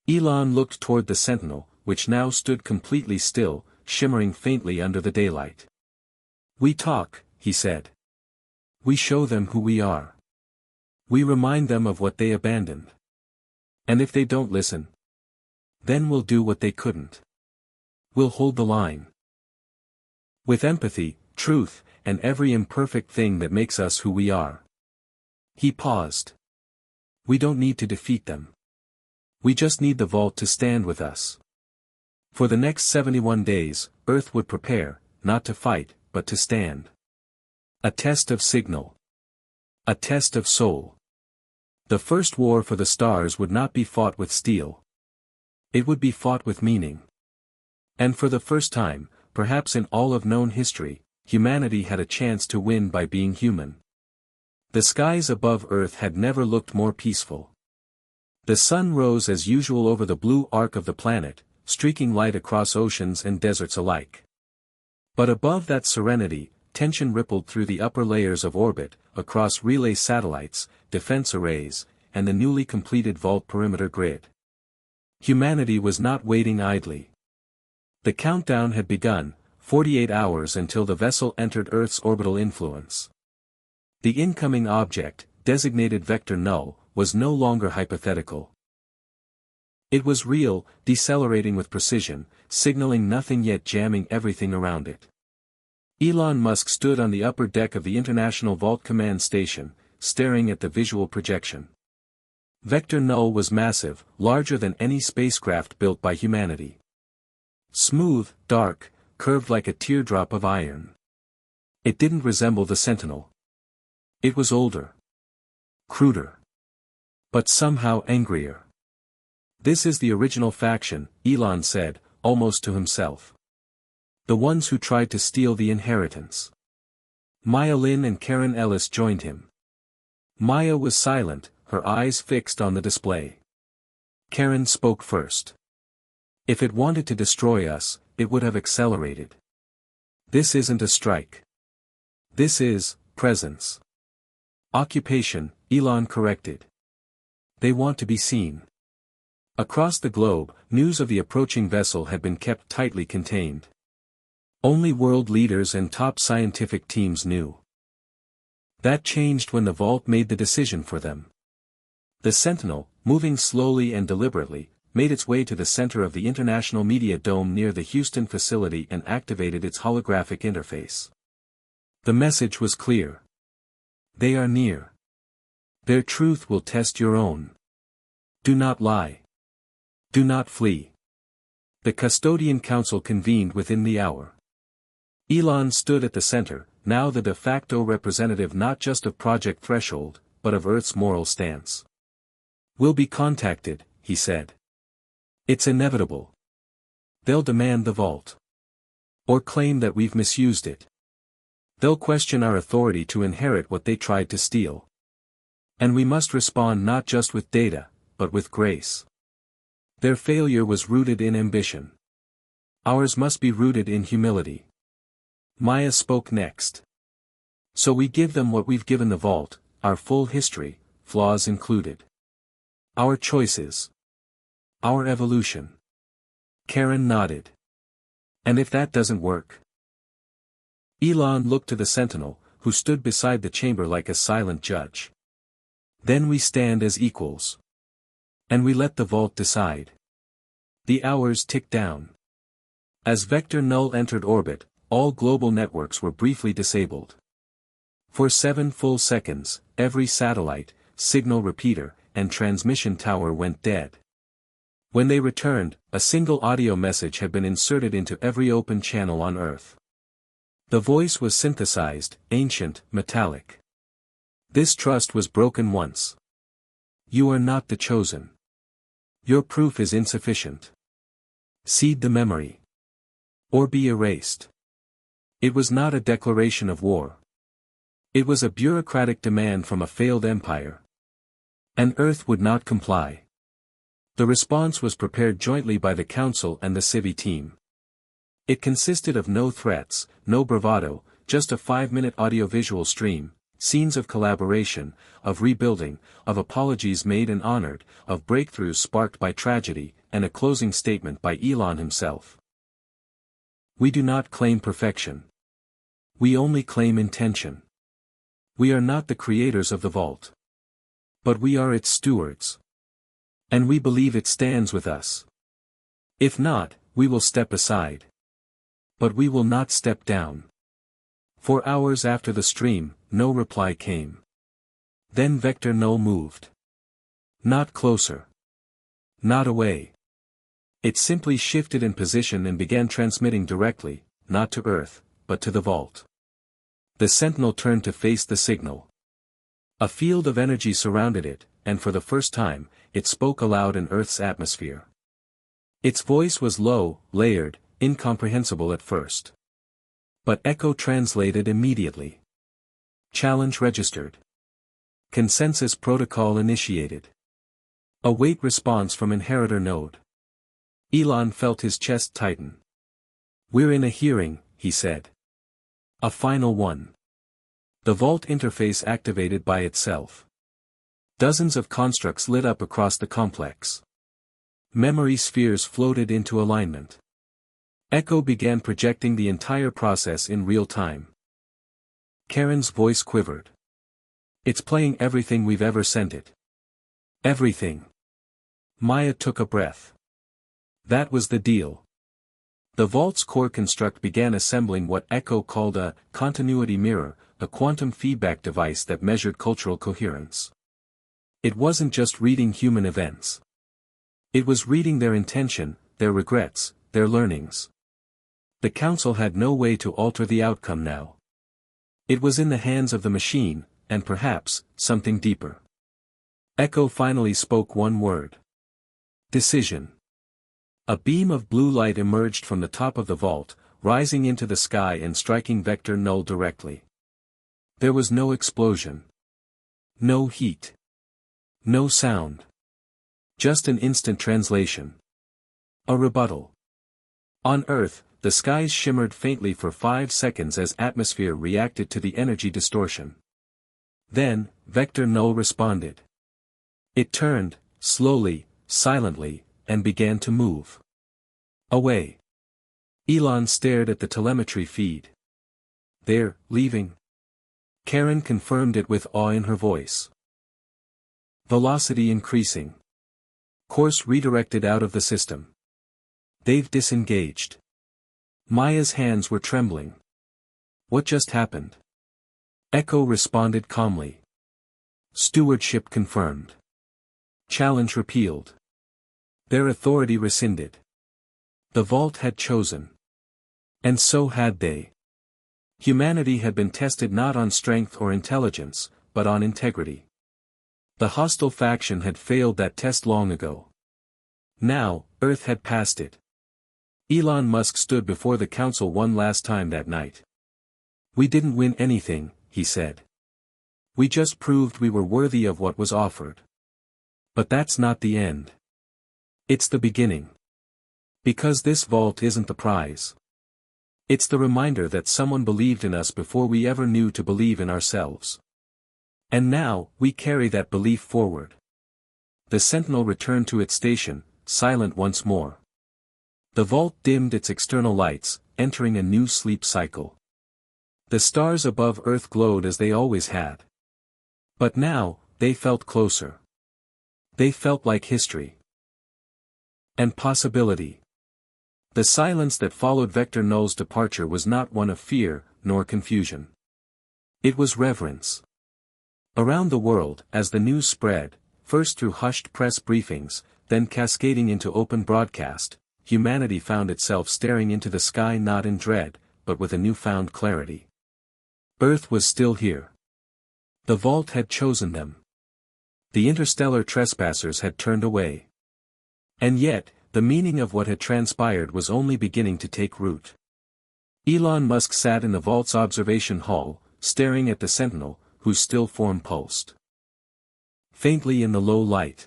Elon looked toward the Sentinel, which now stood completely still, shimmering faintly under the daylight. We talk, he said. We show them who we are. We remind them of what they abandoned. And if they don't listen, then we'll do what they couldn't. We'll hold the line. With empathy, truth, and every imperfect thing that makes us who we are. He paused. We don't need to defeat them. We just need the vault to stand with us. For the next 71 days, Earth would prepare, not to fight, but to stand. A test of signal. A test of soul. The first war for the stars would not be fought with steel. It would be fought with meaning. And for the first time, perhaps in all of known history, humanity had a chance to win by being human. The skies above Earth had never looked more peaceful. The sun rose as usual over the blue arc of the planet, streaking light across oceans and deserts alike. But above that serenity, tension rippled through the upper layers of orbit, across relay satellites, defense arrays, and the newly completed vault perimeter grid. Humanity was not waiting idly. The countdown had begun, 48 hours until the vessel entered Earth's orbital influence. The incoming object, designated Vector Null, was no longer hypothetical. It was real, decelerating with precision, signaling nothing yet jamming everything around it. Elon Musk stood on the upper deck of the International Vault Command Station, staring at the visual projection. Vector Null was massive, larger than any spacecraft built by humanity. Smooth, dark, curved like a teardrop of iron. It didn't resemble the Sentinel. It was older. Cruder. But somehow angrier. This is the original faction, Elon said, almost to himself. The ones who tried to steal the inheritance. Maya Lin and Karen Ellis joined him. Maya was silent, her eyes fixed on the display. Karen spoke first. If it wanted to destroy us, it would have accelerated. This isn't a strike. This is presence. Occupation, Elon corrected. They want to be seen. Across the globe, news of the approaching vessel had been kept tightly contained. Only world leaders and top scientific teams knew. That changed when the Vault made the decision for them. The Sentinel, moving slowly and deliberately, made its way to the center of the International Media Dome near the Houston facility and activated its holographic interface. The message was clear. They are near. Their truth will test your own. Do not lie. Do not flee. The Custodian Council convened within the hour. Elon stood at the center, now the de facto representative not just of Project Threshold, but of Earth's moral stance. We'll be contacted, he said. It's inevitable. They'll demand the Vault. Or claim that we've misused it. They'll question our authority to inherit what they tried to steal. And we must respond not just with data, but with grace. Their failure was rooted in ambition. Ours must be rooted in humility. Maya spoke next. So we give them what we've given the Vault, our full history, flaws included. Our choices. Our evolution. Karen nodded. And if that doesn't work? Elon looked to the Sentinel, who stood beside the chamber like a silent judge. Then we stand as equals. And we let the Vault decide. The hours ticked down. As Vector Null entered orbit, all global networks were briefly disabled. For 7 full seconds, every satellite, signal repeater, and transmission tower went dead. When they returned, a single audio message had been inserted into every open channel on Earth. The voice was synthesized, ancient, metallic. This trust was broken once. You are not the chosen. Your proof is insufficient. Cede the memory. Or be erased. It was not a declaration of war. It was a bureaucratic demand from a failed empire. And Earth would not comply. The response was prepared jointly by the Council and the Civi team. It consisted of no threats, no bravado, just a 5-minute audiovisual stream, scenes of collaboration, of rebuilding, of apologies made and honored, of breakthroughs sparked by tragedy, and a closing statement by Elon himself. We do not claim perfection. We only claim intention. We are not the creators of the Vault. But we are its stewards. And we believe it stands with us. If not, we will step aside. But we will not step down. For hours after the stream, no reply came. Then Vector Null moved. Not closer. Not away. It simply shifted in position and began transmitting directly, not to Earth, but to the Vault. The Sentinel turned to face the signal. A field of energy surrounded it, and for the first time, it spoke aloud in Earth's atmosphere. Its voice was low, layered, incomprehensible at first. But echo translated immediately. Challenge registered. Consensus protocol initiated. Await response from inheritor node. Elon felt his chest tighten. We're in a hearing, he said. A final one. The Vault interface activated by itself. Dozens of constructs lit up across the complex. Memory spheres floated into alignment. Echo began projecting the entire process in real time. Karen's voice quivered. It's playing everything we've ever sent it. Everything. Maya took a breath. That was the deal. The vault's core construct began assembling what Echo called a continuity mirror, a quantum feedback device that measured cultural coherence. It wasn't just reading human events. It was reading their intention, their regrets, their learnings. The council had no way to alter the outcome now. It was in the hands of the machine, and perhaps, something deeper. Echo finally spoke one word. Decision. A beam of blue light emerged from the top of the vault, rising into the sky and striking Vector Null directly. There was no explosion. No heat. No sound. Just an instant translation. A rebuttal. On Earth, the skies shimmered faintly for 5 seconds as atmosphere reacted to the energy distortion. Then, Vector Null responded. It turned, slowly, silently, and began to move. Away. Elon stared at the telemetry feed. They're leaving. Karen confirmed it with awe in her voice. Velocity increasing. Course redirected out of the system. They've disengaged. Maya's hands were trembling. What just happened? Echo responded calmly. Stewardship confirmed. Challenge repealed. Their authority rescinded. The vault had chosen. And so had they. Humanity had been tested not on strength or intelligence, but on integrity. The hostile faction had failed that test long ago. Now, Earth had passed it. Elon Musk stood before the council one last time that night. We didn't win anything, he said. We just proved we were worthy of what was offered. But that's not the end. It's the beginning. Because this vault isn't the prize. It's the reminder that someone believed in us before we ever knew to believe in ourselves. And now, we carry that belief forward. The Sentinel returned to its station, silent once more. The vault dimmed its external lights, entering a new sleep cycle. The stars above Earth glowed as they always had. But now, they felt closer. They felt like history. And possibility. The silence that followed Vector Null's departure was not one of fear, nor confusion. It was reverence. Around the world, as the news spread, first through hushed press briefings, then cascading into open broadcast, humanity found itself staring into the sky not in dread, but with a newfound clarity. Earth was still here. The vault had chosen them. The interstellar trespassers had turned away. And yet, the meaning of what had transpired was only beginning to take root. Elon Musk sat in the vault's observation hall, staring at the Sentinel, whose still form pulsed faintly in the low light.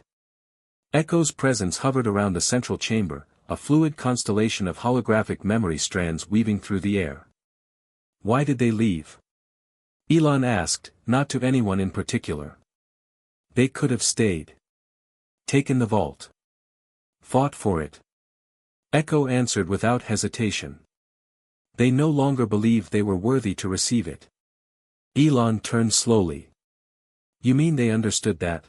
Echo's presence hovered around the central chamber, a fluid constellation of holographic memory strands weaving through the air. Why did they leave? Elon asked, not to anyone in particular. They could have stayed. Taken the vault. Fought for it. Echo answered without hesitation. They no longer believed they were worthy to receive it. Elon turned slowly. You mean they understood that?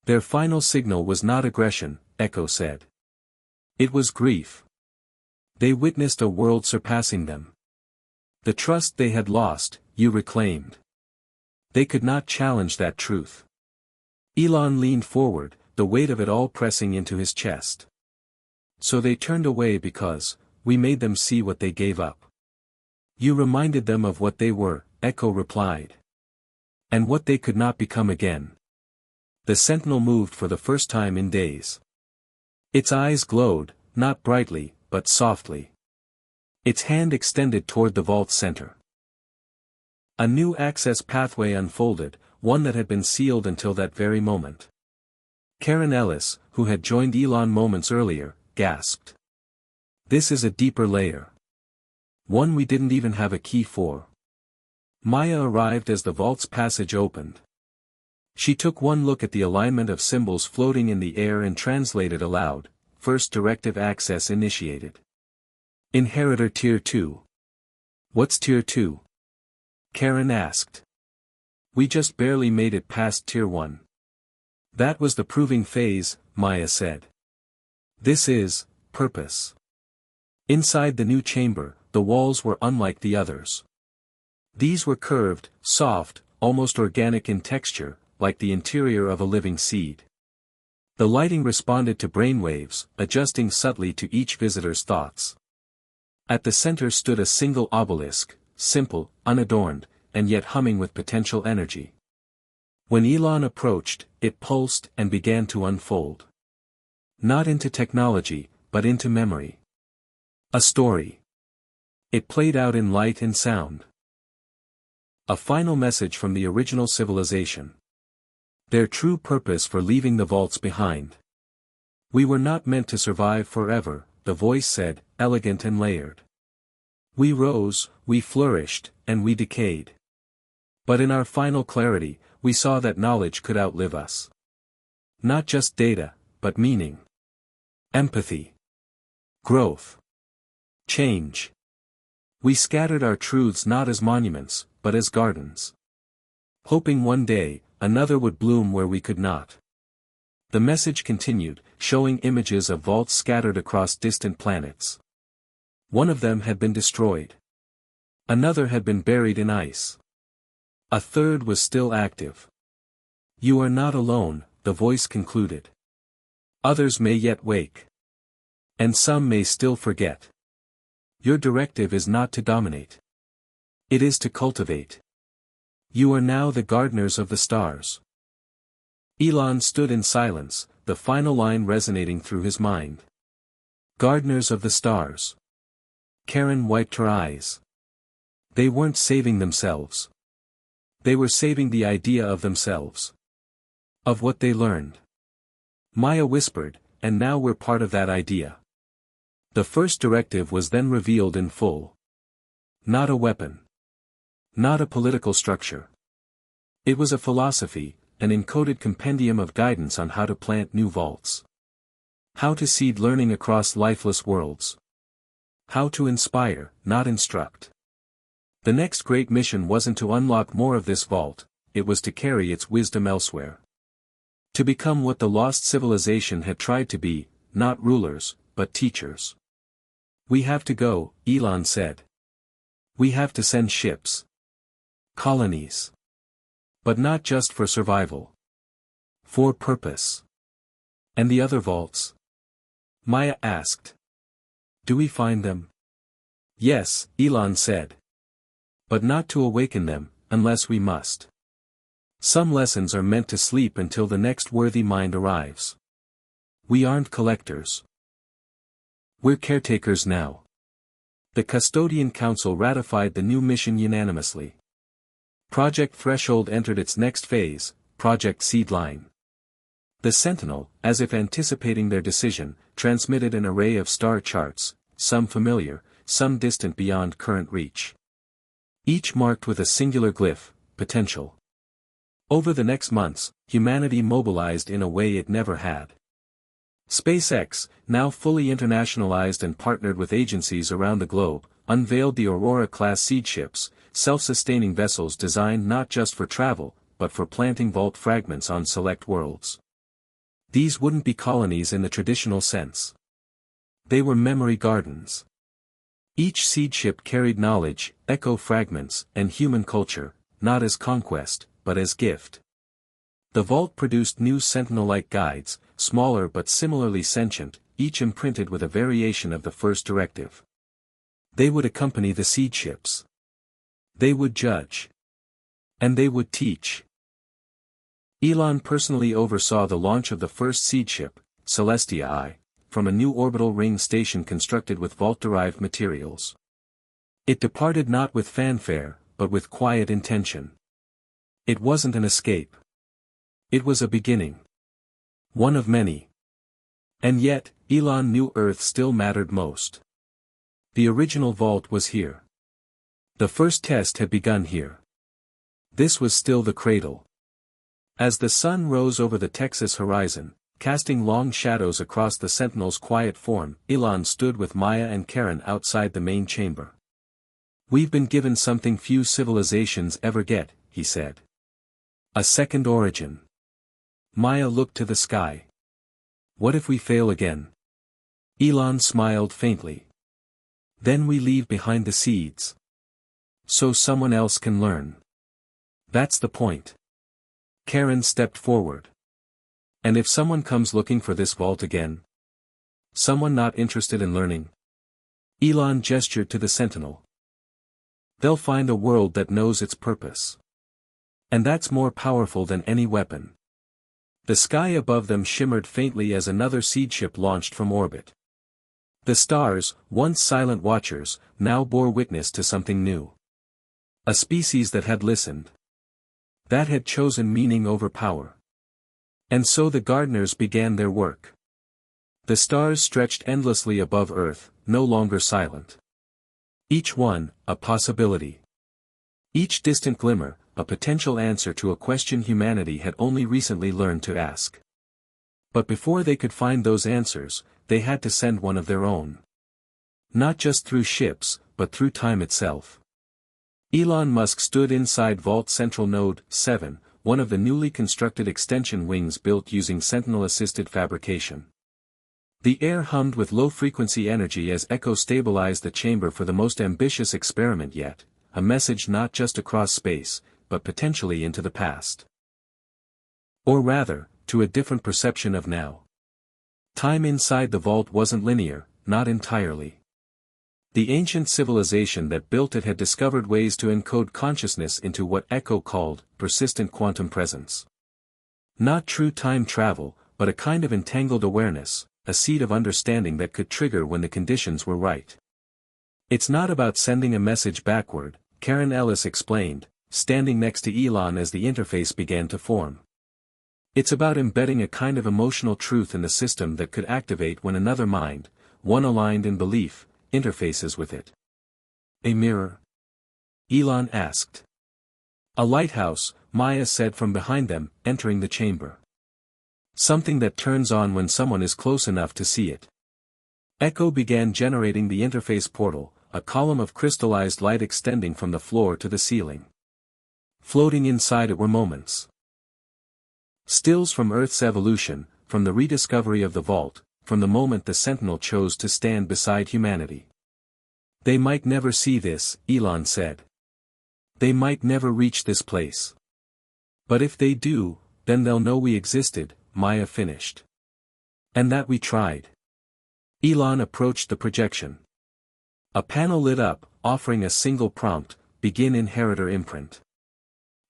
Their final signal was not aggression, Echo said. It was grief. They witnessed a world surpassing them. The trust they had lost, you reclaimed. They could not challenge that truth. Elon leaned forward, the weight of it all pressing into his chest. So they turned away because, we made them see what they gave up. You reminded them of what they were, Echo replied. And what they could not become again. The Sentinel moved for the first time in days. Its eyes glowed, not brightly, but softly. Its hand extended toward the vault's center. A new access pathway unfolded, one that had been sealed until that very moment. Karen Ellis, who had joined Elon moments earlier, gasped. This is a deeper layer. One we didn't even have a key for. Maya arrived as the vault's passage opened. She took one look at the alignment of symbols floating in the air and translated aloud, First Directive Access initiated. Inheritor Tier 2. What's Tier 2? Karen asked. We just barely made it past Tier 1. That was the proving phase, Maya said. This is purpose. Inside the new chamber, the walls were unlike the others. These were curved, soft, almost organic in texture, like the interior of a living seed. The lighting responded to brainwaves, adjusting subtly to each visitor's thoughts. At the center stood a single obelisk, simple, unadorned, and yet humming with potential energy. When Elon approached, it pulsed and began to unfold. Not into technology, but into memory. A story. It played out in light and sound. A final message from the original civilization. Their true purpose for leaving the vaults behind. We were not meant to survive forever, the voice said, elegant and layered. We rose, we flourished, and we decayed. But in our final clarity, we saw that knowledge could outlive us. Not just data, but meaning. Empathy. Growth. Change. We scattered our truths not as monuments, but as gardens. Hoping one day, another would bloom where we could not. The message continued, showing images of vaults scattered across distant planets. One of them had been destroyed. Another had been buried in ice. A third was still active. You are not alone, the voice concluded. Others may yet wake. And some may still forget. Your directive is not to dominate. It is to cultivate. You are now the gardeners of the stars. Elon stood in silence, the final line resonating through his mind. Gardeners of the stars. Karen wiped her eyes. They weren't saving themselves. They were saving the idea of themselves. Of what they learned. Maya whispered, and now we're part of that idea. The first directive was then revealed in full. Not a weapon. Not a political structure. It was a philosophy, an encoded compendium of guidance on how to plant new vaults. How to seed learning across lifeless worlds. How to inspire, not instruct. The next great mission wasn't to unlock more of this vault, it was to carry its wisdom elsewhere. To become what the lost civilization had tried to be, not rulers, but teachers. We have to go, Elon said. We have to send ships. Colonies. But not just for survival. For purpose. And the other vaults? Maya asked. Do we find them? Yes, Elon said. But not to awaken them, unless we must. Some lessons are meant to sleep until the next worthy mind arrives. We aren't collectors. We're caretakers now. The Custodian Council ratified the new mission unanimously. Project Threshold entered its next phase, Project Seedline. The Sentinel, as if anticipating their decision, transmitted an array of star charts, some familiar, some distant beyond current reach. Each marked with a singular glyph, potential. Over the next months, humanity mobilized in a way it never had. SpaceX, now fully internationalized and partnered with agencies around the globe, unveiled the Aurora-class seed ships, self-sustaining vessels designed not just for travel, but for planting vault fragments on select worlds. These wouldn't be colonies in the traditional sense. They were memory gardens. Each seed ship carried knowledge, echo fragments, and human culture, not as conquest, but as gift. The vault produced new sentinel-like guides, smaller but similarly sentient, each imprinted with a variation of the first directive. They would accompany the seed ships. They would judge. And they would teach. Elon personally oversaw the launch of the first seed ship, Celestia I, from a new orbital ring station constructed with vault-derived materials. It departed not with fanfare, but with quiet intention. It wasn't an escape. It was a beginning. One of many. And yet, Elon knew Earth still mattered most. The original vault was here. The first test had begun here. This was still the cradle. As the sun rose over the Texas horizon, casting long shadows across the Sentinel's quiet form, Elon stood with Maya and Karen outside the main chamber. We've been given something few civilizations ever get, he said. A second origin. Maya looked to the sky. What if we fail again? Elon smiled faintly. Then we leave behind the seeds. So someone else can learn. That's the point. Karen stepped forward. And if someone comes looking for this vault again? Someone not interested in learning? Elon gestured to the sentinel. They'll find a world that knows its purpose. And that's more powerful than any weapon. The sky above them shimmered faintly as another seed ship launched from orbit. The stars, once silent watchers, now bore witness to something new. A species that had listened. That had chosen meaning over power. And so the gardeners began their work. The stars stretched endlessly above Earth, no longer silent. Each one, a possibility. Each distant glimmer, a potential answer to a question humanity had only recently learned to ask. But before they could find those answers, they had to send one of their own. Not just through ships, but through time itself. Elon Musk stood inside Vault Central Node 7, one of the newly constructed extension wings built using Sentinel-assisted fabrication. The air hummed with low-frequency energy as Echo stabilized the chamber for the most ambitious experiment yet, a message not just across space, but potentially into the past. Or rather, to a different perception of now. Time inside the vault wasn't linear, not entirely. The ancient civilization that built it had discovered ways to encode consciousness into what Echo called persistent quantum presence. Not true time travel, but a kind of entangled awareness, a seed of understanding that could trigger when the conditions were right. It's not about sending a message backward, Karen Ellis explained, standing next to Elon as the interface began to form. It's about embedding a kind of emotional truth in the system that could activate when another mind, one aligned in belief, interfaces with it. A mirror? Elon asked. A lighthouse, Maya said from behind them, entering the chamber. Something that turns on when someone is close enough to see it. Echo began generating the interface portal, a column of crystallized light extending from the floor to the ceiling. Floating inside it were moments. Stills from Earth's evolution, from the rediscovery of the vault, from the moment the Sentinel chose to stand beside humanity. They might never see this, Elon said. They might never reach this place. But if they do, then they'll know we existed, Maya finished. And that we tried. Elon approached the projection. A panel lit up, offering a single prompt, begin inheritor imprint.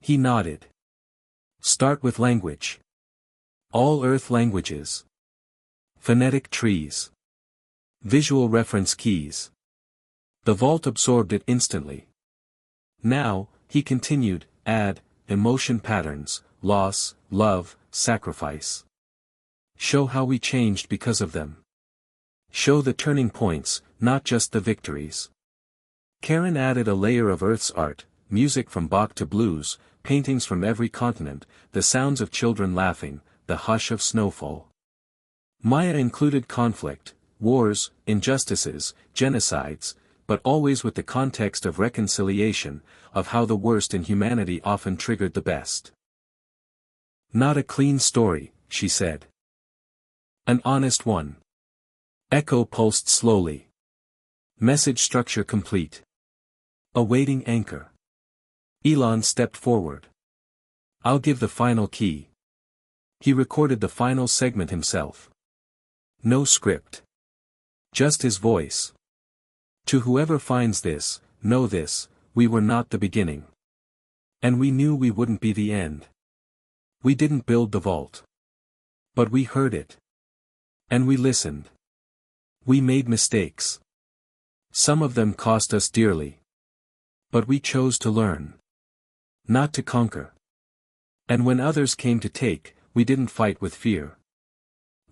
He nodded. Start with language. All Earth languages. Phonetic trees. Visual reference keys. The vault absorbed it instantly. Now, he continued, add, emotion patterns, loss, love, sacrifice. Show how we changed because of them. Show the turning points, not just the victories. Karen added a layer of Earth's art, music from Bach to blues, paintings from every continent, the sounds of children laughing, the hush of snowfall. Maya included conflict, wars, injustices, genocides, but always with the context of reconciliation, of how the worst in humanity often triggered the best. Not a clean story, she said. An honest one. Echo pulsed slowly. Message structure complete. Awaiting anchor. Elon stepped forward. I'll give the final key. He recorded the final segment himself. No script. Just his voice. To whoever finds this, know this, we were not the beginning. And we knew we wouldn't be the end. We didn't build the vault. But we heard it. And we listened. We made mistakes. Some of them cost us dearly. But we chose to learn. Not to conquer. And when others came to take, we didn't fight with fear.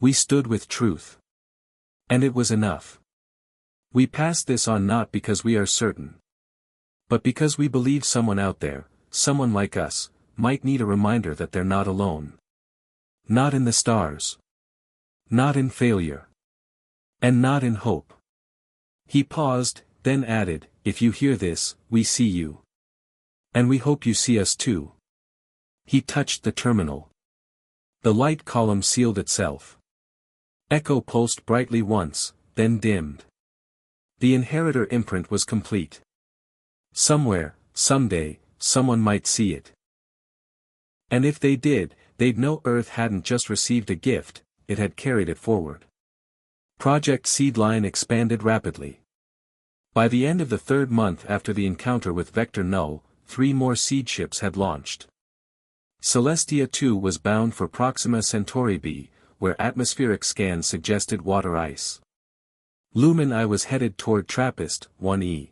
We stood with truth. And it was enough. We passed this on not because we are certain. But because we believe someone out there, someone like us, might need a reminder that they're not alone. Not in the stars. Not in failure. And not in hope. He paused, then added, if you hear this, we see you. And we hope you see us too. He touched the terminal. The light column sealed itself. Echo pulsed brightly once, then dimmed. The inheritor imprint was complete. Somewhere, someday, someone might see it. And if they did, they'd know Earth hadn't just received a gift, it had carried it forward. Project Seedline expanded rapidly. By the end of the third month after the encounter with Vector Null, 3 more seed ships had launched. Celestia 2 was bound for Proxima Centauri b, where atmospheric scans suggested water ice. Lumen I was headed toward TRAPPIST 1e.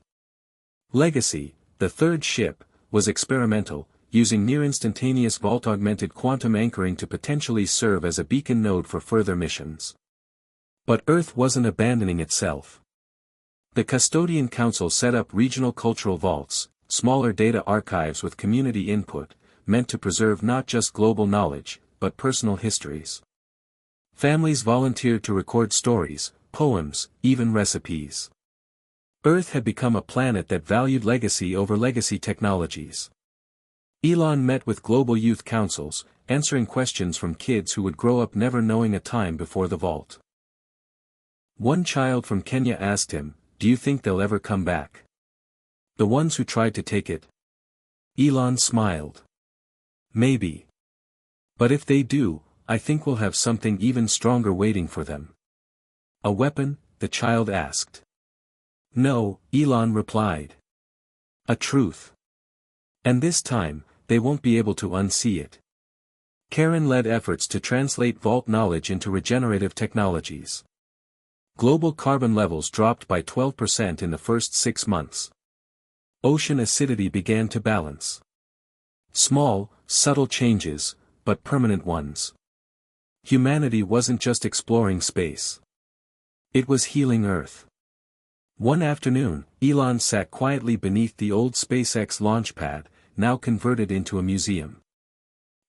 Legacy, the third ship, was experimental, using near-instantaneous vault-augmented quantum anchoring to potentially serve as a beacon node for further missions. But Earth wasn't abandoning itself. The Custodian Council set up regional cultural vaults, smaller data archives with community input, meant to preserve not just global knowledge, but personal histories. Families volunteered to record stories, poems, even recipes. Earth had become a planet that valued legacy over legacy technologies. Elon met with global youth councils, answering questions from kids who would grow up never knowing a time before the vault. One child from Kenya asked him, "Do you think they'll ever come back? The ones who tried to take it?" Elon smiled. "Maybe. But if they do, I think we'll have something even stronger waiting for them." "A weapon?" the child asked. "No," Elon replied. "A truth. And this time, they won't be able to unsee it." Karen led efforts to translate vault knowledge into regenerative technologies. Global carbon levels dropped by 12% in the first 6 months. Ocean acidity began to balance. Small, subtle changes, but permanent ones. Humanity wasn't just exploring space. It was healing Earth. One afternoon, Elon sat quietly beneath the old SpaceX launch pad, now converted into a museum.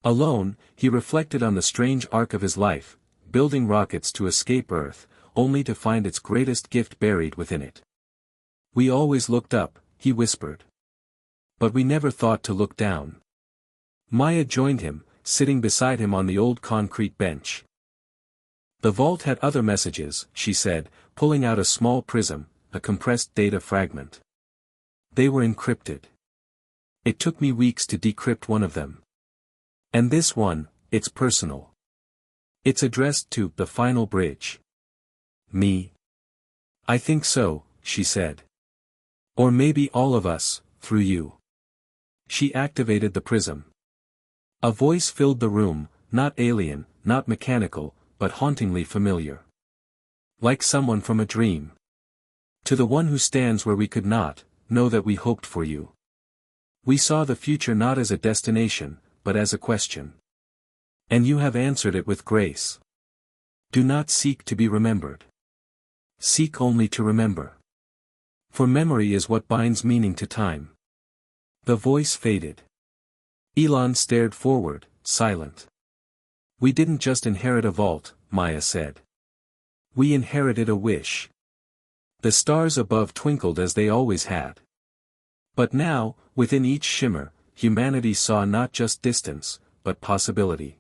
Alone, he reflected on the strange arc of his life, building rockets to escape Earth, only to find its greatest gift buried within it. "We always looked up," he whispered. "But we never thought to look down." Maya joined him, sitting beside him on the old concrete bench. "The vault had other messages," she said, pulling out a small prism, a compressed data fragment. "They were encrypted. It took me weeks to decrypt one of them. And this one, it's personal. It's addressed to the final bridge." "Me?" "I think so," she said. "Or maybe all of us, through you." She activated the prism. A voice filled the room, not alien, not mechanical, but hauntingly familiar. Like someone from a dream. "To the one who stands where we could not, know that we hoped for you. We saw the future not as a destination, but as a question. And you have answered it with grace. Do not seek to be remembered. Seek only to remember. For memory is what binds meaning to time." The voice faded. Elon stared forward, silent. "We didn't just inherit a vault," Maya said. "We inherited a wish." The stars above twinkled as they always had. But now, within each shimmer, humanity saw not just distance, but possibility.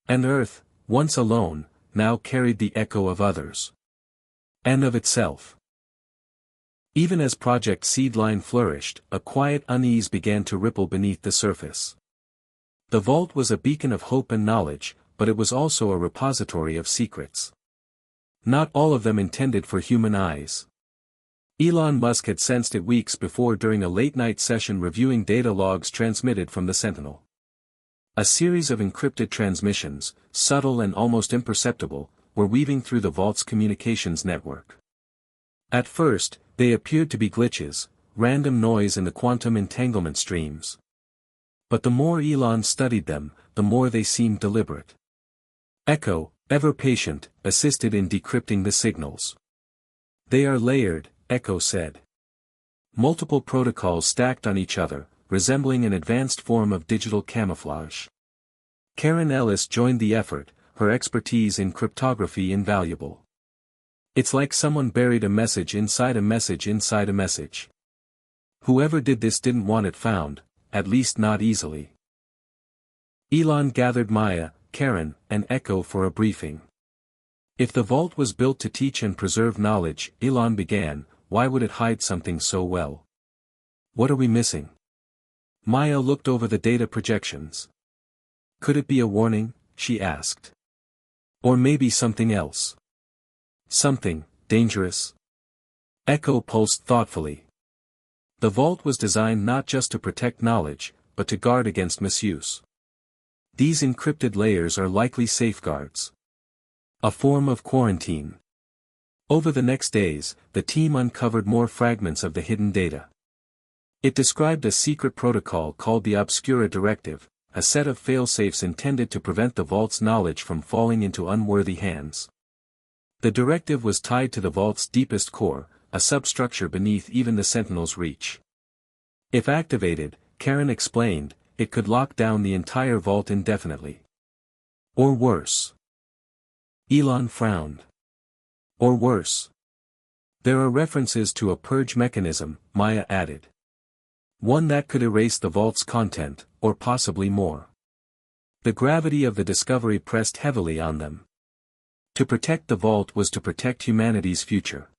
And Earth, once alone, now carried the echo of others. And of itself. Even as Project Seedline flourished, a quiet unease began to ripple beneath the surface. The vault was a beacon of hope and knowledge, but it was also a repository of secrets. Not all of them intended for human eyes. Elon Musk had sensed it weeks before during a late-night session reviewing data logs transmitted from the Sentinel. A series of encrypted transmissions, subtle and almost imperceptible, were weaving through the vault's communications network. At first, they appeared to be glitches, random noise in the quantum entanglement streams. But the more Elon studied them, the more they seemed deliberate. Echo, ever patient, assisted in decrypting the signals. "They are layered," Echo said. "Multiple protocols stacked on each other, resembling an advanced form of digital camouflage." Karen Ellis joined the effort, her expertise in cryptography invaluable. "It's like someone buried a message inside a message inside a message. Whoever did this didn't want it found, at least not easily." Elon gathered Maya, Karen, and Echo for a briefing. If the vault was built to teach and preserve knowledge, Elon began, why would it hide something so well? What are we missing? Maya looked over the data projections. Could it be a warning? She asked. Or maybe something else. Something dangerous? Echo pulsed thoughtfully. The vault was designed not just to protect knowledge, but to guard against misuse. These encrypted layers are likely safeguards. A form of quarantine. Over the next days, the team uncovered more fragments of the hidden data. It described a secret protocol called the Obscura Directive, a set of failsafes intended to prevent the vault's knowledge from falling into unworthy hands. The directive was tied to the vault's deepest core, a substructure beneath even the Sentinel's reach. If activated, Karen explained, it could lock down the entire vault indefinitely. Or worse. Elon frowned. Or worse. There are references to a purge mechanism, Maya added. One that could erase the vault's content, or possibly more. The gravity of the discovery pressed heavily on them. To protect the vault was to protect humanity's future.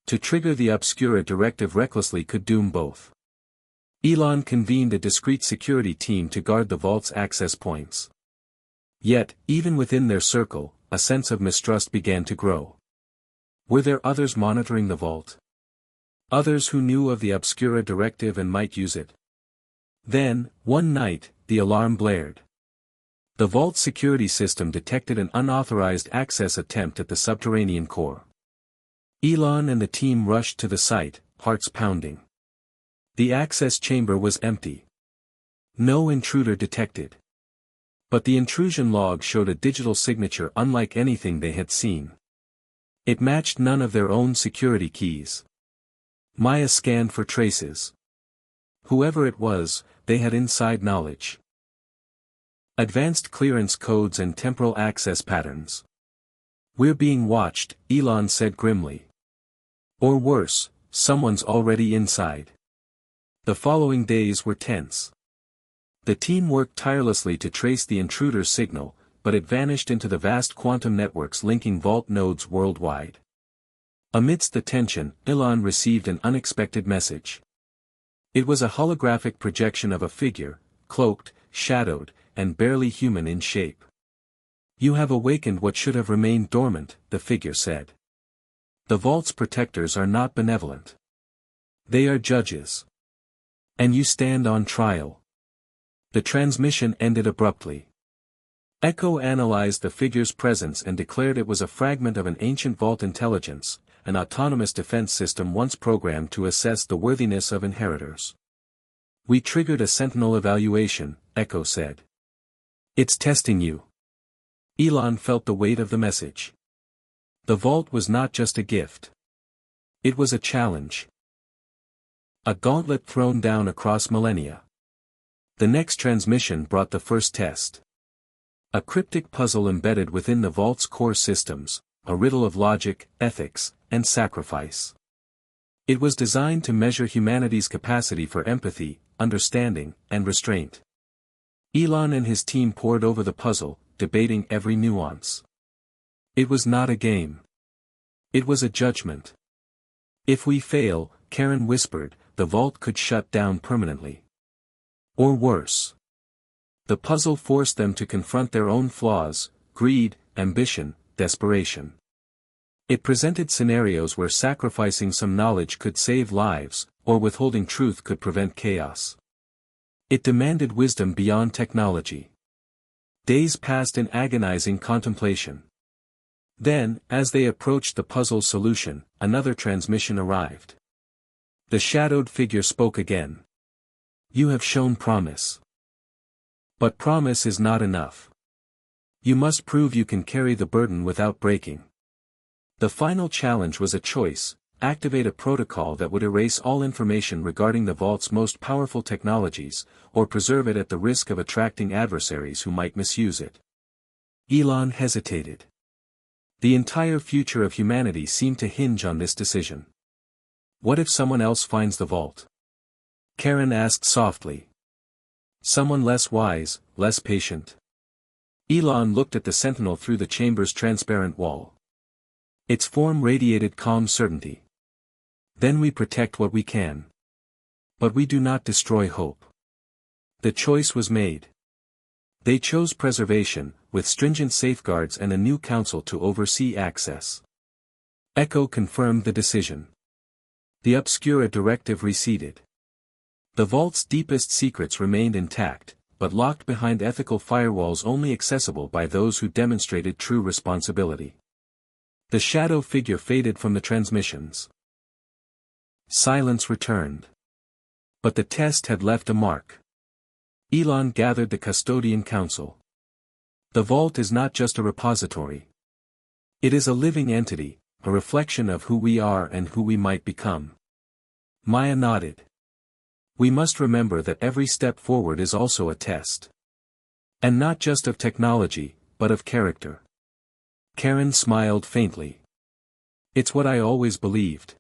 To trigger the Obscura Directive recklessly could doom both. Elon convened a discreet security team to guard the vault's access points. Yet, even within their circle, a sense of mistrust began to grow. Were there others monitoring the vault? Others who knew of the Obscura Directive and might use it? Then, one night, the alarm blared. The vault's security system detected an unauthorized access attempt at the subterranean core. Elon and the team rushed to the site, hearts pounding. The access chamber was empty. No intruder detected. But the intrusion log showed a digital signature unlike anything they had seen. It matched none of their own security keys. Maya scanned for traces. Whoever it was, they had inside knowledge. Advanced clearance codes and temporal access patterns. We're being watched, Elon said grimly. Or worse, someone's already inside. The following days were tense. The team worked tirelessly to trace the intruder's signal, but it vanished into the vast quantum networks linking vault nodes worldwide. Amidst the tension, Elon received an unexpected message. It was a holographic projection of a figure, cloaked, shadowed, and barely human in shape. You have awakened what should have remained dormant, the figure said. The vault's protectors are not benevolent. They are judges. And you stand on trial. The transmission ended abruptly. Echo analyzed the figure's presence and declared it was a fragment of an ancient vault intelligence, an autonomous defense system once programmed to assess the worthiness of inheritors. We triggered a Sentinel evaluation, Echo said. It's testing you. Elon felt the weight of the message. The vault was not just a gift. It was a challenge. A gauntlet thrown down across millennia. The next transmission brought the first test. A cryptic puzzle embedded within the vault's core systems, a riddle of logic, ethics, and sacrifice. It was designed to measure humanity's capacity for empathy, understanding, and restraint. Elon and his team pored over the puzzle, debating every nuance. It was not a game. It was a judgment. If we fail, Karen whispered, the vault could shut down permanently. Or worse. The puzzle forced them to confront their own flaws, greed, ambition, desperation. It presented scenarios where sacrificing some knowledge could save lives, or withholding truth could prevent chaos. It demanded wisdom beyond technology. Days passed in agonizing contemplation. Then, as they approached the puzzle's solution, another transmission arrived. The shadowed figure spoke again. You have shown promise. But promise is not enough. You must prove you can carry the burden without breaking. The final challenge was a choice: activate a protocol that would erase all information regarding the vault's most powerful technologies, or preserve it at the risk of attracting adversaries who might misuse it. Elon hesitated. The entire future of humanity seemed to hinge on this decision. What if someone else finds the vault? Karen asked softly. Someone less wise, less patient. Elon looked at the sentinel through the chamber's transparent wall. Its form radiated calm certainty. Then we protect what we can. But we do not destroy hope. The choice was made. They chose preservation, with stringent safeguards and a new council to oversee access. Echo confirmed the decision. The Obscura directive receded. The vault's deepest secrets remained intact, but locked behind ethical firewalls only accessible by those who demonstrated true responsibility. The shadow figure faded from the transmissions. Silence returned. But the test had left a mark. Elon gathered the custodian council. The vault is not just a repository. It is a living entity, a reflection of who we are and who we might become. Maya nodded. We must remember that every step forward is also a test. And not just of technology, but of character. Karen smiled faintly. It's what I always believed.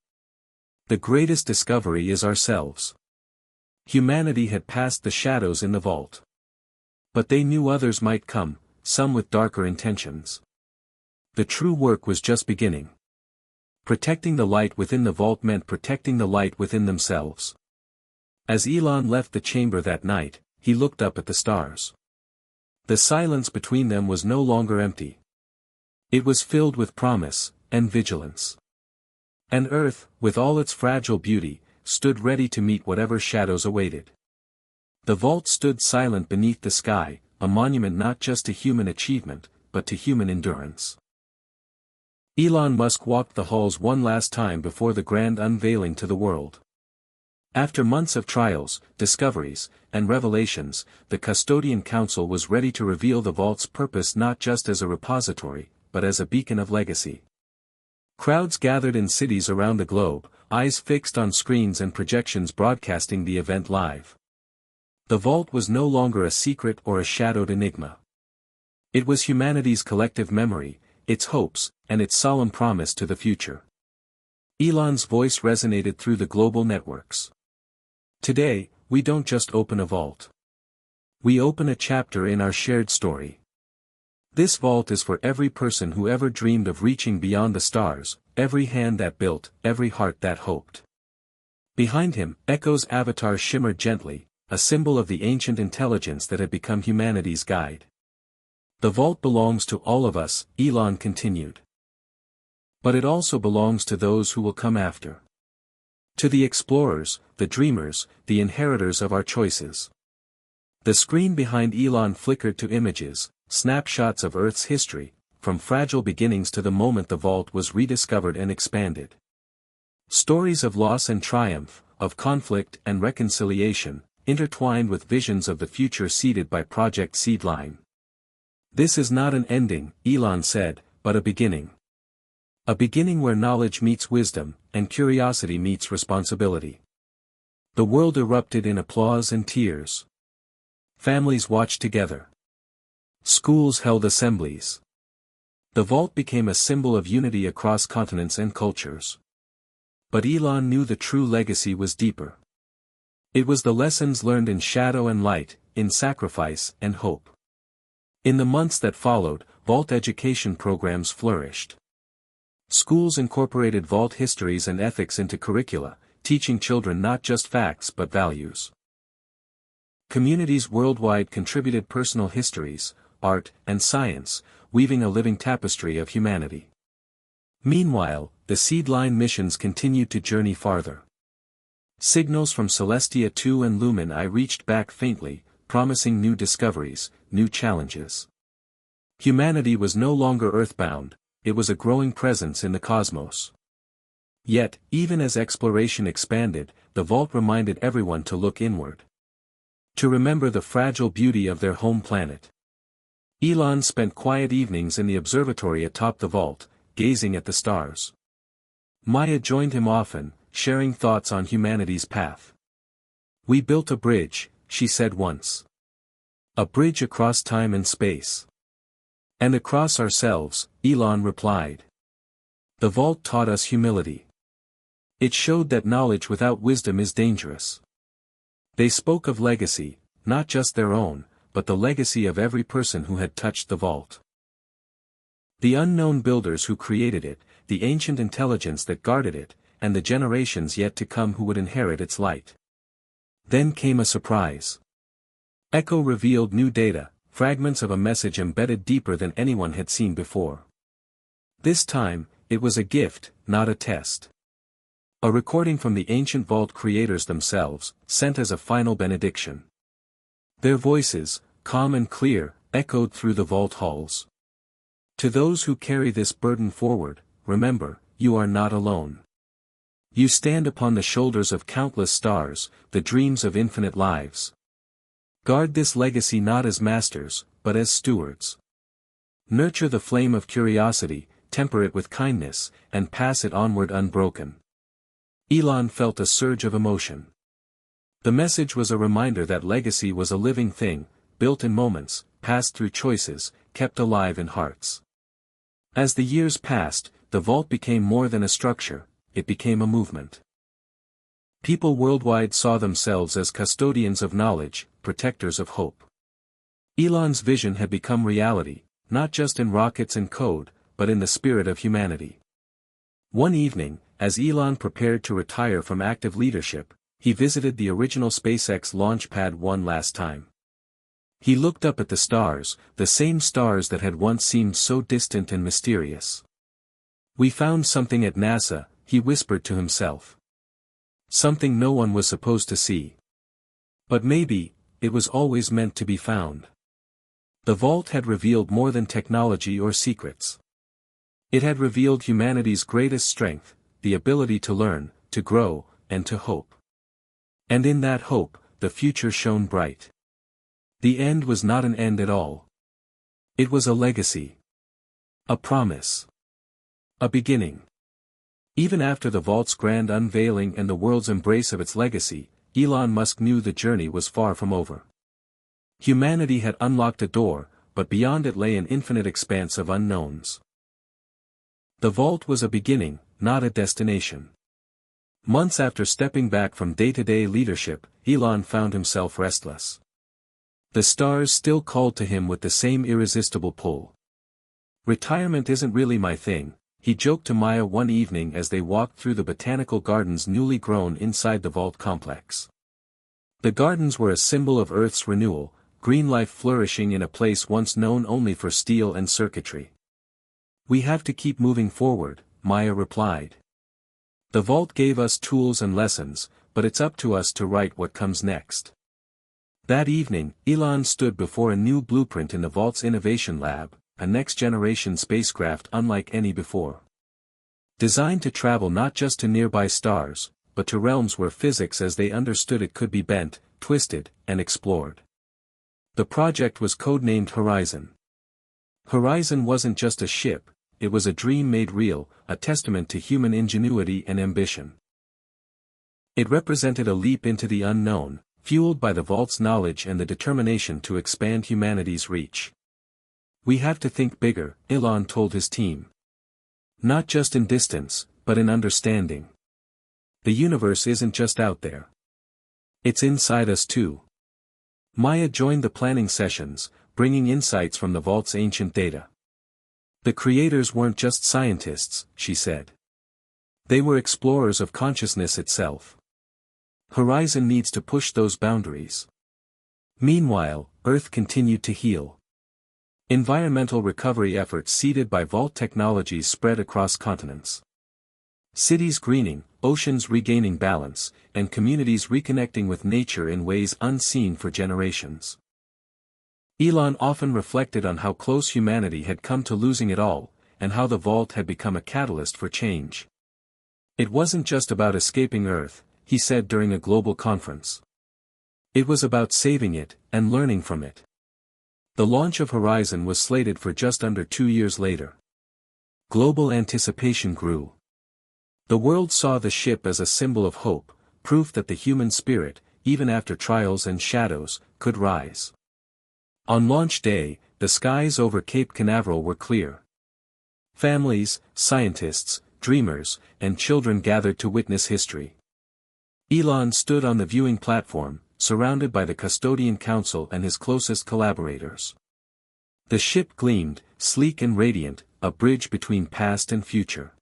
The greatest discovery is ourselves. Humanity had passed the shadows in the vault. But they knew others might come, some with darker intentions. The true work was just beginning. Protecting the light within the vault meant protecting the light within themselves. As Elon left the chamber that night, he looked up at the stars. The silence between them was no longer empty. It was filled with promise, and vigilance. And Earth, with all its fragile beauty, stood ready to meet whatever shadows awaited. The vault stood silent beneath the sky, a monument not just to human achievement, but to human endurance. Elon Musk walked the halls one last time before the grand unveiling to the world. After months of trials, discoveries, and revelations, the Custodian Council was ready to reveal the vault's purpose not just as a repository, but as a beacon of legacy. Crowds gathered in cities around the globe, eyes fixed on screens and projections broadcasting the event live. The vault was no longer a secret or a shadowed enigma. It was humanity's collective memory, its hopes, and its solemn promise to the future. Elon's voice resonated through the global networks. Today, we don't just open a vault. We open a chapter in our shared story. This vault is for every person who ever dreamed of reaching beyond the stars, every hand that built, every heart that hoped. Behind him, Echo's avatar shimmered gently, a symbol of the ancient intelligence that had become humanity's guide. The vault belongs to all of us, Elon continued. But it also belongs to those who will come after. To the explorers, the dreamers, the inheritors of our choices. The screen behind Elon flickered to images, snapshots of Earth's history, from fragile beginnings to the moment the vault was rediscovered and expanded. Stories of loss and triumph, of conflict and reconciliation, intertwined with visions of the future seeded by Project Seedline. This is not an ending, Elon said, but a beginning. A beginning where knowledge meets wisdom, and curiosity meets responsibility. The world erupted in applause and tears. Families watched together. Schools held assemblies. The vault became a symbol of unity across continents and cultures. But Elon knew the true legacy was deeper. It was the lessons learned in shadow and light, in sacrifice and hope. In the months that followed, vault education programs flourished. Schools incorporated vault histories and ethics into curricula, teaching children not just facts but values. Communities worldwide contributed personal histories, art, and science, weaving a living tapestry of humanity. Meanwhile, the Seedline missions continued to journey farther. Signals from Celestia II and Lumen I reached back faintly, promising new discoveries, new challenges. Humanity was no longer earthbound, it was a growing presence in the cosmos. Yet, even as exploration expanded, the vault reminded everyone to look inward. To remember the fragile beauty of their home planet. Elon spent quiet evenings in the observatory atop the vault, gazing at the stars. Maya joined him often, sharing thoughts on humanity's path. "We built a bridge," she said once. "A bridge across time and space." "And across ourselves," Elon replied. "The vault taught us humility. It showed that knowledge without wisdom is dangerous." They spoke of legacy, not just their own, but the legacy of every person who had touched the vault. The unknown builders who created it, the ancient intelligence that guarded it, and the generations yet to come who would inherit its light. Then came a surprise. Echo revealed new data, fragments of a message embedded deeper than anyone had seen before. This time, it was a gift, not a test. A recording from the ancient vault creators themselves, sent as a final benediction. Their voices, calm and clear, echoed through the vault halls. To those who carry this burden forward, remember, you are not alone. You stand upon the shoulders of countless stars, the dreams of infinite lives. Guard this legacy not as masters, but as stewards. Nurture the flame of curiosity, temper it with kindness, and pass it onward unbroken. Elon felt a surge of emotion. The message was a reminder that legacy was a living thing, built in moments, passed through choices, kept alive in hearts. As the years passed, the vault became more than a structure, it became a movement. People worldwide saw themselves as custodians of knowledge, protectors of hope. Elon's vision had become reality, not just in rockets and code, but in the spirit of humanity. One evening, as Elon prepared to retire from active leadership, he visited the original SpaceX launch pad one last time. He looked up at the stars, the same stars that had once seemed so distant and mysterious. "We found something at NASA," he whispered to himself. "Something no one was supposed to see. But maybe, it was always meant to be found." The vault had revealed more than technology or secrets. It had revealed humanity's greatest strength, the ability to learn, to grow, and to hope. And in that hope, the future shone bright. The end was not an end at all. It was a legacy. A promise. A beginning. Even after the vault's grand unveiling and the world's embrace of its legacy, Elon Musk knew the journey was far from over. Humanity had unlocked a door, but beyond it lay an infinite expanse of unknowns. The vault was a beginning, not a destination. Months after stepping back from day-to-day leadership, Elon found himself restless. The stars still called to him with the same irresistible pull. "Retirement isn't really my thing," he joked to Maya one evening as they walked through the botanical gardens newly grown inside the vault complex. The gardens were a symbol of Earth's renewal, green life flourishing in a place once known only for steel and circuitry. "We have to keep moving forward," Maya replied. "The vault gave us tools and lessons, but it's up to us to write what comes next." That evening, Elon stood before a new blueprint in the vault's innovation lab, a next-generation spacecraft unlike any before. Designed to travel not just to nearby stars, but to realms where physics as they understood it could be bent, twisted, and explored. The project was codenamed Horizon. Horizon wasn't just a ship, it was a dream made real, a testament to human ingenuity and ambition. It represented a leap into the unknown, fueled by the vault's knowledge and the determination to expand humanity's reach. "We have to think bigger," Elon told his team. "Not just in distance, but in understanding. The universe isn't just out there. It's inside us too." Maya joined the planning sessions, bringing insights from the vault's ancient data. "The creators weren't just scientists," she said. "They were explorers of consciousness itself. Horizon needs to push those boundaries." Meanwhile, Earth continued to heal. Environmental recovery efforts seeded by vault technologies spread across continents. Cities greening, oceans regaining balance, and communities reconnecting with nature in ways unseen for generations. Elon often reflected on how close humanity had come to losing it all, and how the vault had become a catalyst for change. "It wasn't just about escaping Earth," he said during a global conference. "It was about saving it, and learning from it." The launch of Horizon was slated for just under 2 years later. Global anticipation grew. The world saw the ship as a symbol of hope, proof that the human spirit, even after trials and shadows, could rise. On launch day, the skies over Cape Canaveral were clear. Families, scientists, dreamers, and children gathered to witness history. Elon stood on the viewing platform, surrounded by the Custodian Council and his closest collaborators. The ship gleamed, sleek and radiant, a bridge between past and future.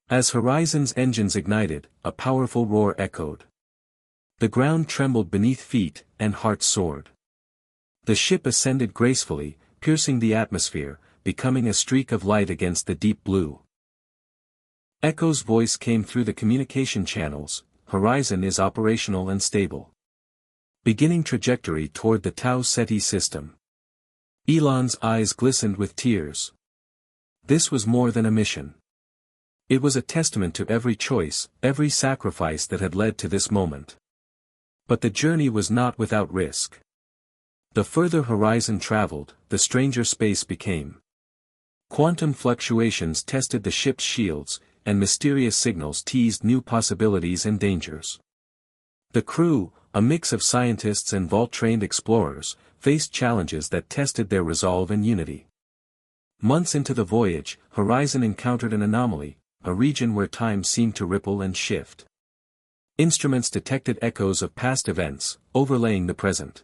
As Horizon's engines ignited, a powerful roar echoed. The ground trembled beneath feet, and hearts soared. The ship ascended gracefully, piercing the atmosphere, becoming a streak of light against the deep blue. Echo's voice came through the communication channels. Horizon is operational and stable. Beginning trajectory toward the Tau Ceti system. Elon's eyes glistened with tears. This was more than a mission. It was a testament to every choice, every sacrifice that had led to this moment. But the journey was not without risk. The further Horizon traveled, the stranger space became. Quantum fluctuations tested the ship's shields, and mysterious signals teased new possibilities and dangers. The crew, a mix of scientists and vault-trained explorers, faced challenges that tested their resolve and unity. Months into the voyage, Horizon encountered an anomaly, a region where time seemed to ripple and shift. Instruments detected echoes of past events, overlaying the present.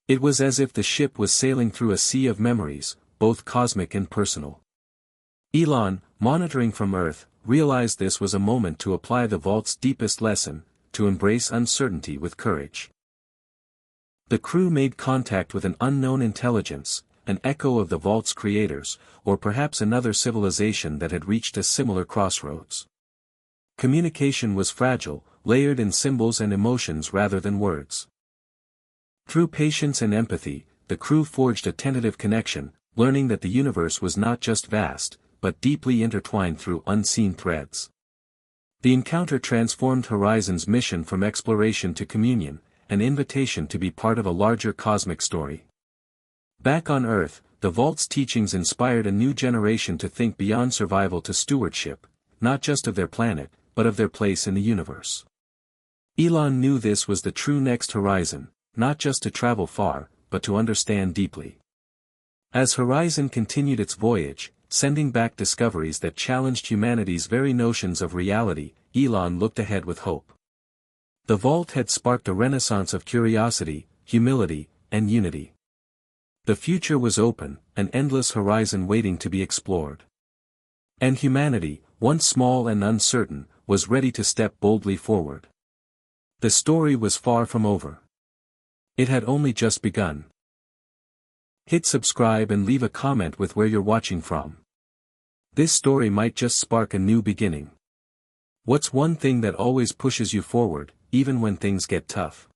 It was as if the ship was sailing through a sea of memories, both cosmic and personal. Elon, monitoring from Earth, realized this was a moment to apply the vault's deepest lesson, to embrace uncertainty with courage. The crew made contact with an unknown intelligence, an echo of the vault's creators, or perhaps another civilization that had reached a similar crossroads. Communication was fragile, layered in symbols and emotions rather than words. Through patience and empathy, the crew forged a tentative connection, learning that the universe was not just vast, but deeply intertwined through unseen threads. The encounter transformed Horizon's mission from exploration to communion, an invitation to be part of a larger cosmic story. Back on Earth, the Vault's teachings inspired a new generation to think beyond survival to stewardship, not just of their planet, but of their place in the universe. Elon knew this was the true next horizon, not just to travel far, but to understand deeply. As Horizon continued its voyage, sending back discoveries that challenged humanity's very notions of reality, Elon looked ahead with hope. The Vault had sparked a renaissance of curiosity, humility, and unity. The future was open, an endless horizon waiting to be explored. And humanity, once small and uncertain, was ready to step boldly forward. The story was far from over. It had only just begun. Hit subscribe and leave a comment with where you're watching from. This story might just spark a new beginning. What's one thing that always pushes you forward, even when things get tough?